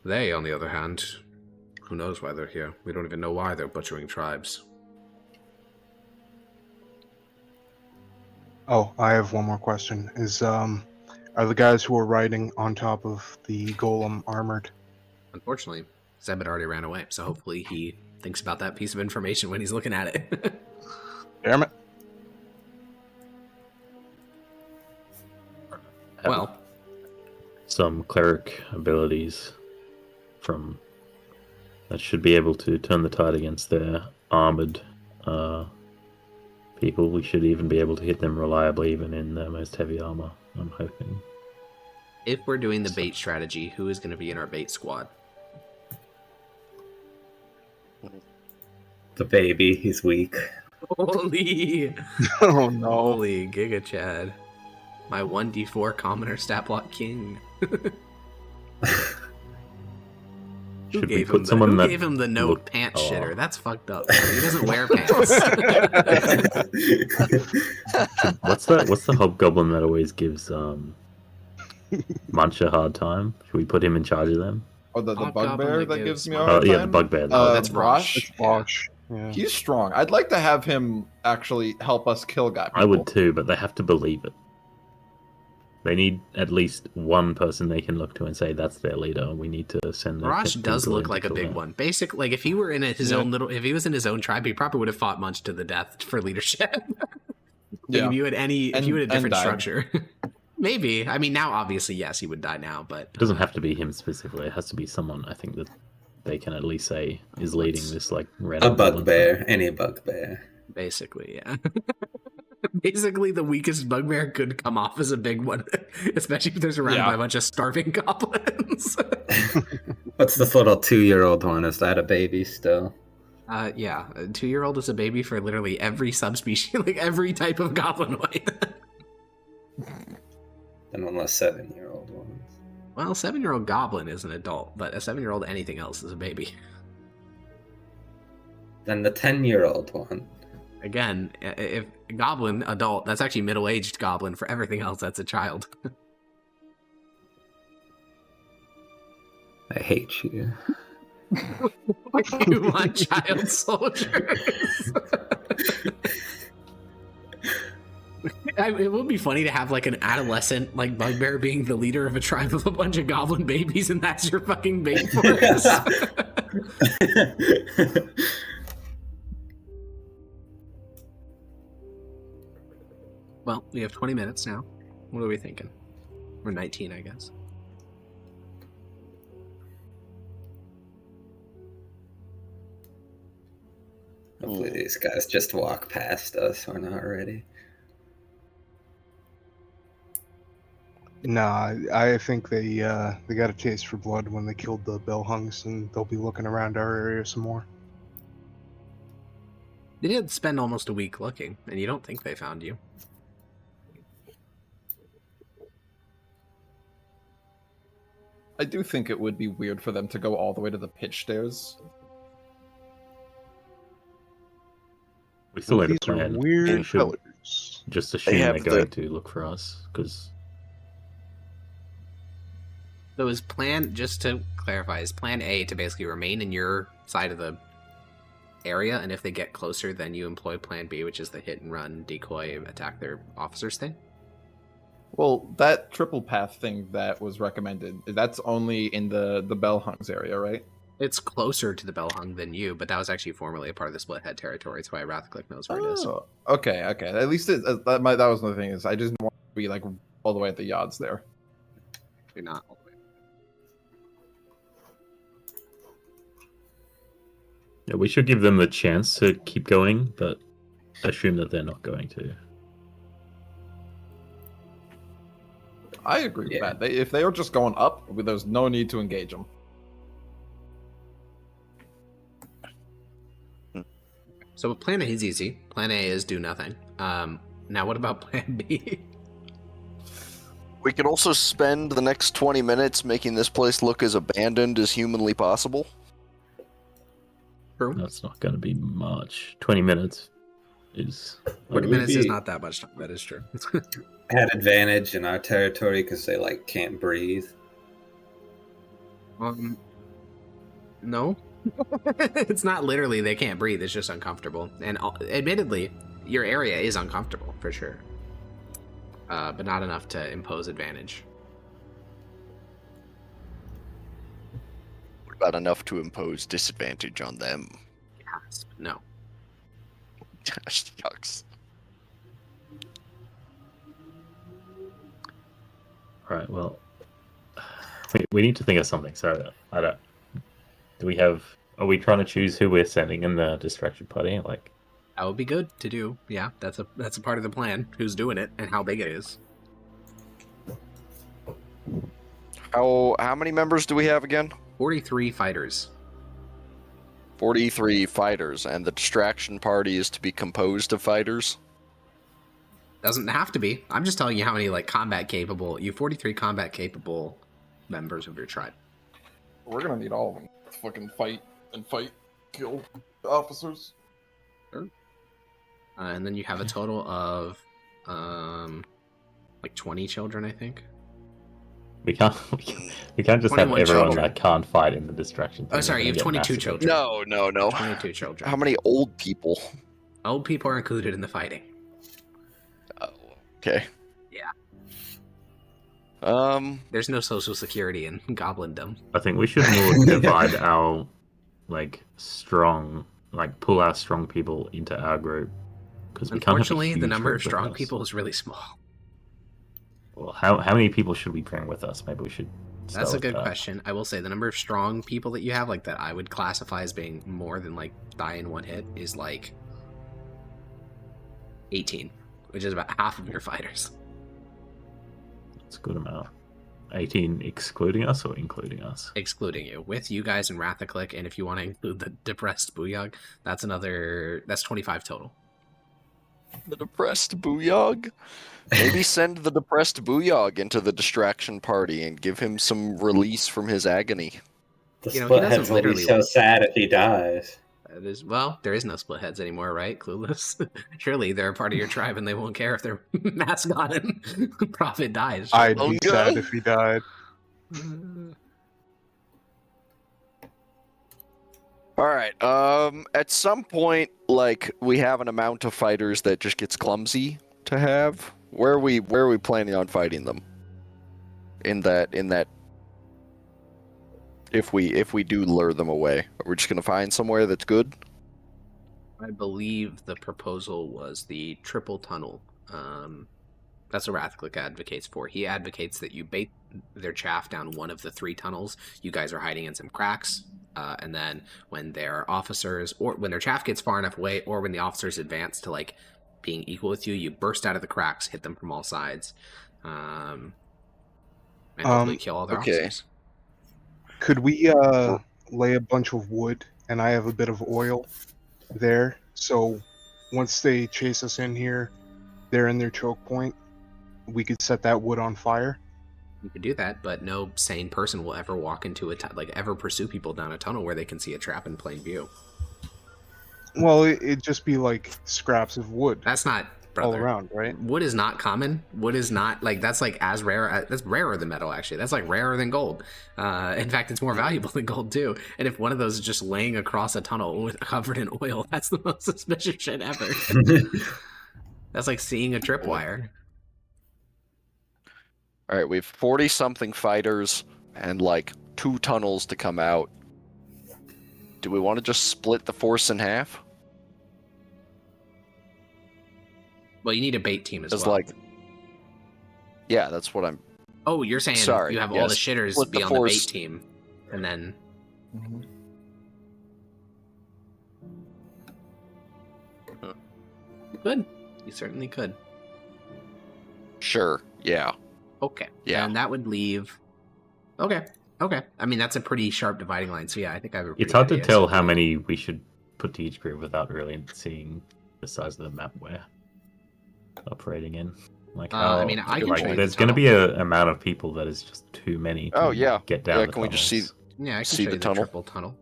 They, on the other hand, who knows why they're here? We don't even know why they're butchering tribes. Oh, I have one more question. Are the guys who are riding on top of the golem armored? Unfortunately, Zeb had already ran away, so hopefully he thinks about that piece of information when he's looking at it. Damn it. Well, some cleric abilities from that should be able to turn the tide against their armored people. We should even be able to hit them reliably, even in their most heavy armor, I'm hoping. if we're doing the bait strategy, who is going to be in our bait squad? The baby, he's weak. Holy, Oh no. holy Giga Chad. My 1d4 commoner stat block king. Who Should we gave put him someone who that gave him the note look- pants Oh. shitter? That's fucked up. He doesn't wear pants. What's the hobgoblin that always gives Munch a hard time? Should we put him in charge of them? Or the Hobgoblin bugbear that that gives gives me a Munch- hard time? Yeah, the bugbear. That's Brosh. Brosh. Bosh. Yeah. He's strong. I'd like to have him actually help us kill guy people. I would too, but they have to believe it. They need at least one person they can look to and say that's their leader. We need to send them. Brosh does look like a big one. Basically, like if he were in his own little, if he was in his own tribe, he probably would have fought Munch to the death for leadership. Yeah. If you had And- a different died. structure, maybe. I mean, now obviously, yes, he would die now, but It doesn't have to be him specifically. It has to be someone I think that they can at least say is leading this like red. A bugbear, any bugbear. basically, yeah. Basically, the weakest bugbear could come off as a big one, especially if they're surrounded by a bunch of starving goblins. What's this little 2-year-old one? Is that a baby still? Yeah, a 2-year-old is a baby for literally every subspecies, like every type of goblinoid. Then unless 7-year-old ones. Well, 7-year-old goblin is an adult, but a 7-year-old anything else is a baby. Then the 10-year-old one. Again, if goblin adult, that's actually middle-aged goblin. For everything else, that's a child. I hate you. You want child soldiers? It would be funny to have like an adolescent like bugbear being the leader of a tribe of a bunch of goblin babies, and that's your fucking bait force. Well, we have 20 minutes now. What are we thinking? Or 19, I guess. Hopefully these guys just walk past us. We're not ready. Nah, I think they got a taste for blood when they killed the bellhungs, and they'll be looking around our area some more. They did spend almost a week looking, and you don't think they found you. I do think it would be weird for them to go all the way to the pitch stairs. We still have a These are plan. weird We should pillars. just assume they're have going the- to look for us because So is plan, just to clarify, is plan A to basically remain in your side of the area, and if they get closer, then you employ plan B, which is the hit and run, decoy, attack their officers thing? Well, that triple path thing that was recommended, that's only in the Bellhungs area, right? It's closer to the Bellhung than you, but that was actually formerly a part of the Split Head territory. That's why Wrathcliff knows where it is. Oh, okay. At least that was the thing, is I just want to be like all the way at the yards there. You're not all the way. Yeah, we should give them the chance to keep going, but assume that they're not going to. I agree Yeah. with that. If they are just going up, there's no need to engage them. So plan A is easy. Plan A is do nothing. Now what about plan B? We could also spend the next 20 minutes making this place look as abandoned as humanly possible. True. That's not going to be much. 20 minutes is... 20 Would minutes is we not that much time. That is true. had advantage in our territory because they like can't breathe. No. It's not literally they can't breathe. It's just uncomfortable. And admittedly, your area is uncomfortable for sure. But not enough to impose advantage. What about enough to impose disadvantage on them? Yes. No. Shucks. Alright, well... We need to think of something, so I don't... Do we have... Are we trying to choose who we're sending in the distraction party? Like... That would be good to do. Yeah, that's a part of the plan. Who's doing it and how big it is. How many members do we have again? 43 fighters. 43 fighters, and the distraction party is to be composed of fighters? Doesn't have to be. I'm just telling you how many like combat capable. You have 43 combat capable members of your tribe. We're gonna need all of them to fucking fight, kill the officers. And then you have a total of like 20 children, I think. We can't just have 21 everyone children. that can't fight in the distraction thing. Oh, sorry, you have 22 children. No. 22 children. How many old people? Old people are included in the fighting. Oh, okay. Yeah. There's There's no social security in goblindom. I think we should more divide our, like, pull our strong people into our group. Because we can't have a Unfortunately, the huge number of group with strong us. people is really small. Well, how many people should we bring with us? Maybe we should... That's a start with good that. question. I will say the number of strong people that you have, like that I would classify as being more than like die in one hit, is like 18, which is about half of your fighters. That's a good amount. 18 excluding us or including us? Excluding you. With you guys and Rathaclick, and if you want to include the depressed Booyog, that's 25 total. the depressed Booyog. Maybe send the depressed Booyog into the distraction party and give him some release from his agony. The You know, he split doesn't heads will be literally- so sad if he dies. That is, well, there is no split heads anymore, right? Clueless. Surely they're a part of your tribe and they won't care if their mascot and prophet dies. I'd be Okay. sad if he died. All right. At some point, like, we have an amount of fighters that just gets clumsy to have. Where are we planning on fighting them? In that if we do lure them away, we're just gonna find somewhere that's good. I believe the proposal was the triple tunnel. That's what Rathaclick advocates for. He advocates that you bait their chaff down one of the 3 tunnels. You guys are hiding in some cracks. And then when their officers, or when their chaff gets far enough away, or when the officers advance to like being equal with you, you burst out of the cracks, hit them from all sides, and hopefully kill all their okay. officers. Could we lay a bunch of wood, and I have a bit of oil there, so once they chase us in here, they're in their choke point, we could set that wood on fire? You could do that, but no sane person will ever walk into ever pursue people down a tunnel where they can see a trap in plain view. Well, it'd just be like scraps of wood That's not, all brother. around, right? Wood is not common. Wood is not like that's like as rare. That's rarer than metal, actually. That's like rarer than gold. In fact, it's more valuable than gold too. And if one of those is just laying across a tunnel with covered in oil, that's the most suspicious shit ever. That's like seeing a tripwire. All right, we have 40-something fighters and like 2 tunnels to come out. Do we want to just split the force in half? Well, you need a bait team as It's well. like, yeah, that's what I'm. Oh, you're saying Sorry, you have all the yes. shitters Split be the on the bait force. team, and then Good. You certainly could. Sure. Yeah. Okay. Yeah. And that would leave. Okay. Okay. I mean, that's a pretty sharp dividing line. So yeah, I think I have a pretty It's hard good to idea. tell So how many we should put to each group without really seeing the size of the map we're operating in. Like, I mean, I can like, show you there's the going to tunnel. be a amount of people that is just too many. To Oh, yeah. Get down. Yeah, the can we just see- tunnels. Yeah, I can See show the you tunnel? the triple tunnel.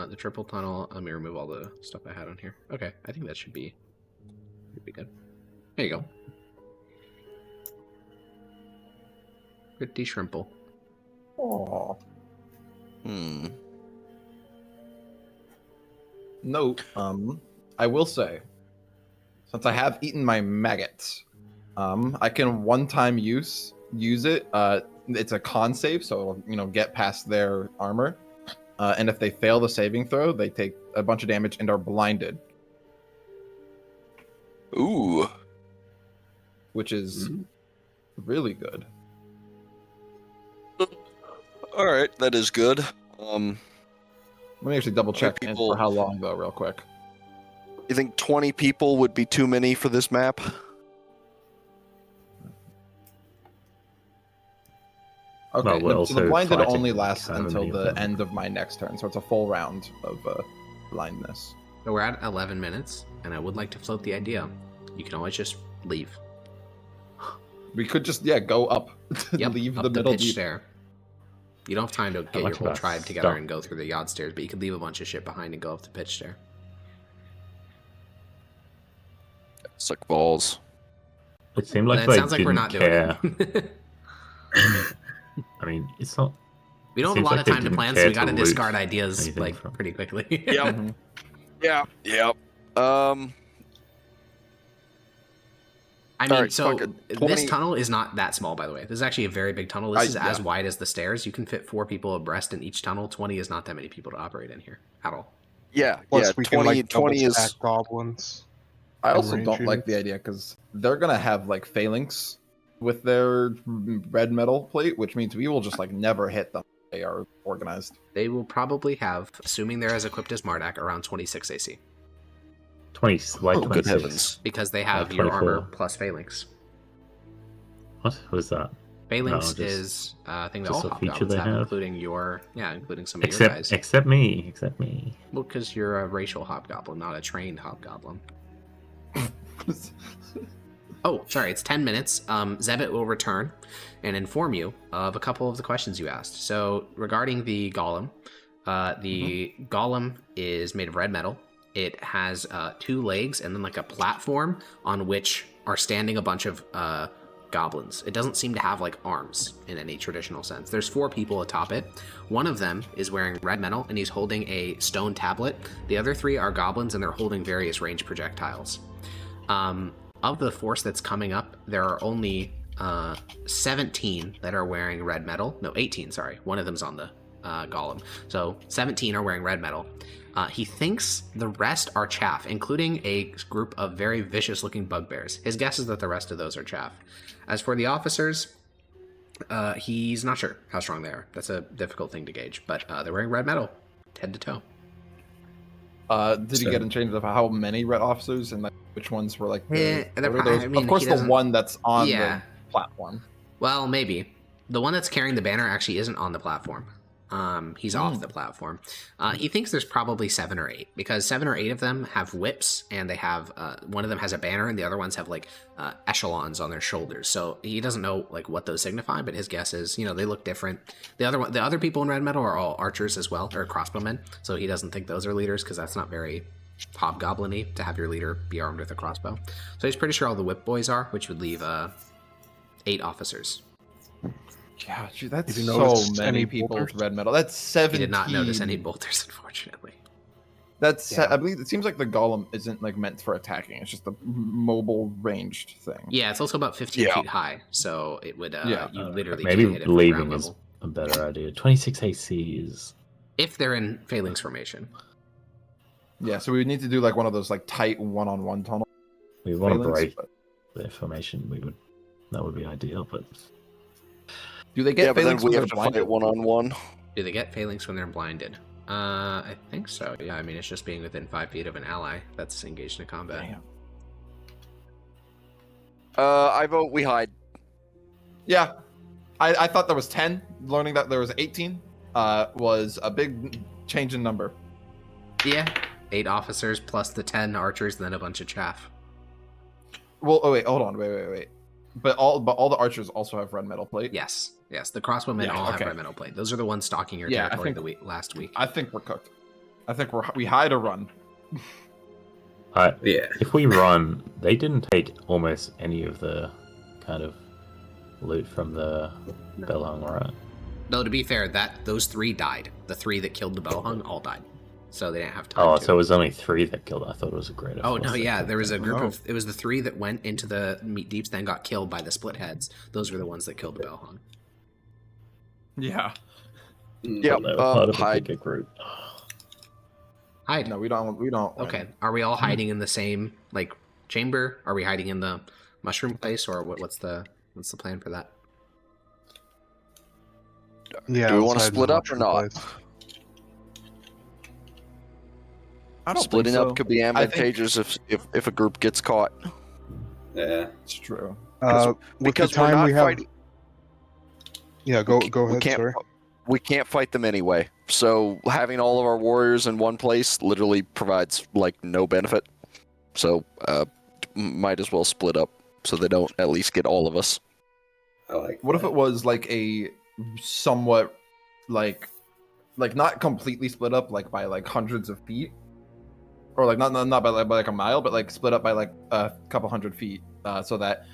The triple tunnel. Let me remove all the stuff I had on here. Okay, I think that should be good. There you go. Pretty shrimple. Aww. Hmm. Note, I will say, since I have eaten my maggots, I can one-time use it. It's a con save, so it'll, get past their armor. And if they fail the saving throw, they take a bunch of damage and are blinded, Ooh. which is really good. All right, that is good. Let me actually double check people- for how long though, real quick. You think 20 people would be too many for this map? Okay, Well, we're so the also blinded fighting only like lasts how until many of the them? end of my next turn, so it's a full round of blindness. So we're at 11 minutes, and I would like to float the idea. You can always just leave. We could just go up, Yep, leave up the middle pitch deep. stair. You don't have time to get your much whole about tribe together stuff? and go through the yard stairs, but you could leave a bunch of shit behind and go up the pitch stair. Suck balls. It seemed like That they sounds like we're didn't not care. doing it. I mean, it's not. We don't have a Seems lot like of they time to didn't plan, so care we got to to discard loot ideas anything like from- pretty quickly. Yep. Mhm. Yeah. I mean, Alright, so fuck it. this 20 tunnel is not that small, by the way. This is actually a very big tunnel. This is as yeah. wide as the stairs. You can fit 4 people abreast in each tunnel. 20 is not that many people to operate in here at all. Yeah. Plus, Yeah. we 20, can like 20 double is. stack goblins. I also range don't like units. the idea because they're gonna have like phalanx with their red metal plate, which means we will just like never hit them. They are organized. They will probably have, assuming they're as equipped as Mardak, around 26 AC. 20. Why Oh, 26? good heavens. Because they have your 24. armor plus phalanx. What was that? Phalanx just- is a thing that all just a feature hobgoblins they have, have? including including some of your guys. Except me. Well, because you're a racial hobgoblin, not a trained hobgoblin. Oh, sorry, it's 10 minutes. Zebit will return and inform you of a couple of the questions you asked. So, regarding the golem, the golem is made of red metal. It has 2 legs and then like a platform on which are standing a bunch of goblins. It doesn't seem to have like arms in any traditional sense. There's 4 people atop it. One of them is wearing red metal and he's holding a stone tablet. The other 3 are goblins and they're holding various ranged projectiles. Of the force that's coming up, there are only 17 that are wearing red metal. No, 18, sorry. One of them's on the golem. So 17 are wearing red metal. He thinks the rest are chaff, including a group of very vicious-looking bugbears. His guess is that the rest of those are chaff. As for the officers, he's not sure how strong they are. That's a difficult thing to gauge, but they're wearing red metal, head to toe. Did you get in change of how many red officers and like which ones were like? I mean, of course, he the doesn't- one that's on Yeah. the platform. Well, maybe. The one that's carrying the banner actually isn't on the platform. He's off the platform. He thinks there's probably 7 or 8 because 7 or 8 of them have whips and they have one of them has a banner and the other ones have like echelons on their shoulders. So he doesn't know like what those signify, but his guess is they look different. The other people in red metal are all archers as well, or crossbowmen. So he doesn't think those are leaders because that's not very hobgoblin-y to have your leader be armed with a crossbow. So he's pretty sure all the whip boys are, which would leave 8 officers. Yeah, gee, that's Did you so notice many any people with bolters? red metal. That's 17. He did not notice any bolters, unfortunately. That's Yeah. I believe it seems like the golem isn't like meant for attacking. It's just a mobile ranged thing. Yeah, it's also about 15 Yeah. feet high, so it would you literally maybe can't hit it from leaving ground is level. a better idea. 26 AC is. If they're in phalanx formation. Yeah, so we would need to do like one of those like tight one-on-one tunnels. We want to phalanx, break but- their formation. That would be ideal, but Do they get Yeah, but then phalanx we when have they're to fight blinded? one-on-one. Do they get phalanx when they're blinded? I think so. Yeah, I mean it's just being within 5 feet of an ally that's engaged in a combat. Damn. I vote we hide. Yeah, I thought there was 10. Learning that there was 18 was a big change in number. Yeah, 8 officers plus the 10 archers, then a bunch of chaff. Well, oh wait, hold on, wait. But all the archers also have red metal plate. Yes, the crossbowmen all have okay. red metal plate. Those are the ones stalking your Yeah, I territory think- last week. I think we're cooked. I think we hide or run. Yeah. If we run, they didn't take almost any of the kind of loot from the Bellhung, right? Though to be fair, those 3 died. The 3 that killed the Bellhung all died, so they didn't have time. Oh, to. so it was only 3 that killed. I thought it was a greater. Oh force no, that yeah, killed there was a them. group Oh. of. It was the 3 that went into the meat deeps, then got killed by the split heads. Those were the ones that killed the Bellhung. Yeah. Yep. They were part of a Hide. bigger group. Hide. No, we don't. win. Okay. Are we all hiding in the same chamber? Are we hiding in the mushroom place, or what's the plan for that? Yeah. Do we want to outside split the up or mushroom not? place. I don't Splitting think so. up could be I think- advantageous if a group gets caught. Yeah. It's true. With Because the we're time not we have. fighting. Yeah, go we ahead. can't- Sorry. We can't fight them anyway. So having all of our warriors in one place literally provides no benefit. So might as well split up so they don't at least get all of us. I like. What if that. it was a somewhat not completely split up by hundreds of feet, or not by a mile, but split up by a couple hundred feet, so that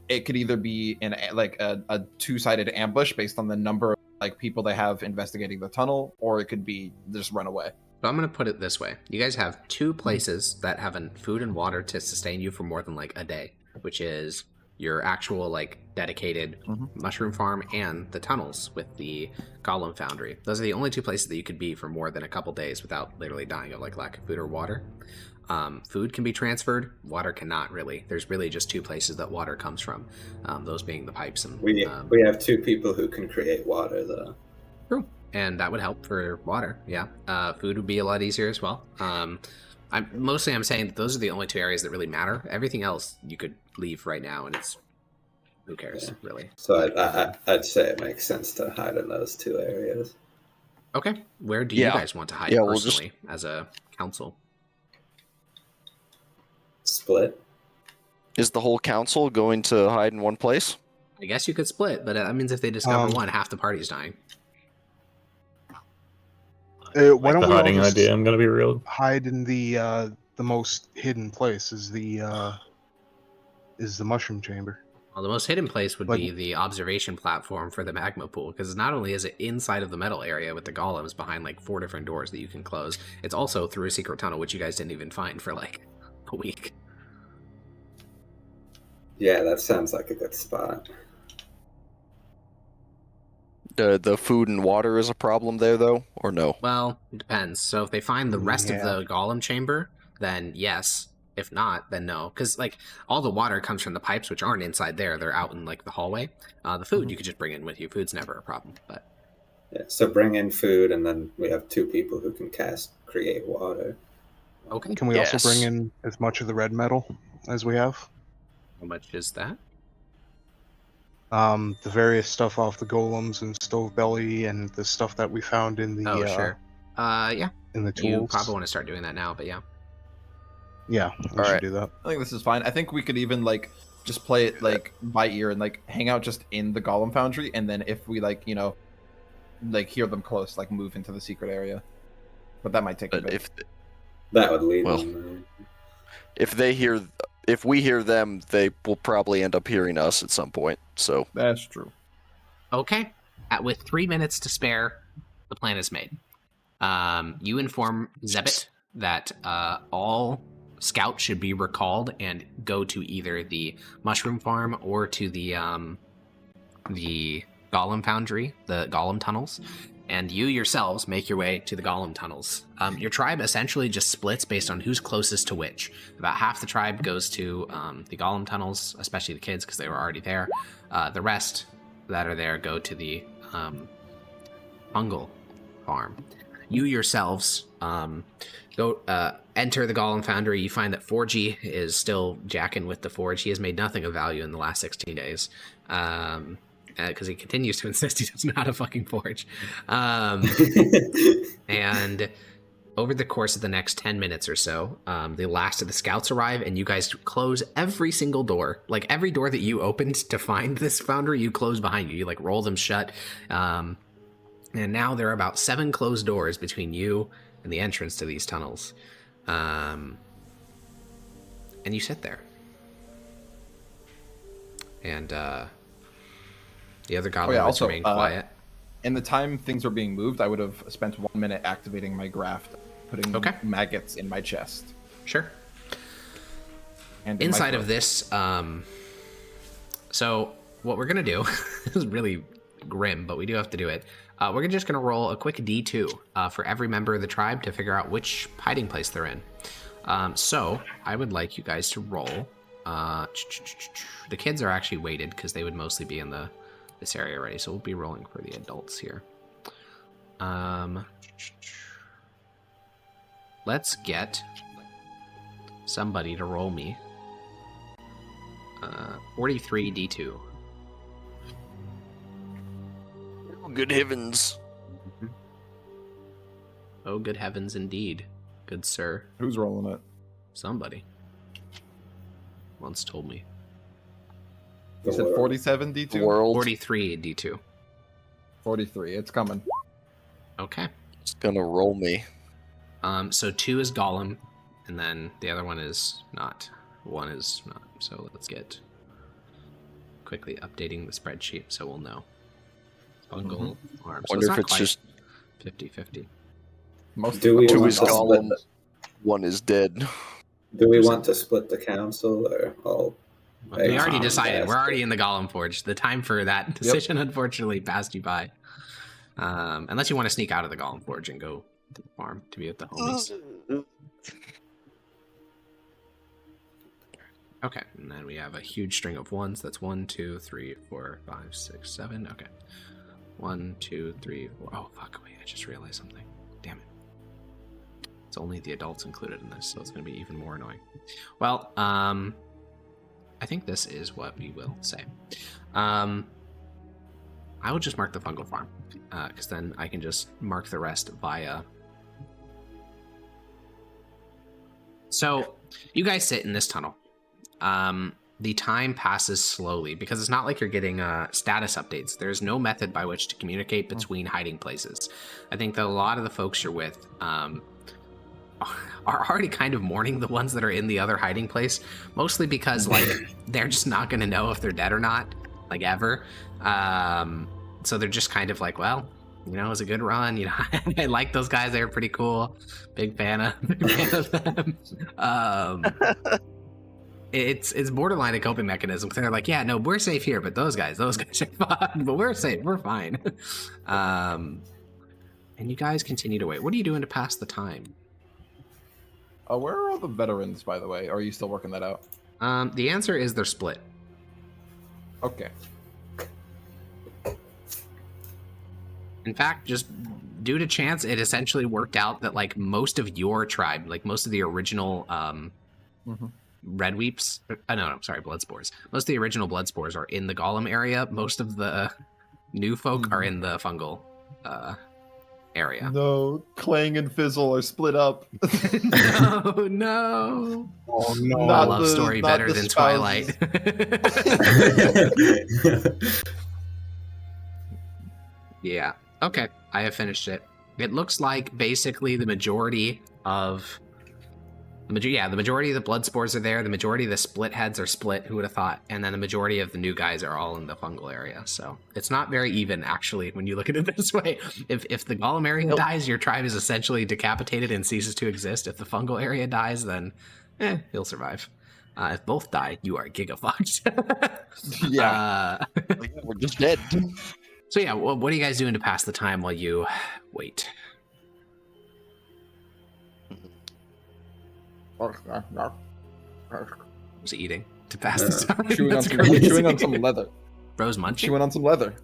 it could either be a 2-sided ambush based on the number of people they have investigating the tunnel, or it could be just run away. So I'm going to put it this way. You guys have 2 places that have food and water to sustain you for more than a day, which is your actual dedicated mushroom farm and the tunnels with the golem foundry. Those are the only 2 places that you could be for more than a couple days without literally dying of lack of food or water. Food can be transferred, water cannot really. There's really just 2 places that water comes from, those being the pipes and We have 2 people who can create water though. True. And that would help for water. Yeah. Food would be a lot easier as well. I'm saying that those are the only 2 areas that really matter. Everything else you could leave right now, and it's who cares, really. So I'd say it makes sense to hide in those 2 areas. Okay. Where do you Yeah. guys want to hide Yeah, we'll just- personally as a council? Split. Is the whole council going to hide in one place? I guess you could split, but that means if they discover Um, one, half the party's dying. Why don't the we all hiding just idea, I'm gonna be real. hide in the most hidden place? Is the mushroom chamber? Well, the most hidden place would Like- be the observation platform for the magma pool, because not only is it inside of the metal area with the golems behind 4 different doors that you can close, it's also through a secret tunnel, which you guys didn't even find for a week. Yeah, that sounds like a good spot. The food and water is a problem there, though, or no? Well, it depends. So if they find the rest of Yeah. the golem chamber, then yes. If not, then no. Because all the water comes from the pipes, which aren't inside there. They're out in the hallway. The food you could just bring in with you. Food's never a problem. But Yeah, so bring in food, and then we have 2 people who can create water. okay, Can we Yes. also bring in as much of the red metal as we have? how much is that? The various stuff off the golems and stove belly, and the stuff that we found in the Sure. Yeah, in the you tools. probably want to start doing that now. But yeah. Yeah, we should Alright. do that. I think this is fine. I think we could even just play it by ear and hang out just in the golem foundry, and then if we hear them close, move into the secret area. But that might take a But bit. That would lead Well, them. if we hear them, they will probably end up hearing us at some point. So That's true. Okay. With 3 minutes to spare, the plan is made. You inform Zebit that all scouts should be recalled and go to either the mushroom farm or to the golem foundry, the golem tunnels, and you yourselves make your way to the golem tunnels. Your tribe essentially just splits based on who's closest to which. About half the tribe goes to the golem tunnels, especially the kids because they were already there. The rest that are there go to the fungal farm. you yourselves go enter the Golem Foundry. You find that 4G is still jacking with the forge. He has made nothing of value in the last 16 days. Because he continues to insist he doesn't know how to fucking forge. And over the course of the next 10 minutes or so, the last of the scouts arrive, and you guys close every single door. Like, every door that you opened to find this foundry, you close behind you. You, like, roll them shut. And now there are about 7 closed doors between you and the entrance to these tunnels. And you sit there. And the other goblins remain quiet. In the time things were being moved, I would have spent 1 minute activating my graft, putting maggots in my chest. Sure. And inside of this, so what we're going to do is really grim, but we do have to do it. We're just going to roll a quick D2 for every member of the tribe to figure out which hiding place they're in. So I would like you guys to roll. The kids are actually weighted because they would mostly be in this area already, so we'll be rolling for the adults here. Let's get somebody to roll me 43 D2. Good heavens. Oh, good heavens indeed, good sir. Who's rolling it? Somebody once told me. You said 47 D2? World. 43 D2. 43, it's coming. Okay. It's gonna roll me. So 2 is Golem, and then the other one is not. 1 is not. So let's get quickly updating the spreadsheet so we'll know. Fungal arm. So Wonder it's if it's just 50-50. Most Do we two want is to split Golem, one is dead. Do we want to split the council or all? We already decided. We're already in the Golem Forge. The time for that decision, unfortunately, passed you by. Unless you want to sneak out of the Golem Forge and go to the farm to be with the homies. Okay, and then we have a huge string of 1s. That's 1, 2, 3, 4, 5, 6, 7. Okay. 1, 2, 3, 4. Oh, fuck. Wait, I just realized something. Damn it. It's only the adults included in this, so it's going to be even more annoying. Well, I think this is what we will say. I will just mark the fungal farm, because then I can just mark the rest via... So, you guys sit in this tunnel. The time passes slowly, because it's not like you're getting status updates. There's no method by which to communicate between hiding places. I think that a lot of the folks you're with are already kind of mourning the ones that are in the other hiding place, mostly because like they're just not going to know if they're dead or not, like ever. So they're just kind of like, well, you know, it was a good run. You know, I like those guys. They were pretty cool. Big fan of them. It's borderline a coping mechanism. They're like, yeah, no, we're safe here, but those guys are fine. But we're safe. We're fine. And you guys continue to wait. What are you doing to pass the time? Where are all the veterans, by the way? Or are you still working that out? The answer is they're split. Okay. In fact, just due to chance, it essentially worked out that like most of your tribe, like most of the original Redweeps, Bloodspores. Most of the original Bloodspores are in the Golem area. Most of the new folk are in the fungal area. No, Clang and Fizzle are split up. No. Oh no! A love story better than spouses. Twilight. Yeah. Okay. I have finished it. It looks like basically the majority of the majority of the blood spores are there. The majority of the split heads are split. Who would have thought? And then the majority of the new guys are all in the fungal area. So it's not very even, actually, when you look at it this way. If the golem area dies, your tribe is essentially decapitated and ceases to exist. If the fungal area dies, then he'll survive. If both die, you are gigafucked. Yeah. We're just dead. So yeah, what are you guys doing to pass the time while you wait? Was he eating to pass the time? Chewing on some leather. Bro's munching? Chewing on some leather.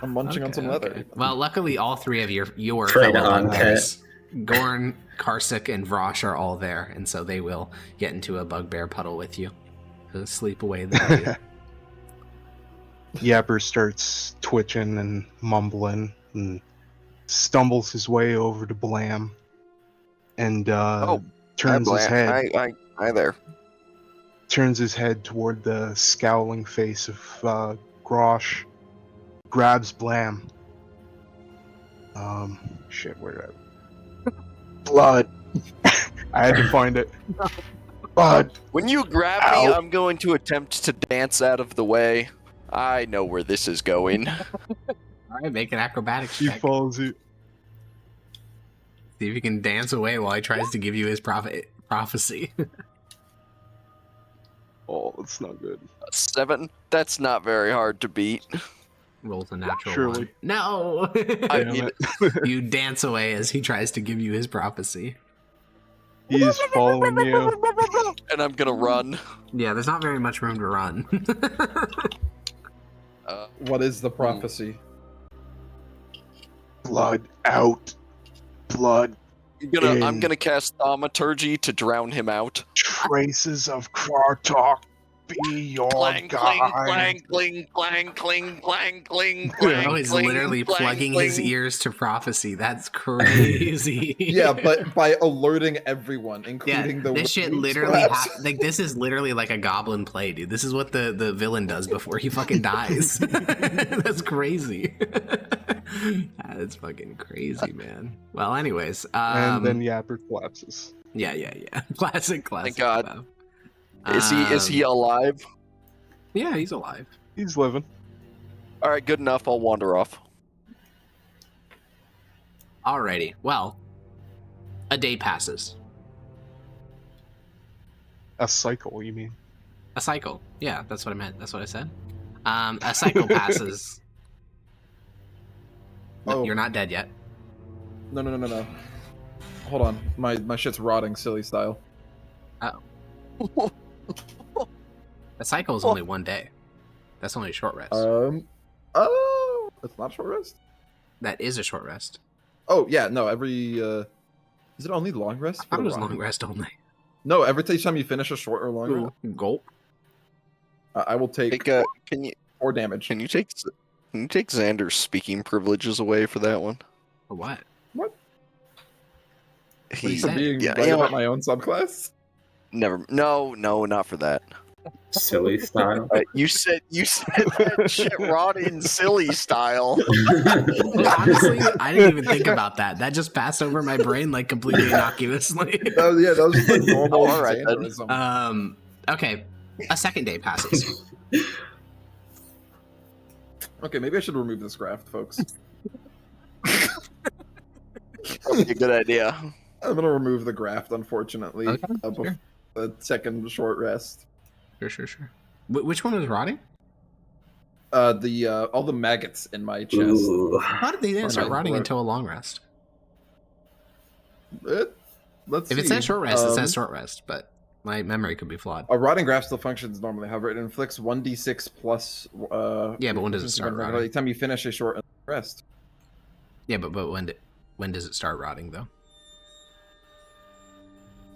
I'm munching on some leather. Well, luckily, all three of your Trade fellow on, bugbears, Gorn, Karsuk, and Vrosh are all there, and so they will get into a bugbear puddle with you to sleep away the day. Yapper starts twitching and mumbling and stumbles his way over to Blam and turns his head. Hi there. Turns his head toward the scowling face of Grosh, grabs Blam. Shit, where did I... Blood! I had to find it. Blood! When you grab me, I'm going to attempt to dance out of the way. I know where this is going. Alright, make an acrobatics He check. follows you. See if he can dance away while he tries to give you his prophecy. Oh, that's not good. 7? That's not very hard to beat. Rolls a natural Surely. 1. No! I Damn mean, it. You dance away as he tries to give you his prophecy. He's following you. and I'm gonna run. Yeah, there's not very much room to run. What is the prophecy? Blood out. Blood. I'm gonna cast Thaumaturgy to drown him out. Traces of Kvartok be your Clang, guide. clang, clang, clang, clang, clang, clang, clang. Oh, he's clang, literally clang, plugging clang. his ears to prophecy. That's crazy. Yeah, but by alerting everyone, Yeah, including the this shit Redweeps, literally perhaps? like this is literally like a goblin play, dude. This is what the villain does before he fucking dies. That's crazy. That's fucking crazy, man. Well, anyways, And then Yapper collapses. yeah. Classic. Thank God. stuff. Is he alive? Yeah, he's alive. He's living. All right, good enough. I'll wander off. Alrighty. Well, a day passes. A cycle, you mean? A cycle. Yeah, that's what I meant. That's what I said. A cycle passes. No, Oh. you're not dead yet. No. Hold on. My shit's rotting, silly style. A cycle is only 1 day. That's only a short rest. Oh, it's not a short rest? That is a short rest. Oh, yeah, no, is it only long rest? I thought for it was a long while? rest only. No, every time you finish a short or long rest, Gulp. I will take Can you 4 damage. take Xander's speaking privileges away for that one? For what? He For being right about my own subclass? never. No, not for that. Silly style. You said that shit rotting silly style. Honestly, I didn't even think about that. That just passed over my brain like completely innocuously. That was just like normal All right, then. Xanderism. Okay. A second day passes. Okay, maybe I should remove this graft, folks. Probably a good idea. I'm gonna remove the graft, unfortunately. Okay, Before the second short rest. Sure. Which one was rotting? All the maggots in my chest. Ooh. How did they didn't start rotting until a long rest? Let's see. If it says short rest, it says short rest, but my memory could be flawed. A rotting graft still functions normally. However, it inflicts 1d6 plus. Yeah, but when does it start rotting? Every time you finish a short rest. Yeah, but when does it start rotting though?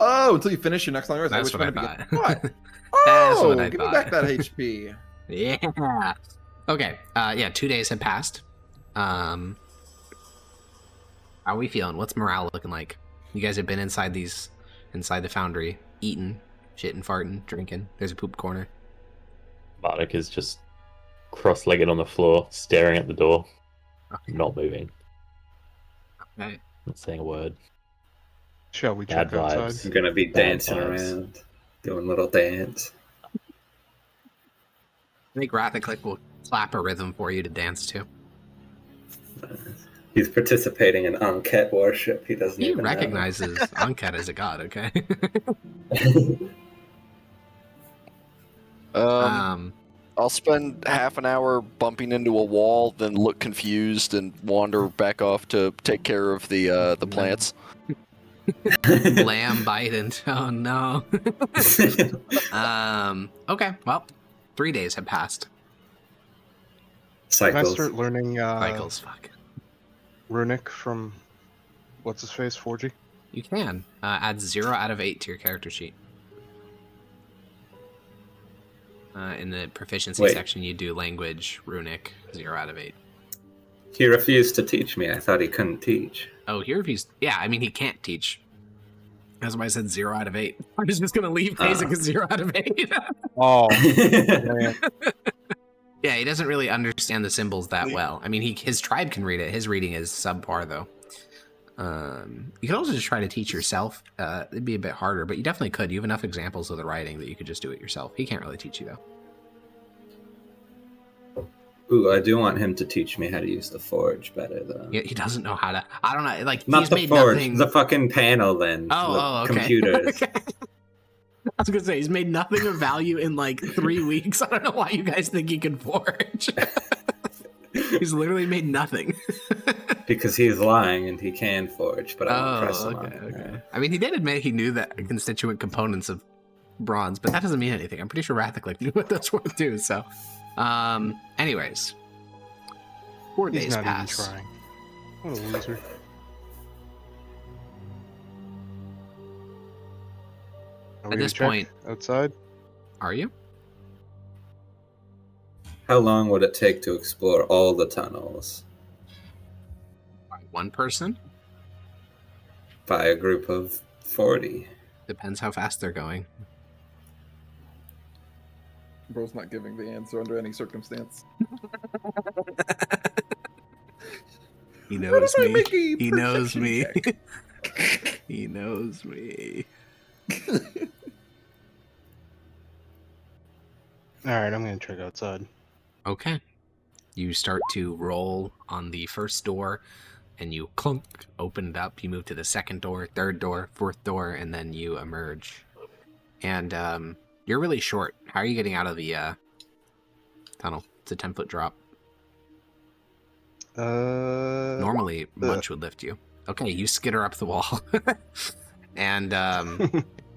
Oh, until you finish your next long rest. That's what I begin- thought. What? That's Oh, what I give thought. me back that HP. Yeah. Okay. 2 days have passed. How are we feeling? What's morale looking like? You guys have been inside the foundry, eating, shitting, farting, drinking. There's a poop corner. Bardic is just cross-legged on the floor, staring at the door, not moving, Okay. not saying a word. Shall we Bad check outside? vibes. I'm gonna be Bad dancing vibes. around, doing a little dance. I think Rathaclick will clap a rhythm for you to dance to. He's participating in Anket worship. He doesn't He even know. recognizes Ankat as a god, okay? I'll spend half an hour bumping into a wall, then look confused and wander back off to take care of the plants. Lamb biting. Oh no. Okay, well, 3 days have passed. Can I Cycles. start learning Cycles, fuck. runic from what's his face, 4G? You can add 0 out of 8 to your character sheet. In the proficiency Wait. section, you do language, runic, 0 out of 8. He refused to teach me. I thought he couldn't teach. Oh, here if he's... Yeah, I mean, he can't teach. That's why I said 0 out of 8. I'm just going to leave basic as 0 out of 8. Oh, man. Yeah, he doesn't really understand the symbols that well. I mean, his tribe can read it. His reading is subpar, though. You could also just try to teach yourself. It'd be a bit harder, but you definitely could. You have enough examples of the writing that you could just do it yourself. He can't really teach you, though. Ooh, I do want him to teach me how to use the forge better, though. He doesn't know how to... I don't know. Like, Not he's the made forge, nothing... the fucking panel then. Oh, okay. Computers. Okay. I was gonna say, he's made nothing of value in like 3 weeks. I don't know why you guys think he can forge. He's literally made nothing. Because he's lying and he can forge, but I don't press him okay, on okay. it. I mean, he did admit he knew the constituent components of bronze, but that doesn't mean anything. I'm pretty sure Rathaclick knew what those were too, so... anyways. 4 He's days not pass. even trying. What a loser. Are we At gonna this check point... outside? Are you? How long would it take to explore all the tunnels By one person? by a group of 40? Depends how fast they're going. Bro's not giving the answer under any circumstance. He What knows if I me. make a He knows perception me. check? He knows me. Alright, I'm gonna check outside. Okay. You start to roll on the first door, and you clunk, open it up. You move to the second door, third door, fourth door, and then you emerge. And you're really short. How are you getting out of the tunnel? It's a 10-foot drop. Normally, Munch would lift you. Okay, you skitter up the wall. And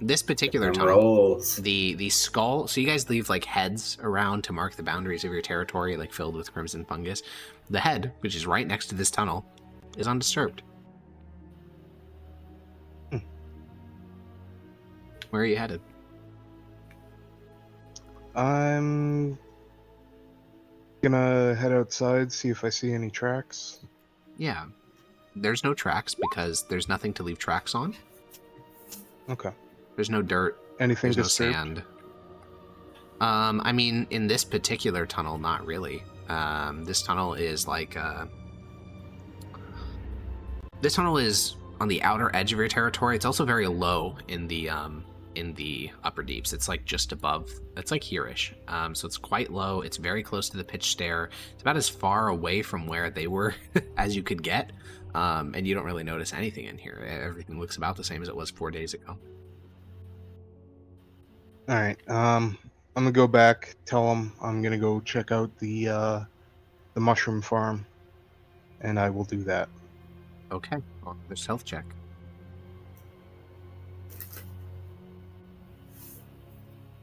this particular Them tunnel, rolls. the skull, so you guys leave like heads around to mark the boundaries of your territory, like filled with crimson fungus. The head, which is right next to this tunnel, is undisturbed. Where are you headed? I'm gonna head outside, see if I see any tracks. Yeah, there's no tracks because there's nothing to leave tracks on. Okay. There's no dirt. Anything There's no disturbed? sand. I mean, in this particular tunnel, not really. This tunnel is like this tunnel is on the outer edge of your territory. It's also very low in the upper deeps. It's like just above. It's like here-ish. So it's quite low. It's very close to the pitch stair. It's about as far away from where they were as you could get. And you don't really notice anything in here. Everything looks about the same as it was 4 days ago. Alright, I'm gonna go back, tell them I'm gonna go check out the mushroom farm, and I will do that. Okay. Well, there's health check.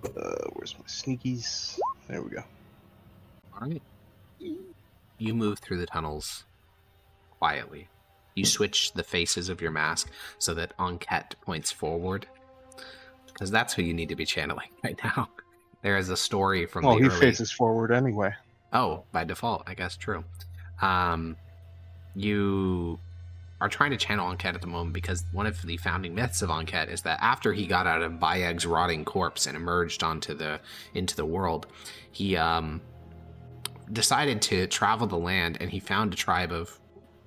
Where's my sneakies? There we go. All right. You move through the tunnels quietly. You switch the faces of your mask so that Enquete points forward, because that's who you need to be channeling right now. There is a story from Well, the he early... faces forward anyway. Oh, by default, I guess, true. You are trying to channel Enquete at the moment because one of the founding myths of Enquete is that after he got out of Bayeg's rotting corpse and emerged into the world, he decided to travel the land, and he found a tribe of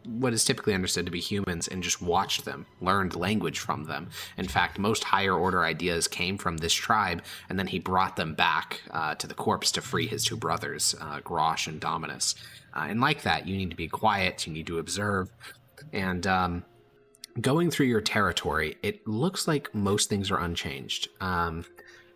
what is typically understood to be humans and just watched them, learned language from them. In fact, most higher order ideas came from this tribe, and then he brought them back to the corpse to free his two brothers, Grosh and Dominus. And like that, you need to be quiet, you need to observe, and going through your territory, it looks like most things are unchanged.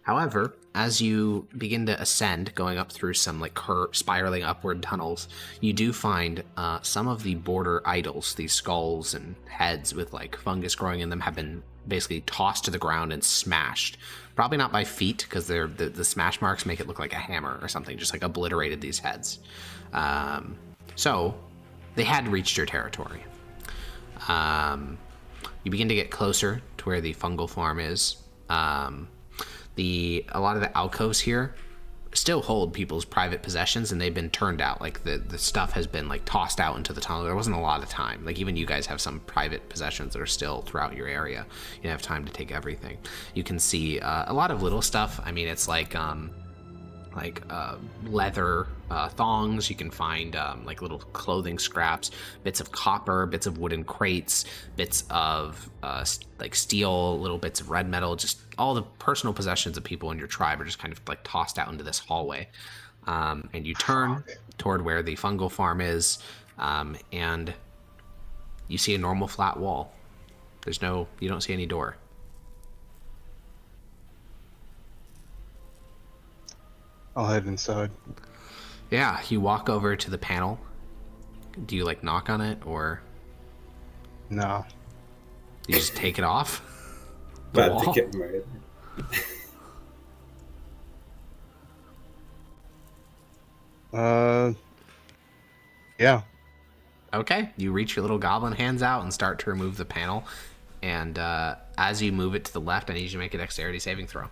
However, as you begin to ascend, going up through some like spiraling upward tunnels, you do find some of the border idols, these skulls and heads with like fungus growing in them, have been basically tossed to the ground and smashed. Probably not by feet, because the smash marks make it look like a hammer or something, just like obliterated these heads. So they had reached your territory. You begin to get closer to where the fungal farm is. A lot of the alcoves here still hold people's private possessions, and they've been turned out. Like the stuff has been like tossed out into the tunnel. There wasn't a lot of time. Like even you guys have some private possessions that are still throughout your area. You don't have time to take everything. You can see a lot of little stuff. I mean, it's like leather thongs. You can find like little clothing scraps, bits of copper, bits of wooden crates, bits of like steel, little bits of red metal. Just all the personal possessions of people in your tribe are just kind of like tossed out into this hallway. And you turn toward where the fungal farm is, and you see a normal flat wall. You don't see any door. I'll head inside. Yeah, you walk over to the panel. Do you like knock on it, or No. you just take it off? About to wall? get married. Yeah. Okay, you reach your little goblin hands out and start to remove the panel. And as you move it to the left, I need you to make a dexterity saving throw.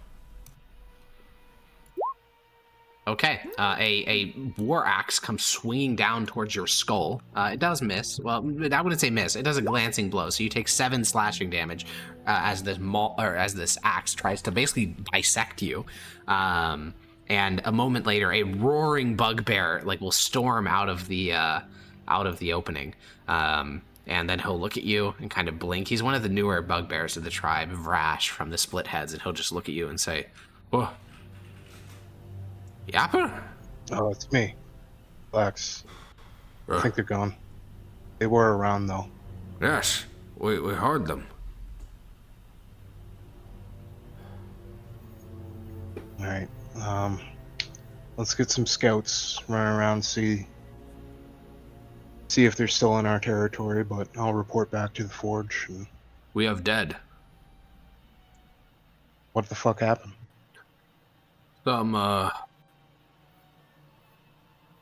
Okay, a war axe comes swinging down towards your skull. It does miss. Well, I wouldn't say miss. It does a glancing blow, so you take 7 slashing damage as this axe tries to basically bisect you. And a moment later, a roaring bugbear will storm out of the opening. And then he'll look at you and kind of blink. He's one of the newer bugbears of the tribe, Vrash from the Split Heads, and he'll just look at you and say, "Oh. Yapper?" Oh, it's me. Lex. I think they're gone. They were around, though. Yes, we heard them. Alright. Let's get some scouts, run around, see if they're still in our territory, but I'll report back to the forge. And We have dead. what the fuck happened?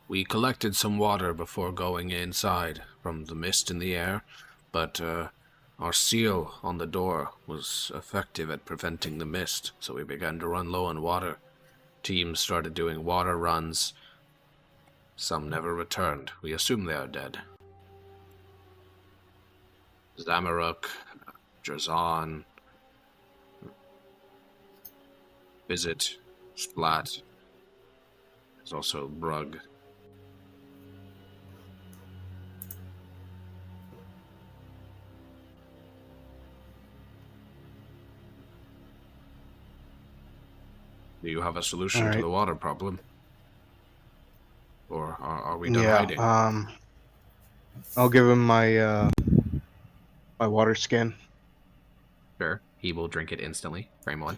We collected some water before going inside from the mist in the air, but our seal on the door was effective at preventing the mist, so we began to run low on water. Teams started doing water runs. Some never returned. We assume they are dead. Zamaruk, Jazan, Visit, Splat. There's also Brug. Do you have a solution to Alright. the water problem? Or are we done hiding? I'll give him my my water skin. Sure. He will drink it instantly. Frame 1.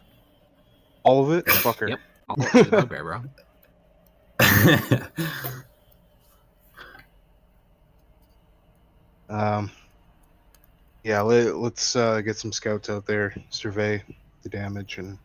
All of it? Fucker. Yep. All the bugbear, bro. Yeah, let's get some scouts out there, survey the damage, and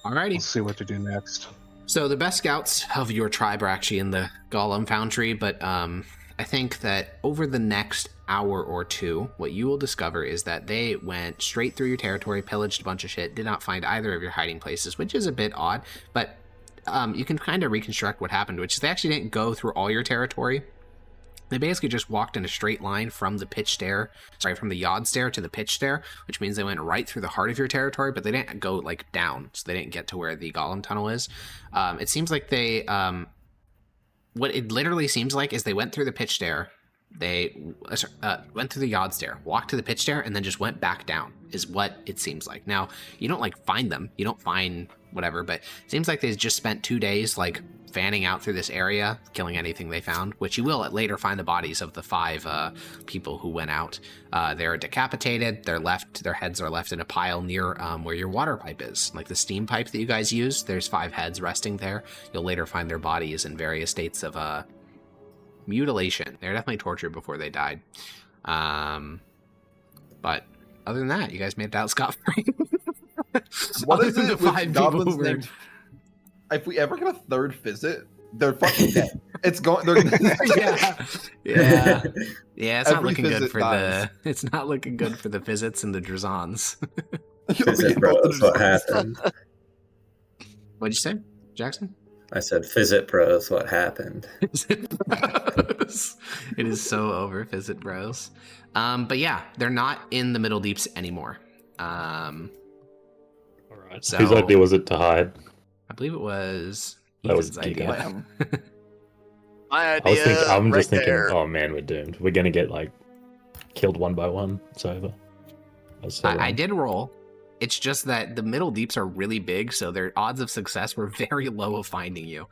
Alrighty. we'll see what to do next. So the best scouts of your tribe are actually in the Golem Foundry, but I think that over the next hour or two, what you will discover is that they went straight through your territory, pillaged a bunch of shit, did not find either of your hiding places, which is a bit odd, but you can kind of reconstruct what happened, which is they actually didn't go through all your territory. They basically just walked in a straight line from the from the Yod Stair to the pitch stair, which means they went right through the heart of your territory, but they didn't go down, so they didn't get to where the Golem Tunnel is. It seems like they, what it literally seems like is they went through the pitch stair, they went through the Yod Stair, walked to the pitch stair, and then just went back down, is what it seems like. Now, you don't find them, you don't find whatever, but it seems like they just spent 2 days fanning out through this area, killing anything they found, which you will later find the bodies of the 5 people who went out. They're decapitated, their heads are left in a pile near where your water pipe is, like the steam pipe that you guys use. There's 5 heads resting there. You'll later find their bodies in various states of mutilation. They're definitely tortured before they died. But other than that, you guys made it out scot-free. What Other is than it the with 5 goblins people who were- named? If we ever get a third visit, they're fucking dead. It's going. They're, yeah. It's not Every looking good visit for dies. It's not looking good for the visits and the Drazons. Visit bros, what happened? What'd you say, Jackson? I said, visit bros, what happened? Visit Bros. It is so over, Visit Bros. But yeah, they're not in the Middle Deeps anymore. Alright. So- Whose idea was it to hide? I believe it was That was Ethan's idea. Blam. My I was idea. thinking, I'm right just thinking, there. oh man, we're doomed. We're gonna get like killed one by one. It's over. I did roll. It's just that the Middle Deeps are really big, so their odds of success were very low of finding you.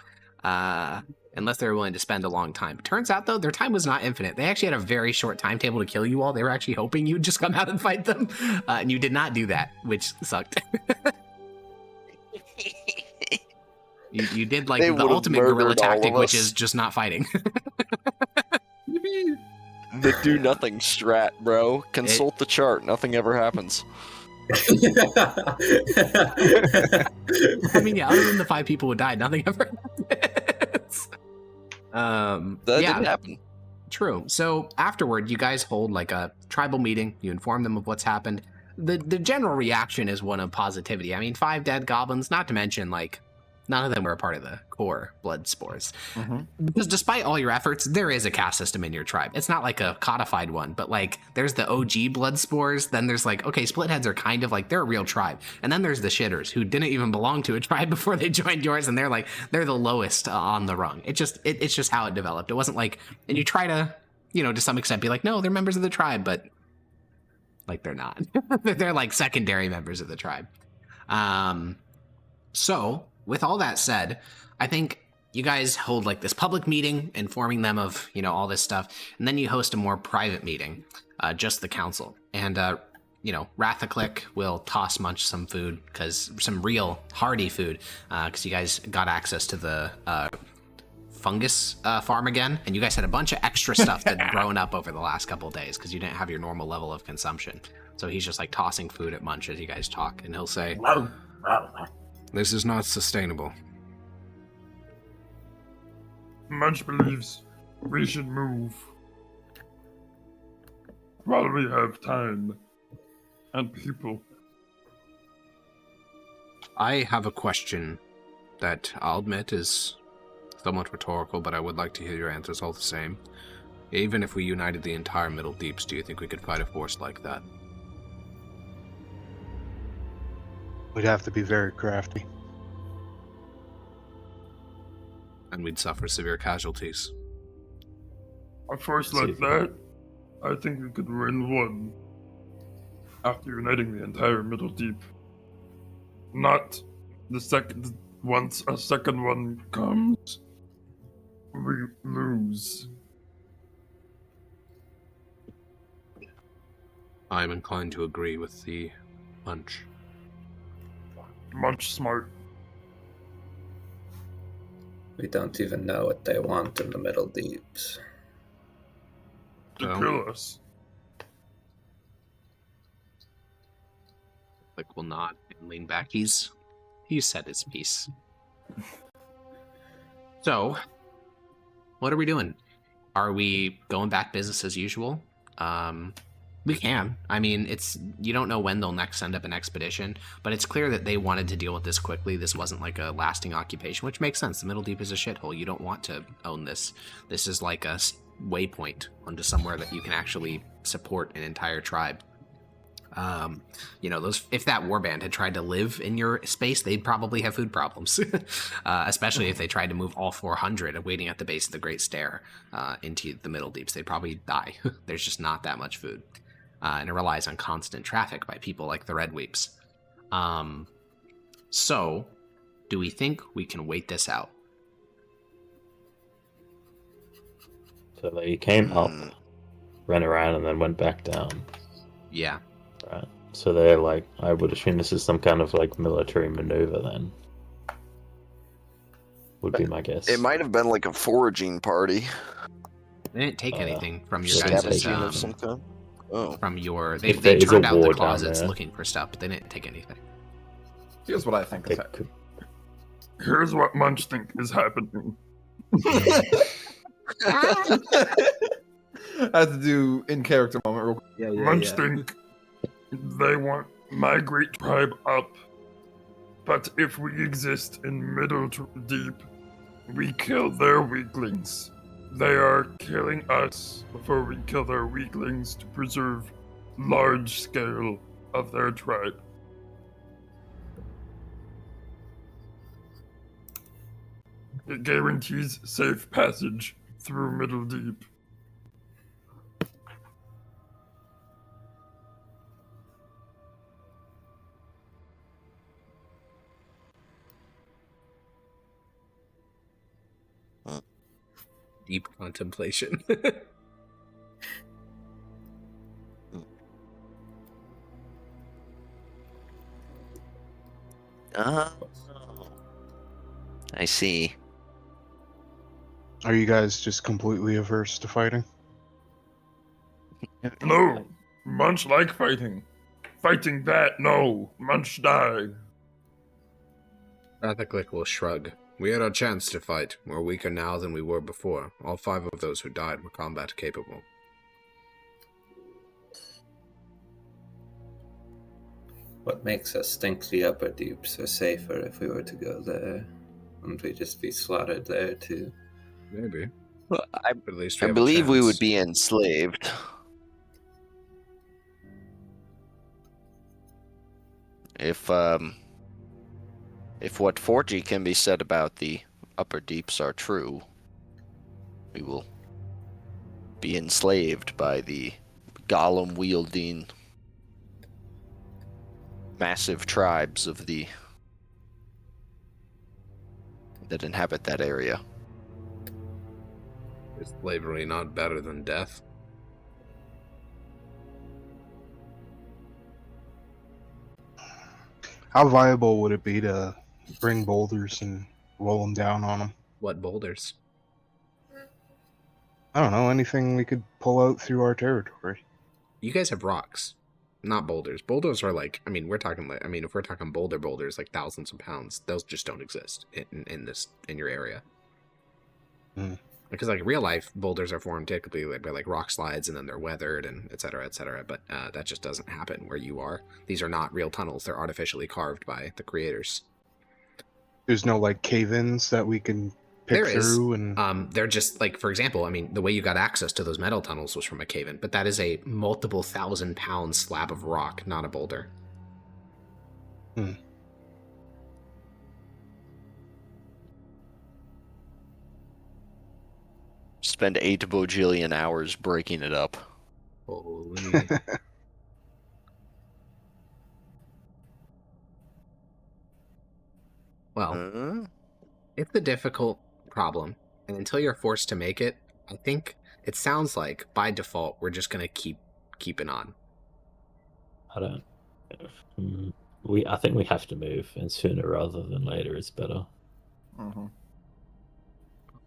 Unless they were willing to spend a long time. Turns out, though, their time was not infinite. They actually had a very short timetable to kill you all. They were actually hoping you would just come out and fight them. And you did not do that, which sucked. You did like They the would've ultimate guerrilla murdered all tactic, of which us. is just not fighting. The do nothing strat, bro. Consult the chart. Nothing ever happens. I mean, yeah, other than the 5 people who died, nothing ever happens. That yeah, didn't happen. true. So afterward, you guys hold like a tribal meeting. You inform them of what's happened. The general reaction is one of positivity. I mean, 5 dead goblins, not to mention like none of them were a part of the core blood spores. Because despite all your efforts, there is a caste system in your tribe. It's not like a codified one, but like there's the OG blood spores. Then there's like, okay, splitheads are kind of like, they're a real tribe. And then there's the shitters who didn't even belong to a tribe before they joined yours. And they're like, they're the lowest on the rung. It's just how it developed. It wasn't like, and you try to, to some extent be like, no, they're members of the tribe, but like they're not. They're like secondary members of the tribe. So with all that said, I think you guys hold like this public meeting informing them of, all this stuff. And then you host a more private meeting, just the council. And, Rathaclick will toss Munch some food, some real hearty food, because you guys got access to the fungus farm again. And you guys had a bunch of extra stuff that had grown up over the last couple of days because you didn't have your normal level of consumption. So he's just like tossing food at Munch as you guys talk. And he'll say, "This is not sustainable." Munch believes we should move while we have time and people. I have a question that I'll admit is somewhat rhetorical, but I would like to hear your answers all the same. Even if we united the entire Middle Deeps, do you think we could fight a force like that? We'd have to be very crafty. And we'd suffer severe casualties. A force like that, I think we could win one after uniting the entire Middle Deep. Not the second. Once a second one comes, we lose. I'm inclined to agree with the Munch. Munch smart. We don't even know what they want in the Middle Deeps. To Well, kill us. Like, will nod and lean back. He's said his piece. So, what are we doing? Are we going back business as usual? We can. I mean, you don't know when they'll next send up an expedition, but it's clear that they wanted to deal with this quickly. This wasn't like a lasting occupation, which makes sense. The Middle Deep is a shithole. You don't want to own this. This is like a waypoint onto somewhere that you can actually support an entire tribe. If that warband had tried to live in your space, they'd probably have food problems, especially if they tried to move all 400 waiting at the base of the Great Stair into the Middle Deeps. They'd probably die. There's just not that much food. And it relies on constant traffic by people like the Redweeps. So, do we think we can wait this out? So they came up, ran around, and then went back down. Yeah. Right. So they're like, I would assume this is some kind of like military maneuver then. Would be my guess. It might have been like a foraging party. They didn't take anything from your Yeah, guys' Scavenging of some kind. Oh. from your. They If there is a turned out the ward down closets there. looking for stuff, but they didn't take anything. Here's what I think is They happening. could- Here's what Munch think is happening. I have to do in character moment real quick. Munch think they want migrate tribe up, but if we exist in middle deep, we kill their weaklings. They are killing us before we kill their weaklings to preserve large scale of their tribe. It guarantees safe passage through middle deep. Deep contemplation. Oh. I see. Are you guys just completely averse to fighting? No, Munch like fighting. Fighting that, no. Munch die. Rathaclick will shrug. We had our chance to fight. We're weaker now than we were before. All 5 of those who died were combat capable. What makes us think the upper deeps are safer if we were to go there? Wouldn't we just be slaughtered there too? Maybe. Well, But at least we I have a believe we chance. would be enslaved. If what 4G can be said about the upper deeps are true, we will be enslaved by the golem wielding massive tribes of the that inhabit that area. Is slavery not better than death? How viable would it be to bring boulders and roll them down on them? What boulders? I don't know, anything we could pull out through our territory. You guys have rocks, not boulders. Boulders are like, I mean, we're talking like, I mean, if we're talking boulders, like thousands of pounds, those just don't exist in your area. Hmm. Because like real life boulders are formed typically by like rock slides, and then they're weathered and et cetera, et cetera. But that just doesn't happen where you are. These are not real tunnels; they're artificially carved by the creators. There's no like cave-ins that we can pick There is. through and They're just like, for example, I mean, the way you got access to those metal tunnels was from a cave-in, but that is a multiple 1,000-pound slab of rock, not a boulder. Spend 8 bajillion hours breaking it up. Holy. Well, it's a difficult problem, and until you're forced to make it, I think it sounds like by default we're just gonna keep keeping on. I don't. I think we have to move, and sooner rather than later is better. Mm-hmm.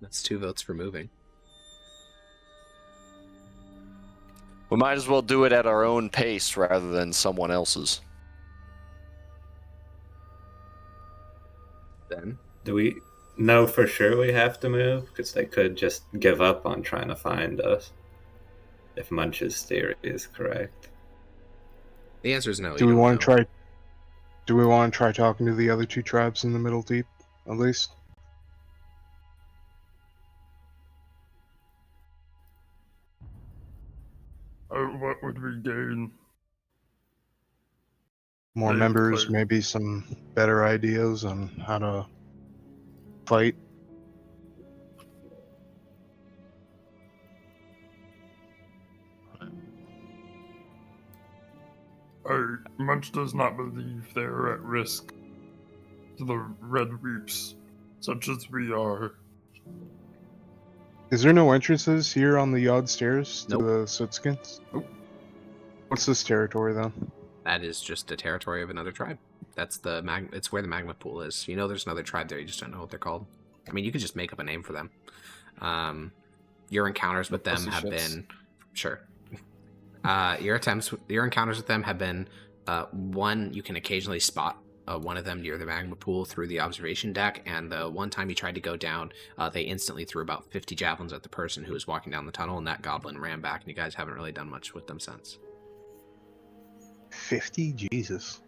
That's 2 votes for moving. We might as well do it at our own pace rather than someone else's. Then Do we know for sure we have to move? Because they could just give up on trying to find us. If Munch's theory is correct. the answer is no. do we want to try? Do we want to try talking to the other 2 tribes in the Middle Deep, at least? What would we gain? More Maybe members, play- maybe some better ideas on how to fight. Munch does not believe they are at risk to the Redweeps, such as we are. Is there no entrances here on the Yod stairs to Nope. the Sootskins? Nope. What's this territory then? That is just a territory of another tribe. That's the it's where the magma pool is. You know, there's another tribe there. You just don't know what they're called. I mean, you could just make up a name for them. Your encounters with them Pussy have shits. been sure. Your encounters with them have been one, you can occasionally spot one of them near the magma pool through the observation deck, and the one time you tried to go down, they instantly threw about 50 javelins at the person who was walking down the tunnel, and that goblin ran back, and you guys haven't really done much with them since. 50? Jesus.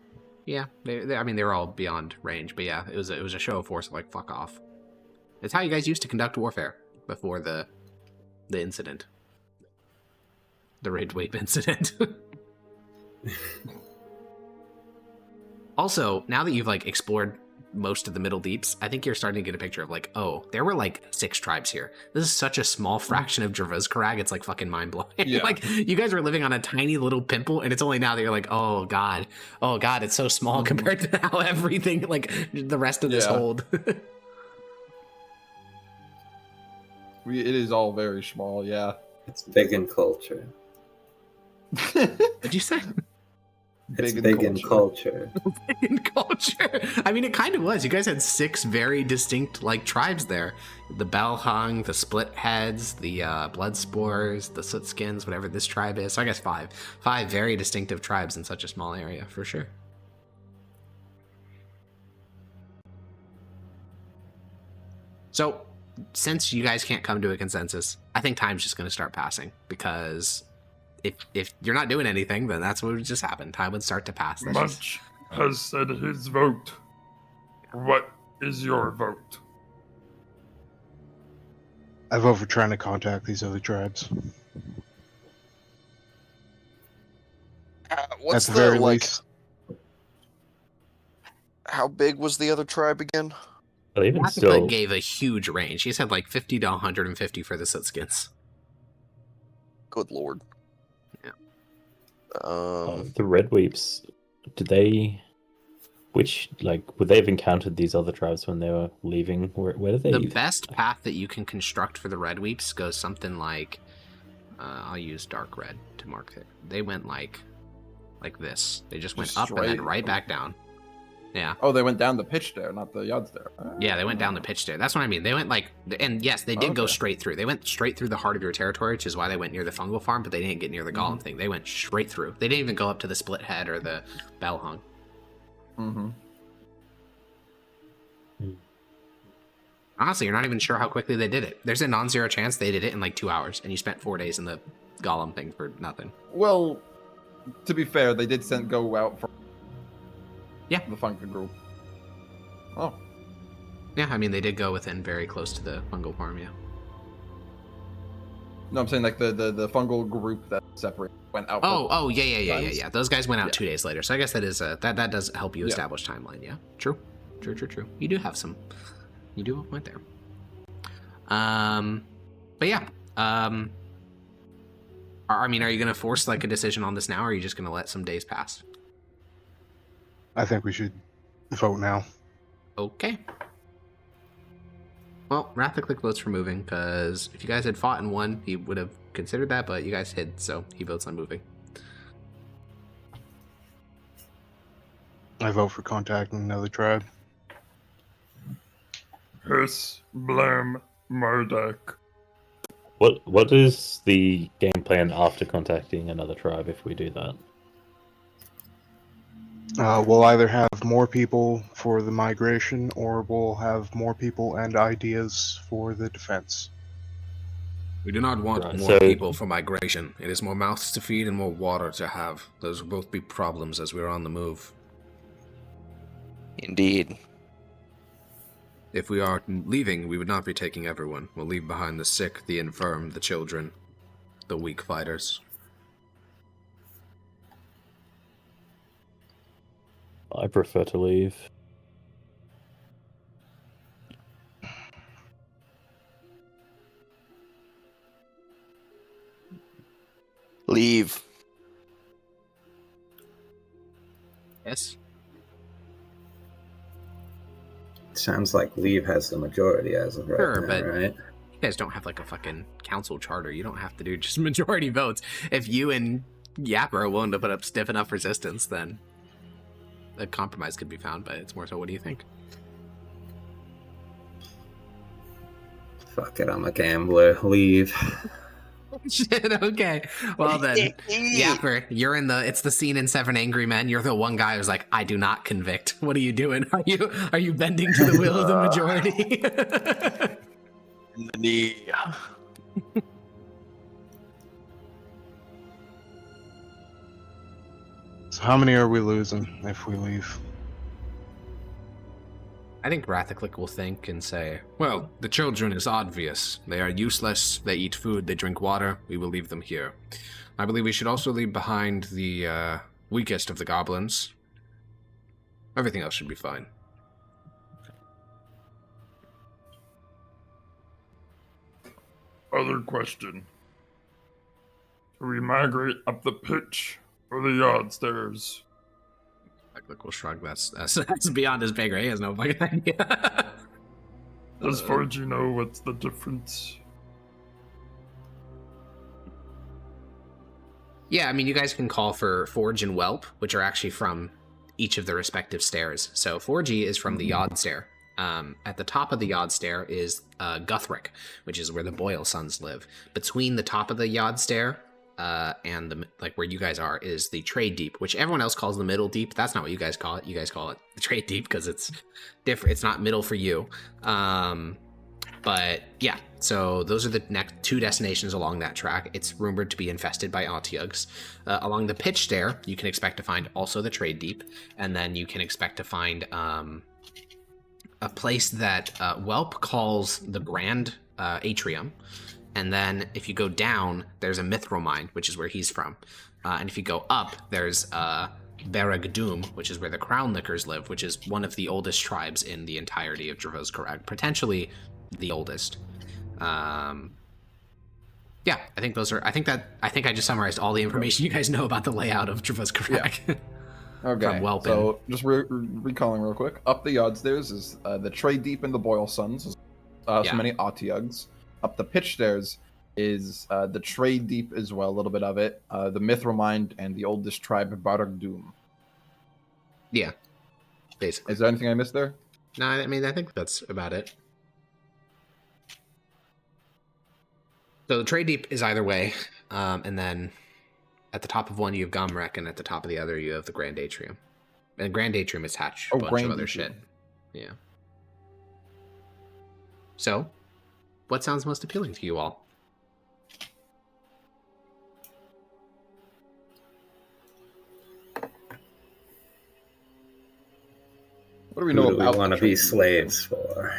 Yeah, I mean, they were all beyond range, but yeah, it was a show of force, like, fuck off. It's how you guys used to conduct warfare before the incident. The Redweep incident. Also, now that you've, like, explored most of the Middle Deeps, I think you're starting to get a picture of, like, oh, there were, like, 6 tribes here. This is such a small fraction of Dravuzkarag, it's, like, fucking mind-blowing. Yeah. Like, you guys were living on a tiny little pimple, and it's only now that you're like, oh, God, it's so small compared to how everything, like, the rest of this hold. It is all very small, yeah. It's big in culture. What'd you say? It's big in culture. Big in culture. I mean, it kind of was. You guys had 6 very distinct, like, tribes there. The Bellhung, the Split Heads, the Blood Spores, the Sootskins, whatever this tribe is. So I guess 5. 5 very distinctive tribes in such a small area, for sure. So, since you guys can't come to a consensus, I think time's just going to start passing, because if you're not doing anything, then that's what would just happen. Time would start to pass. Munch has said his vote. What is your vote? I vote for trying to contact these other tribes. What's At the very like? least. How big was the other tribe again? But even Rathic still, gave a huge range. He said like 50 to 150 for the Sootskins. Good lord. Yeah. the Redweeps, did they? Would they have encountered these other tribes when they were leaving? Where did they? The best path that you can construct for the Redweeps goes something like, I'll use dark red to mark it. They went like this. They just went up and then right back down. Yeah. Oh, they went down the pitch stair, not the yard stair. Yeah, they went down the pitch stair. That's what I mean. They went like, and yes, they did go straight through. They went straight through the heart of your territory, which is why they went near the fungal farm, but they didn't get near the golem thing. They went straight through. They didn't even go up to the split head or the bellhung. Mm-hmm. Honestly, you're not even sure how quickly they did it. There's a non-zero chance they did it in like 2 hours, and you spent 4 days in the golem thing for nothing. Well, to be fair, they did go out for the fungal group. Oh. Yeah, I mean, they did go within very close to the fungal farm, yeah. No, I'm saying like the fungal group that separated went out. Oh, yeah. Those guys went out 2 days later. So I guess that is that does help you establish timeline. Yeah, true. You do have some. You do have a point there. But yeah. I mean, are you gonna force like a decision on this now, or are you just gonna let some days pass? I think we should vote now. Okay. Well, Rathaclick votes for moving, because if you guys had fought and won, he would have considered that, but you guys hid, so he votes on moving. I vote for contacting another tribe. Hiss, Blam, Murdoch. What is the game plan after contacting another tribe if we do that? We'll either have more people for the migration, or we'll have more people and ideas for the defense. We do not want Right, more so- people for migration. It is more mouths to feed and more water to have. Those will both be problems as we are on the move. Indeed. If we are leaving, we would not be taking everyone. We'll leave behind the sick, the infirm, the children, the weak fighters. I prefer to leave. Leave. Yes? Sounds like leave has the majority as of right Sure, now, but- right? You guys don't have like a fucking council charter. You don't have to do just majority votes. If you and Yapper are willing to put up stiff enough resistance, then a compromise could be found, but it's more so, what do you think? Fuck it, I'm a gambler. Leave. Shit, okay. Well then, Yapper, you're in it's the scene in Seven Angry Men. You're the one guy who's like, I do not convict. What are you doing? Are you bending to the will of the majority? In the knee. So how many are we losing if we leave? I think Rathaclick will think and say, well, the children is obvious. They are useless, they eat food, they drink water, we will leave them here. I believe we should also leave behind the weakest of the goblins. Everything else should be fine. Other question. Do we migrate up the pitch or the yard stairs? Rathaclick will shrug. That's beyond his pay grade. He has no fucking idea. Does Forgy know what's the difference? Yeah, I mean, you guys can call for Forge and Whelp, which are actually from each of the respective stairs. So Forgy is from the Yod stair. At the top of the Yod stair is Guthric, which is where the Boyle sons live. Between the top of the Yod stair and the where you guys are is the Trade Deep, which everyone else calls the Middle Deep. That's not what you guys call it. You guys call it the Trade Deep because it's different. It's not middle for you. But yeah, so those are the next two destinations along that track. It's rumored to be infested by Otyugs. Along the pitch stair, you can expect to find also the Trade Deep, and then you can expect to find a place that Whelp calls the Grand Atrium. And then if you go down, there's a Mithril Mine, which is where he's from. And if you go up, there's Berag Doom, which is where the Crown Lickers live, which is one of the oldest tribes in the entirety of Dravos Karag, potentially the oldest. Yeah, I think those are. I think I just summarized all the information you guys know about the layout of Dravos Karag. Yeah. Okay, From Welpin. so just recalling real quick. Up the Yod stairs is the Trade Deep and the Boyle Sons. So many Otyugs. Up the pitch stairs is the Trade Deep as well, a little bit of it. The Mithril Mine and the oldest tribe, Barag Doom. Yeah, basically. Is there anything I missed there? No, I mean, I think that's about it. So the Trade Deep is either way, and then at the top of one you have Gomrek, and at the top of the other you have the Grand Atrium. And Grand Atrium is attached to a bunch of other shit. Yeah. So, what sounds most appealing to you all? What do we Who know do about we want the to be Trade Deep? slaves for?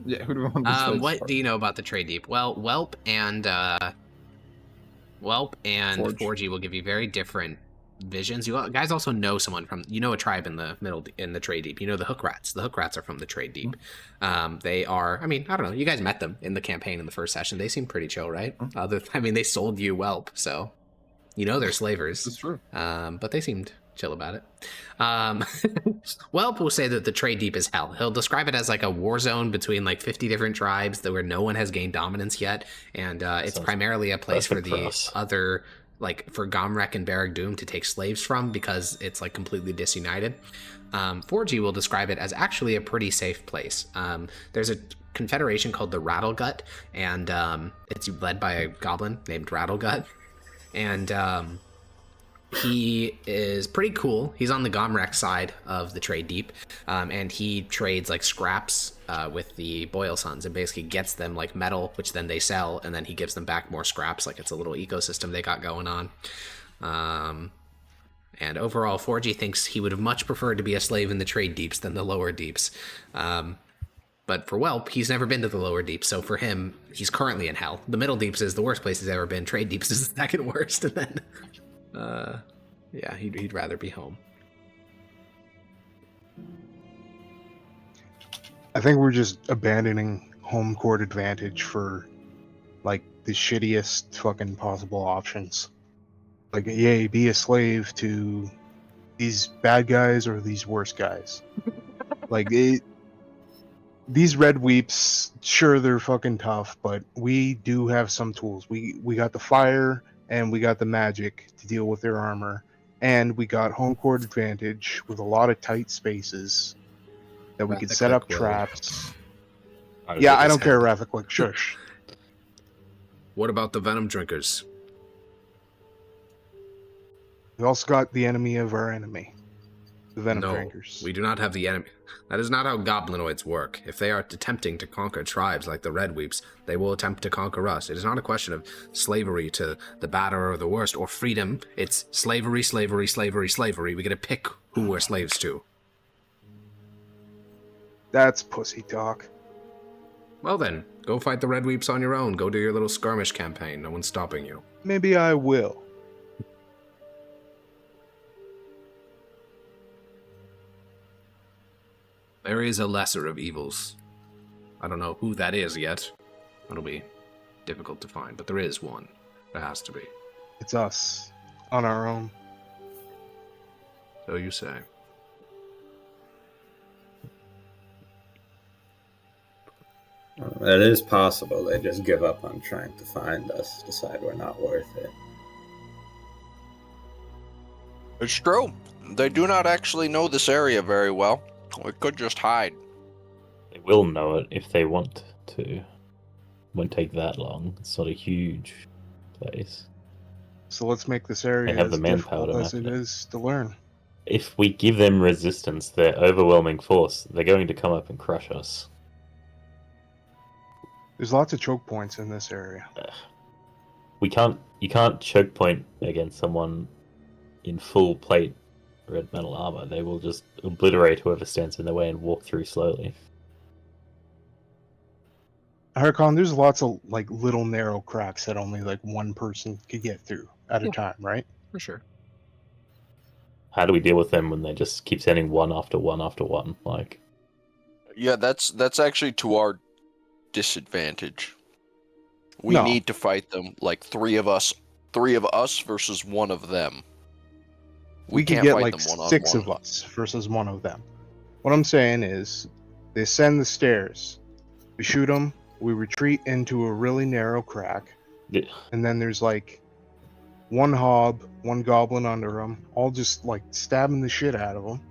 Yeah, who do we want to be slaves What for? do you know about the Trade Deep? Well, Whelp and Forgy will give you very different visions. You guys also know someone from, a tribe in the Trade Deep. You know the Hook Rats. The Hook Rats are from the Trade Deep. They are, I mean, I don't know. You guys met them in the campaign in the first session. They seem pretty chill, right? They sold you Whelp, so they're slavers. That's true. But they seemed chill about it. Whelp will say that the Trade Deep is hell. He'll describe it as like a war zone between like 50 different tribes where no one has gained dominance yet, and it's primarily a place for the other, like for Gomrek and Barag Doom to take slaves from, because it's like completely disunited. Forgy will describe it as actually a pretty safe place. There's a confederation called the Rattlegut, and it's led by a goblin named Rattlegut, and he is pretty cool. He's on the Gomrek side of the Trade Deep, and he trades like scraps with the Boyle Sons and basically gets them like metal, which then they sell, and then he gives them back more scraps. Like it's a little ecosystem they got going on. And overall, Forgy thinks he would have much preferred to be a slave in the Trade Deeps than the Lower Deeps. But for Whelp, he's never been to the Lower Deeps, so for him, he's currently in hell. The Middle Deeps is the worst place he's ever been. Trade Deeps is the second worst, and then yeah, he'd rather be home. I think we're just abandoning home court advantage for like the shittiest fucking possible options. Like, yay, be a slave to these bad guys or these worse guys. These Redweeps, sure, they're fucking tough, but we do have some tools. We got the fire and we got the magic to deal with their armor, and we got home court advantage with a lot of tight spaces that we could set up traps. Yeah, I don't care, Rathaclick. Shush. What about the venom drinkers? We also got the enemy of our enemy, the venom No, drinkers. we do not have the enemy. That is not how goblinoids work. If they are attempting to conquer tribes like the Redweeps, they will attempt to conquer us. It is not a question of slavery to the batter or the worst, or freedom. It's slavery, slavery, slavery, slavery. We get to pick who we're slaves to. That's pussy talk. Well then, go fight the Redweeps on your own. Go do your little skirmish campaign. No one's stopping you. Maybe I will. There is a lesser of evils. I don't know who that is yet. It'll be difficult to find, but there is one. There has to be. It's us, on our own. So you say. It is possible they just give up on trying to find us, decide we're not worth it. It's true. They do not actually know this area very well. We could just hide. They will know it if they want to. It won't take that long. It's not a huge place. So let's make this area They have as the manpower difficult to as it map it. is to learn. If we give them resistance, their overwhelming force, they're going to come up and crush us. There's lots of choke points in this area. You can't choke point against someone in full plate red metal armor. They will just obliterate whoever stands in their way and walk through slowly. Harkon, there's lots of like little narrow cracks that only like one person could get through at a time, right? For sure. How do we deal with them when they just keep sending one after one after one? Like, Yeah, that's actually to our disadvantage. We No. need to fight them like three of us versus one of them. We could can't get fight like them one-on-one. 6 of us versus one of them. What I'm saying is, they send the stairs. We shoot them. We retreat into a really narrow crack, yeah, and then there's like one hob, one goblin under them, all just like stabbing the shit out of them.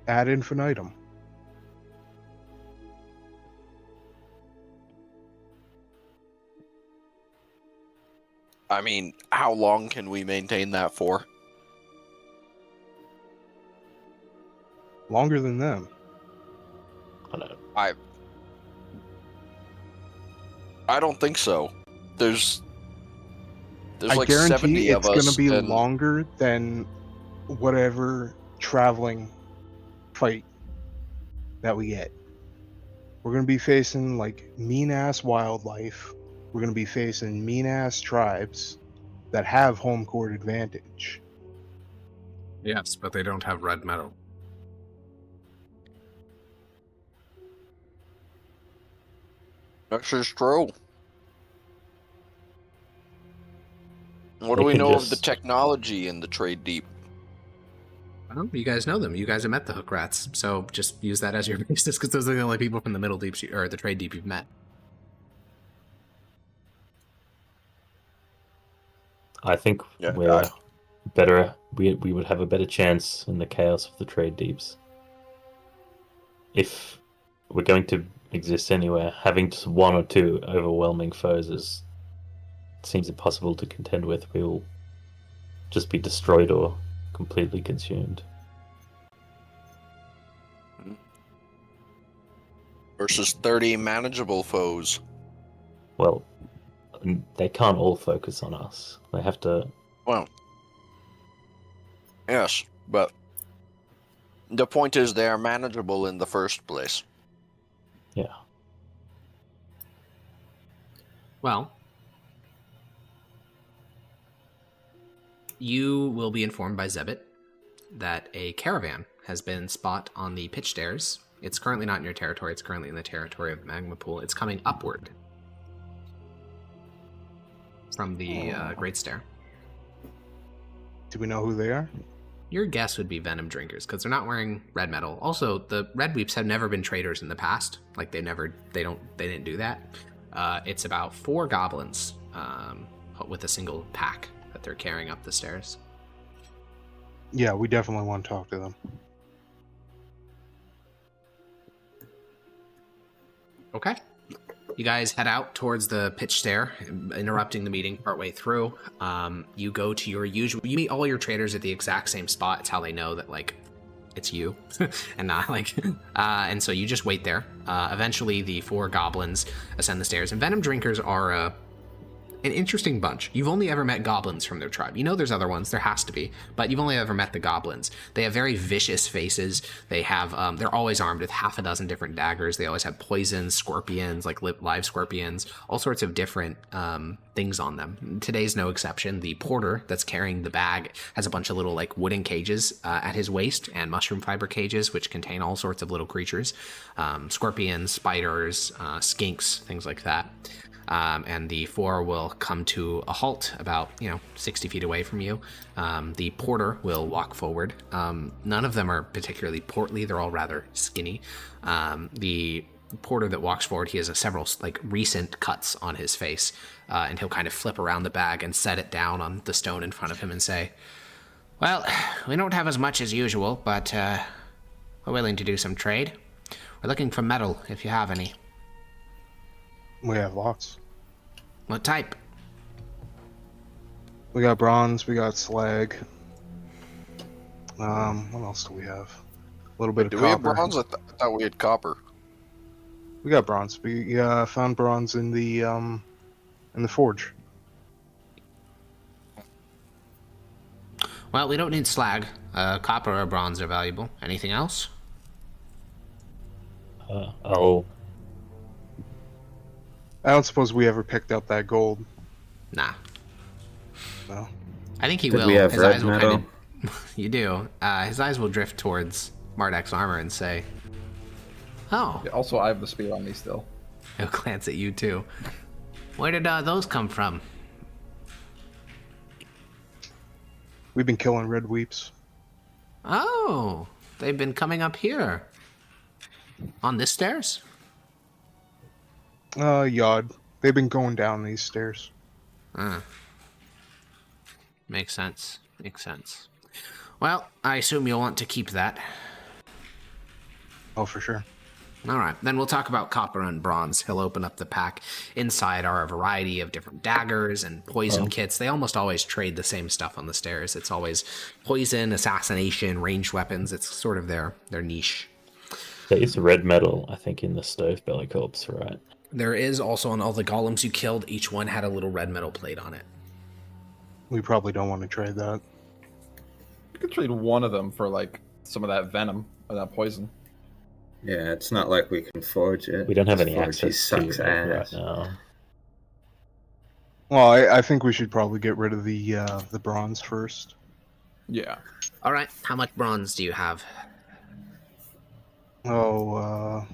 Ad infinitum. I mean, how long can we maintain that for? Longer than them. I don't know. I don't think so. There's I like guarantee 70 of it's us. going to be and longer than whatever traveling fight that we get. We're going to be facing like mean ass wildlife. We're going to be facing mean ass tribes that have home court advantage. Yes, but they don't have red metal. That's just true. What They do we can know of the just- technology in the trade deep? Well, you guys know them. You guys have met the hook rats, so just use that as your basis, because those are the only people from the middle deep or the trade deep you've met. I think Yeah, we're God. better. We would have a better chance in the chaos of the trade deeps. If we're going to exist anywhere, having just one or two overwhelming foes seems impossible to contend with. We'll just be destroyed or completely consumed. Versus 30 manageable foes. Well, they can't all focus on us. They have to. Well, yes, but the point is they are manageable in the first place. Yeah. Well, you will be informed by Zebit that a caravan has been spot on the pitch stairs. It's currently not in your territory. It's currently in the territory of the magma pool. It's coming upward from the Great Stair. Do we know who they are? Your guess would be venom drinkers because they're not wearing red metal. Also, the Redweeps have never been traders in the past. Like they didn't do that. It's about 4 goblins with a single pack that they're carrying up the stairs. Yeah, we definitely want to talk to them. Okay. You guys head out towards the pitch stair, interrupting the meeting partway through. You go to your usual. You meet all your traders at the exact same spot. It's how they know that like it's you, and not like. And so you just wait there. Eventually, the 4 goblins ascend the stairs, and venom drinkers are an interesting bunch. You've only ever met goblins from their tribe. You know there's other ones, there has to be, but you've only ever met the goblins. They have very vicious faces. They have, they're always armed with half a dozen different daggers. They always have poisons, scorpions, like live scorpions, all sorts of different things on them. Today's no exception. The porter that's carrying the bag has a bunch of little like wooden cages at his waist and mushroom fiber cages, which contain all sorts of little creatures, scorpions, spiders, skinks, things like that. And the 4 will come to a halt about, 60 feet away from you. The porter will walk forward. None of them are particularly portly. They're all rather skinny. The porter that walks forward, he has several recent cuts on his face. And he'll kind of flip around the bag and set it down on the stone in front of him and say, "Well, we don't have as much as usual, but we're willing to do some trade. We're looking for metal, if you have any." We have lots. What type? We got bronze, we got slag. What else do we have? A little bit of Do copper. we have bronze? I thought we had copper. We got bronze. We found bronze in the forge. Well, we don't need slag. Copper or bronze are valuable. Anything else? I don't suppose we ever picked up that gold. Nah. No. I think he Did will. we have His red eyes will metal? kind of. You do. His eyes will drift towards Mardek's armor and say, "Oh." Also, I have the spear on me still. He'll glance at you too. Where did those come from? We've been killing Redweeps. Oh, they've been coming up here. On this stairs? Yod. They've been going down these stairs. Makes sense. Makes sense. Well, I assume you'll want to keep that. Oh, for sure. All right, then we'll talk about copper and bronze. He'll open up the pack. Inside are a variety of different daggers and poison kits. They almost always trade the same stuff on the stairs. It's always poison, assassination, ranged weapons. It's sort of their niche. There is red metal, I think, in the stove belly corpse, right? There is also on all the golems you killed, each one had a little red metal plate on it. We probably don't want to trade that. You could trade one of them for some of that venom or that poison. Yeah, it's not like we can forge it. We don't have any Forge, he access to sucks it ass. right now. Well, I think we should probably get rid of the bronze first. Yeah. All right, how much bronze do you have? Oh,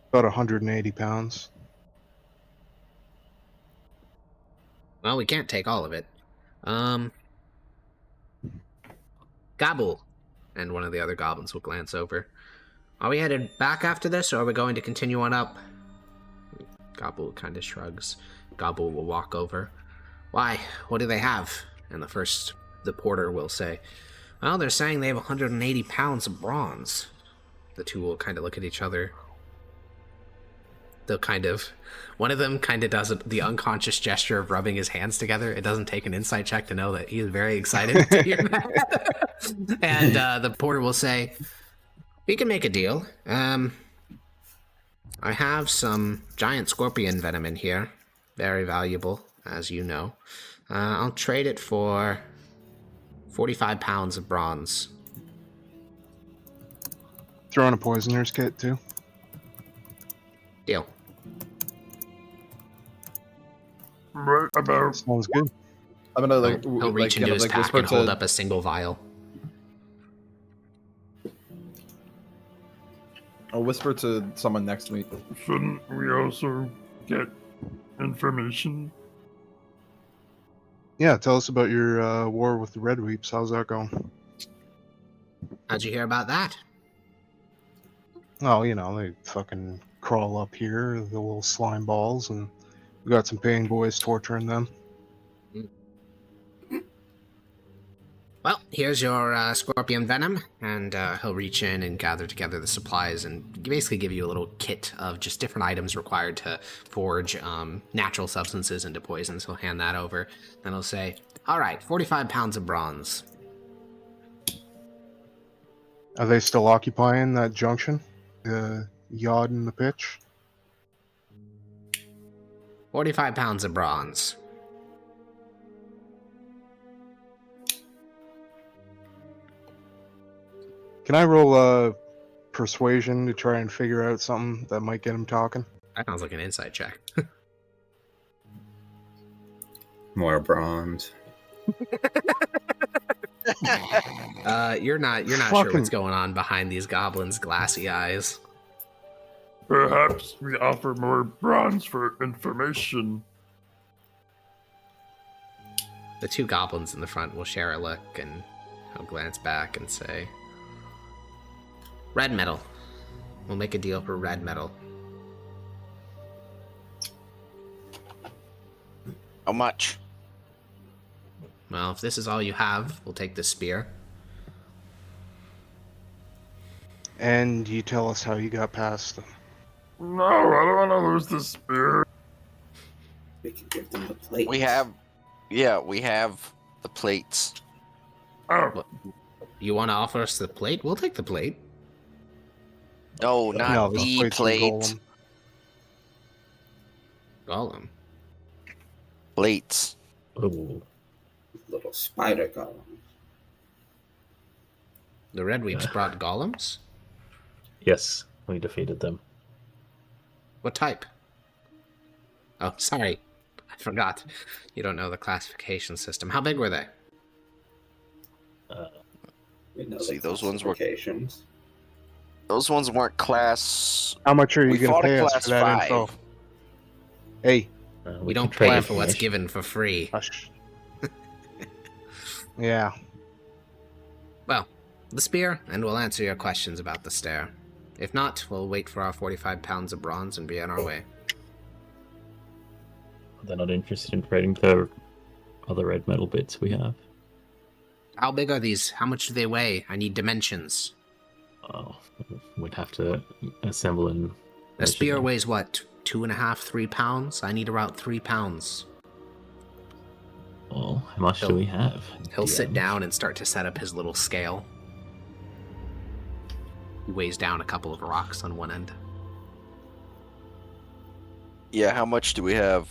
about 180 pounds. Well, we can't take all of it. Gobble. And one of the other goblins will glance over. Are we headed back after this, or are we going to continue on up? Gobble kind of shrugs. Gobble will walk over. Why? What do they have? And the porter will say, well, they're saying they have 180 pounds of bronze. The two will kind of look at each other. One of them kind of does the unconscious gesture of rubbing his hands together. It doesn't take an insight check to know that he is very excited to hear that. And the porter will say, we can make a deal. I have some giant scorpion venom in here. Very valuable, as you know. I'll trade it for 45 pounds of bronze. Throw in a poisoner's kit, too. Deal. Right about. Sounds good. I'm gonna He'll reach into his pack and hold up a single vial. I'll whisper to someone next to me. Shouldn't we also get information? Yeah, tell us about your war with the Redweeps. How's that going? How'd you hear about that? Oh, they fucking crawl up here, the little slime balls, and we got some paying boys torturing them. Well, here's your scorpion venom, and he'll reach in and gather together the supplies and basically give you a little kit of just different items required to forge natural substances into poisons. He'll hand that over, and he'll say, all right, 45 pounds of bronze. Are they still occupying that junction? The yard and the pitch? 45 pounds of bronze. Can I roll a persuasion to try and figure out something that might get him talking? That sounds like an insight check. More bronze. You're not sure what's going on behind these goblins' glassy eyes. Perhaps we offer more bronze for information. The two goblins in the front will share a look, and he'll glance back and say, red metal. We'll make a deal for red metal. How much? Well, if this is all you have, we'll take the spear. And you tell us how you got past them. No, I don't want to lose the spear. We can give them the plate. We have the plates. Oh, You want to offer us the plate? We'll take the plate. No, not this the plate's from plate. Golem. Golem. Plates. Oh, Little spider golem. The Redweeps brought golems? yes, we defeated them. What type? Oh, sorry. I forgot. You don't know the classification system. How big were they? We know See, the those ones were- classifications. Those ones weren't class. How much are you We going to fought a pay us class for that 5. info? Hey, We can don't trade pay for what's information. given for free. hush. Yeah. Well, the spear, and we'll answer your questions about the stair. If not, we'll wait for our 45 pounds of bronze and be on our way. They're not interested in trading the other red metal bits we have. How big are these? How much do they weigh? I need dimensions. Oh, we'd have to assemble and The measure spear them. weighs what? 2.5, 3 pounds? I need around 3 pounds. Well, how much do we have? He'll sit DM? down and start to set up his little scale. He weighs down a couple of rocks on one end. Yeah, how much do we have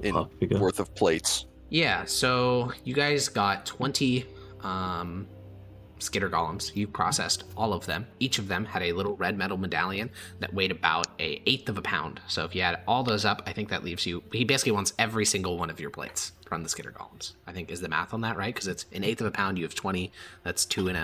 in Ballpark figure. worth of plates? Yeah, so you guys got 20 skitter golems. You processed all of them. Each of them had a little red metal medallion that weighed about an eighth of a pound. So if you add all those up, I think that leaves you... He basically wants every single one of your plates from the skitter golems. I think is the math on that, right? Because it's an eighth of a pound, you have 20. That's two It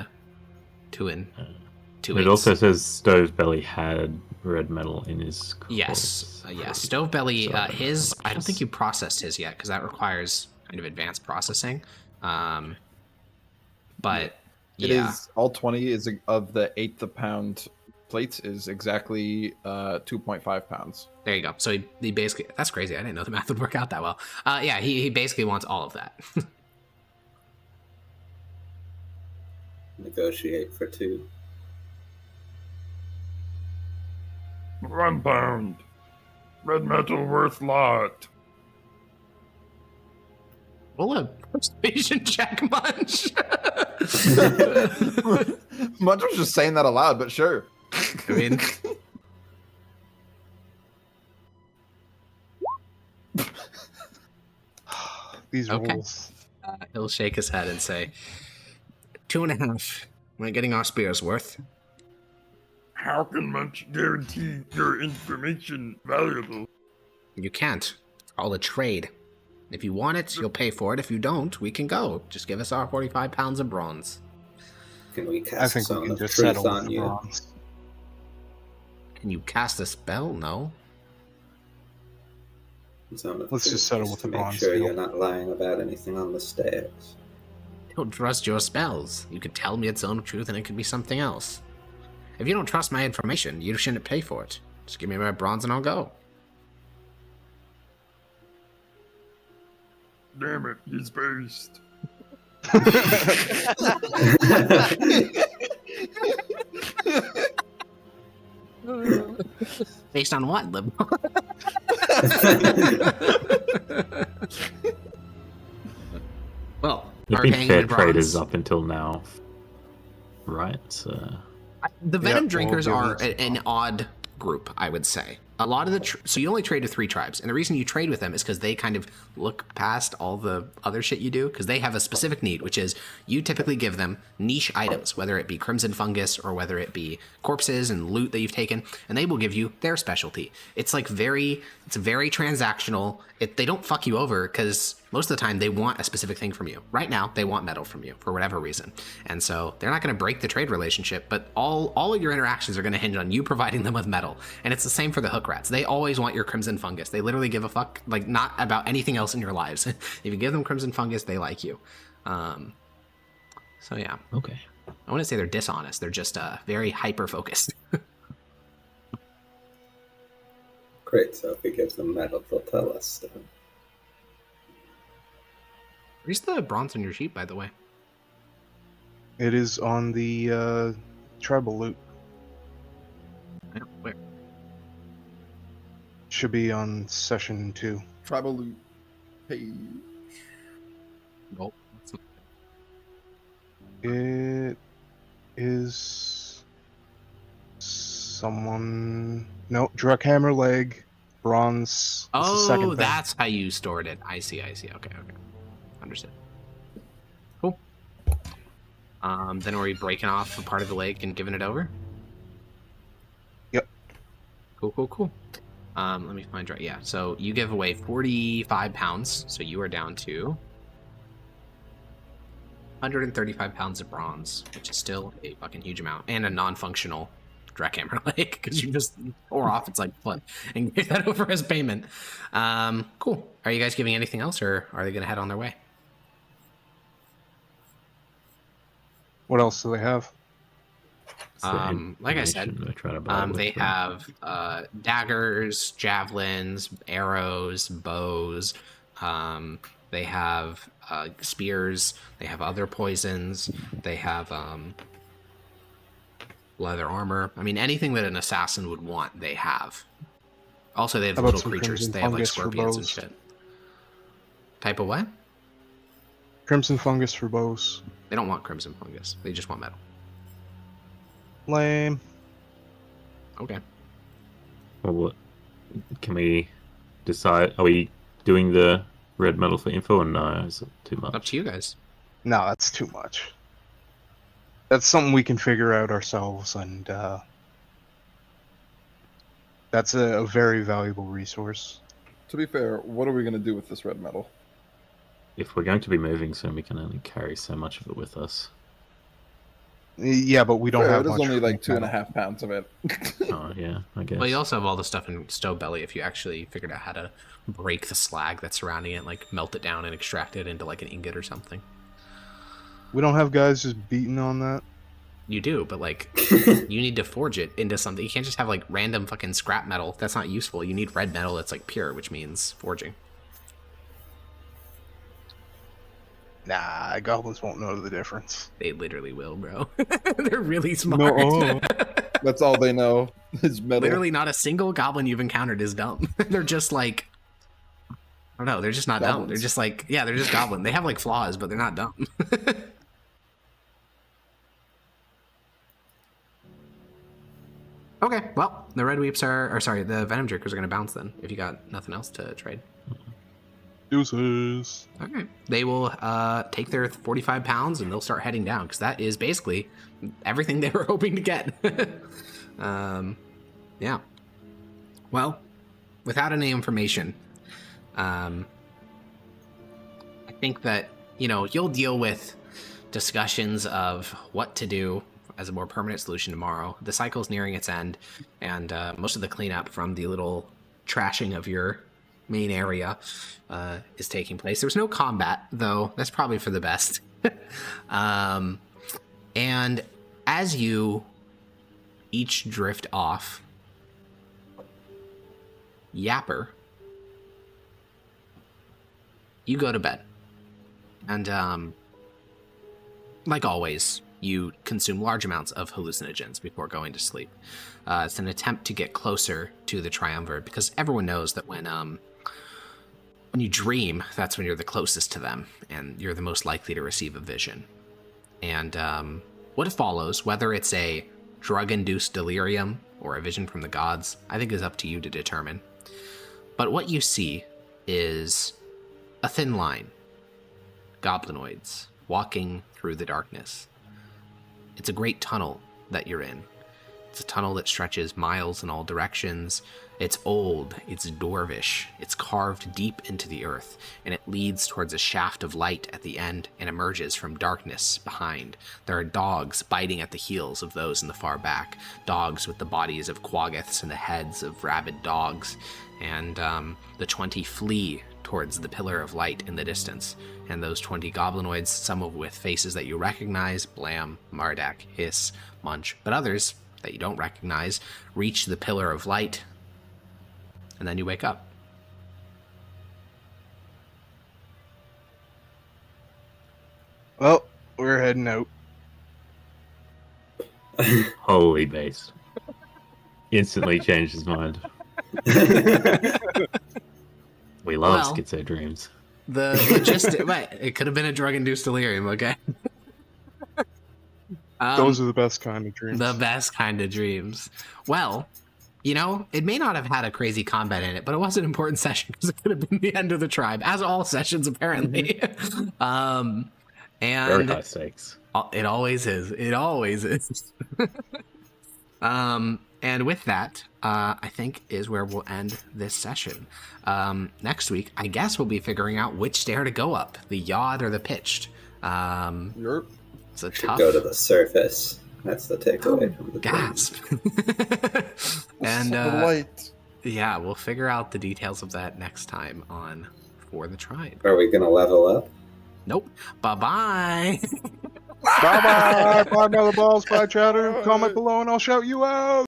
eighths. also says Stove's Belly had red metal in his Yes, corpse. yes. Stovebelly, So, his... how much I don't is- think you processed his yet, because that requires kind of advanced processing. But... It is all 20 is of the eighth of pound plates is exactly 2.5 pounds. There you go. So he basically... That's crazy. I didn't know the math would work out that well. Yeah, he basically wants all of that. Negotiate for 2. 1 pound. Red metal worth lot. Roll a persuasion check, Munch. Munch was just saying that aloud, but sure. I mean... These Okay. rules. He'll shake his head and say, 2.5. We're getting our spears worth. How can Munch guarantee your information valuable? You can't. All a trade. If you want it, you'll pay for it. If you don't, we can go. Just give us our 45 pounds of bronze. Can we I cast think we some can of just truth settle with on the you? bronze. Can you cast a spell? No. Zone of Let's truth, just settle with to the make bronze sure deal. you're not lying about anything on the stairs. I don't trust your spells. You could tell me it's Zone of Truth and it could be something else. If you don't trust my information, you shouldn't pay for it. Just give me my bronze and I'll go. Damn it, he's based. Based on what, Lib? Well, You've are been paying fair in bronze. traders up until now, right? The Venom Yeah, Drinkers we'll are give them an odd group, I would say. A lot of the so you only trade with 3 tribes, and the reason you trade with them is because they kind of look past all the other shit you do, because they have a specific need, which is you typically give them niche items, whether it be crimson fungus or whether it be corpses and loot that you've taken, and they will give you their specialty. It's like very transactional. They don't fuck you over because most of the time they want a specific thing from you. Right now, they want metal from you for whatever reason, and so they're not going to break the trade relationship. But all of your interactions are going to hinge on you providing them with metal, and it's the same for the hook rats. They always want your crimson fungus. They literally give a fuck, like, not about anything else in your lives. If you give them crimson fungus, they like you. So yeah, Okay. I wouldn't say they're dishonest. They're just very hyper focused. Great, so if we give them metal, they'll tell us stuff. Where's the bronze on your sheet, by the way? It is on the tribal loot. Where? Should be on session 2. Tribal loot page. Nope. It is someone. No, Druckhammer leg, bronze. Is the second Oh, thing. that's how you stored it. I see. Okay. Understood. Cool. Then are we breaking off a part of the leg and giving it over? Yep. Cool. Let me find right. Yeah. So you give away 45 pounds. So you are down to 135 pounds of bronze, which is still a fucking huge amount, and a non-functional Dreckhammer leg because you just tore off its like foot and gave that over as payment. Cool. Are you guys giving anything else, or are they going to head on their way? What else do they have? Like I said, they have daggers, javelins, arrows, bows. They have spears. They have other poisons. They have leather armor. I mean, anything that an assassin would want, they have. Also, they have How about little some creatures. crimson They have like fungus for scorpions and bows? shit. Type of what? Crimson fungus for bows. They don't want crimson fungus. They just want metal. Lame. Okay. Well, what can we decide? Are we doing the red metal for info, or no? Is it too much? Up to you guys. No, that's too much. That's something we can figure out ourselves, and that's a very valuable resource. To be fair, what are we going to do with this red metal? If we're going to be moving soon, we can only carry so much of it with us. Yeah, but we don't Fair, have there's much. only like metal. 2.5 pounds of it. Oh yeah, I guess. Well, you also have all the stuff in Stowe Belly if you actually figured out how to break the slag that's surrounding it, like melt it down and extract it into like an ingot or something. We don't have guys just beating on that. You do, but like you need to forge it into something. You can't just have like random fucking scrap metal. That's not useful. You need red metal that's like pure, which means forging. Nah, goblins won't know the difference. They literally will, bro. They're really smart. No. That's all they know is metal. Literally not a single goblin you've encountered is dumb. They're just like, I don't know, they're just not dumb. Goblins. They're just like, yeah, they're just goblin. They have like flaws, but they're not dumb. Okay, well, the Redweeps the Venom Drinkers are going to bounce then, if you got nothing else to trade. Deuces. Okay. They will take their 45 pounds and they'll start heading down, because that is basically everything they were hoping to get. Yeah. Well, without any information, I think that, you'll deal with discussions of what to do as a more permanent solution tomorrow. The cycle's nearing its end, and most of the cleanup from the little trashing of your main area is taking place. There's no combat, though. That's probably for the best. And as you each drift off, Yapper, you go to bed. And like always, you consume large amounts of hallucinogens before going to sleep. It's an attempt to get closer to the Triumvirate, because everyone knows that when you dream, that's when you're the closest to them, and you're the most likely to receive a vision. And what follows, whether it's a drug-induced delirium or a vision from the gods, I think is up to you to determine. But what you see is a thin line, goblinoids walking through the darkness. It's a great tunnel that you're in. It's a tunnel that stretches miles in all directions. It's old, it's dwarvish, it's carved deep into the earth, and it leads towards a shaft of light at the end and emerges from darkness behind. There are dogs biting at the heels of those in the far back, dogs with the bodies of quaggoths and the heads of rabid dogs, and the 20 flee towards the pillar of light in the distance, and those 20 goblinoids, some of with faces that you recognize, Blam, Mardak, Hiss, Munch, but others that you don't recognize, reach the pillar of light, and then you wake up. Well, we're heading out. Holy base. Instantly changed his mind. We love Well, schizo dreams. The logistic, right, it could have been a drug-induced delirium, okay? Those are the best kind of dreams. The best kind of dreams. Well, you know, it may not have had a crazy combat in it, but it was an important session because it could have been the end of the tribe, as all sessions apparently. And Very high stakes. it always is. It always is. And with that, I think is where we'll end this session. Next week, I guess we'll be figuring out which stair to go up, the yawed or the pitched. Yerp. It's a Should tough. go to the surface. That's the takeaway from the Gasp. And light. yeah, we'll figure out the details of that next time on For the Tribe. Are we gonna level up? Nope. Bye-bye. Bye-bye! Bye, Mellow Balls. Bye, Chatter. Comment below and I'll shout you out!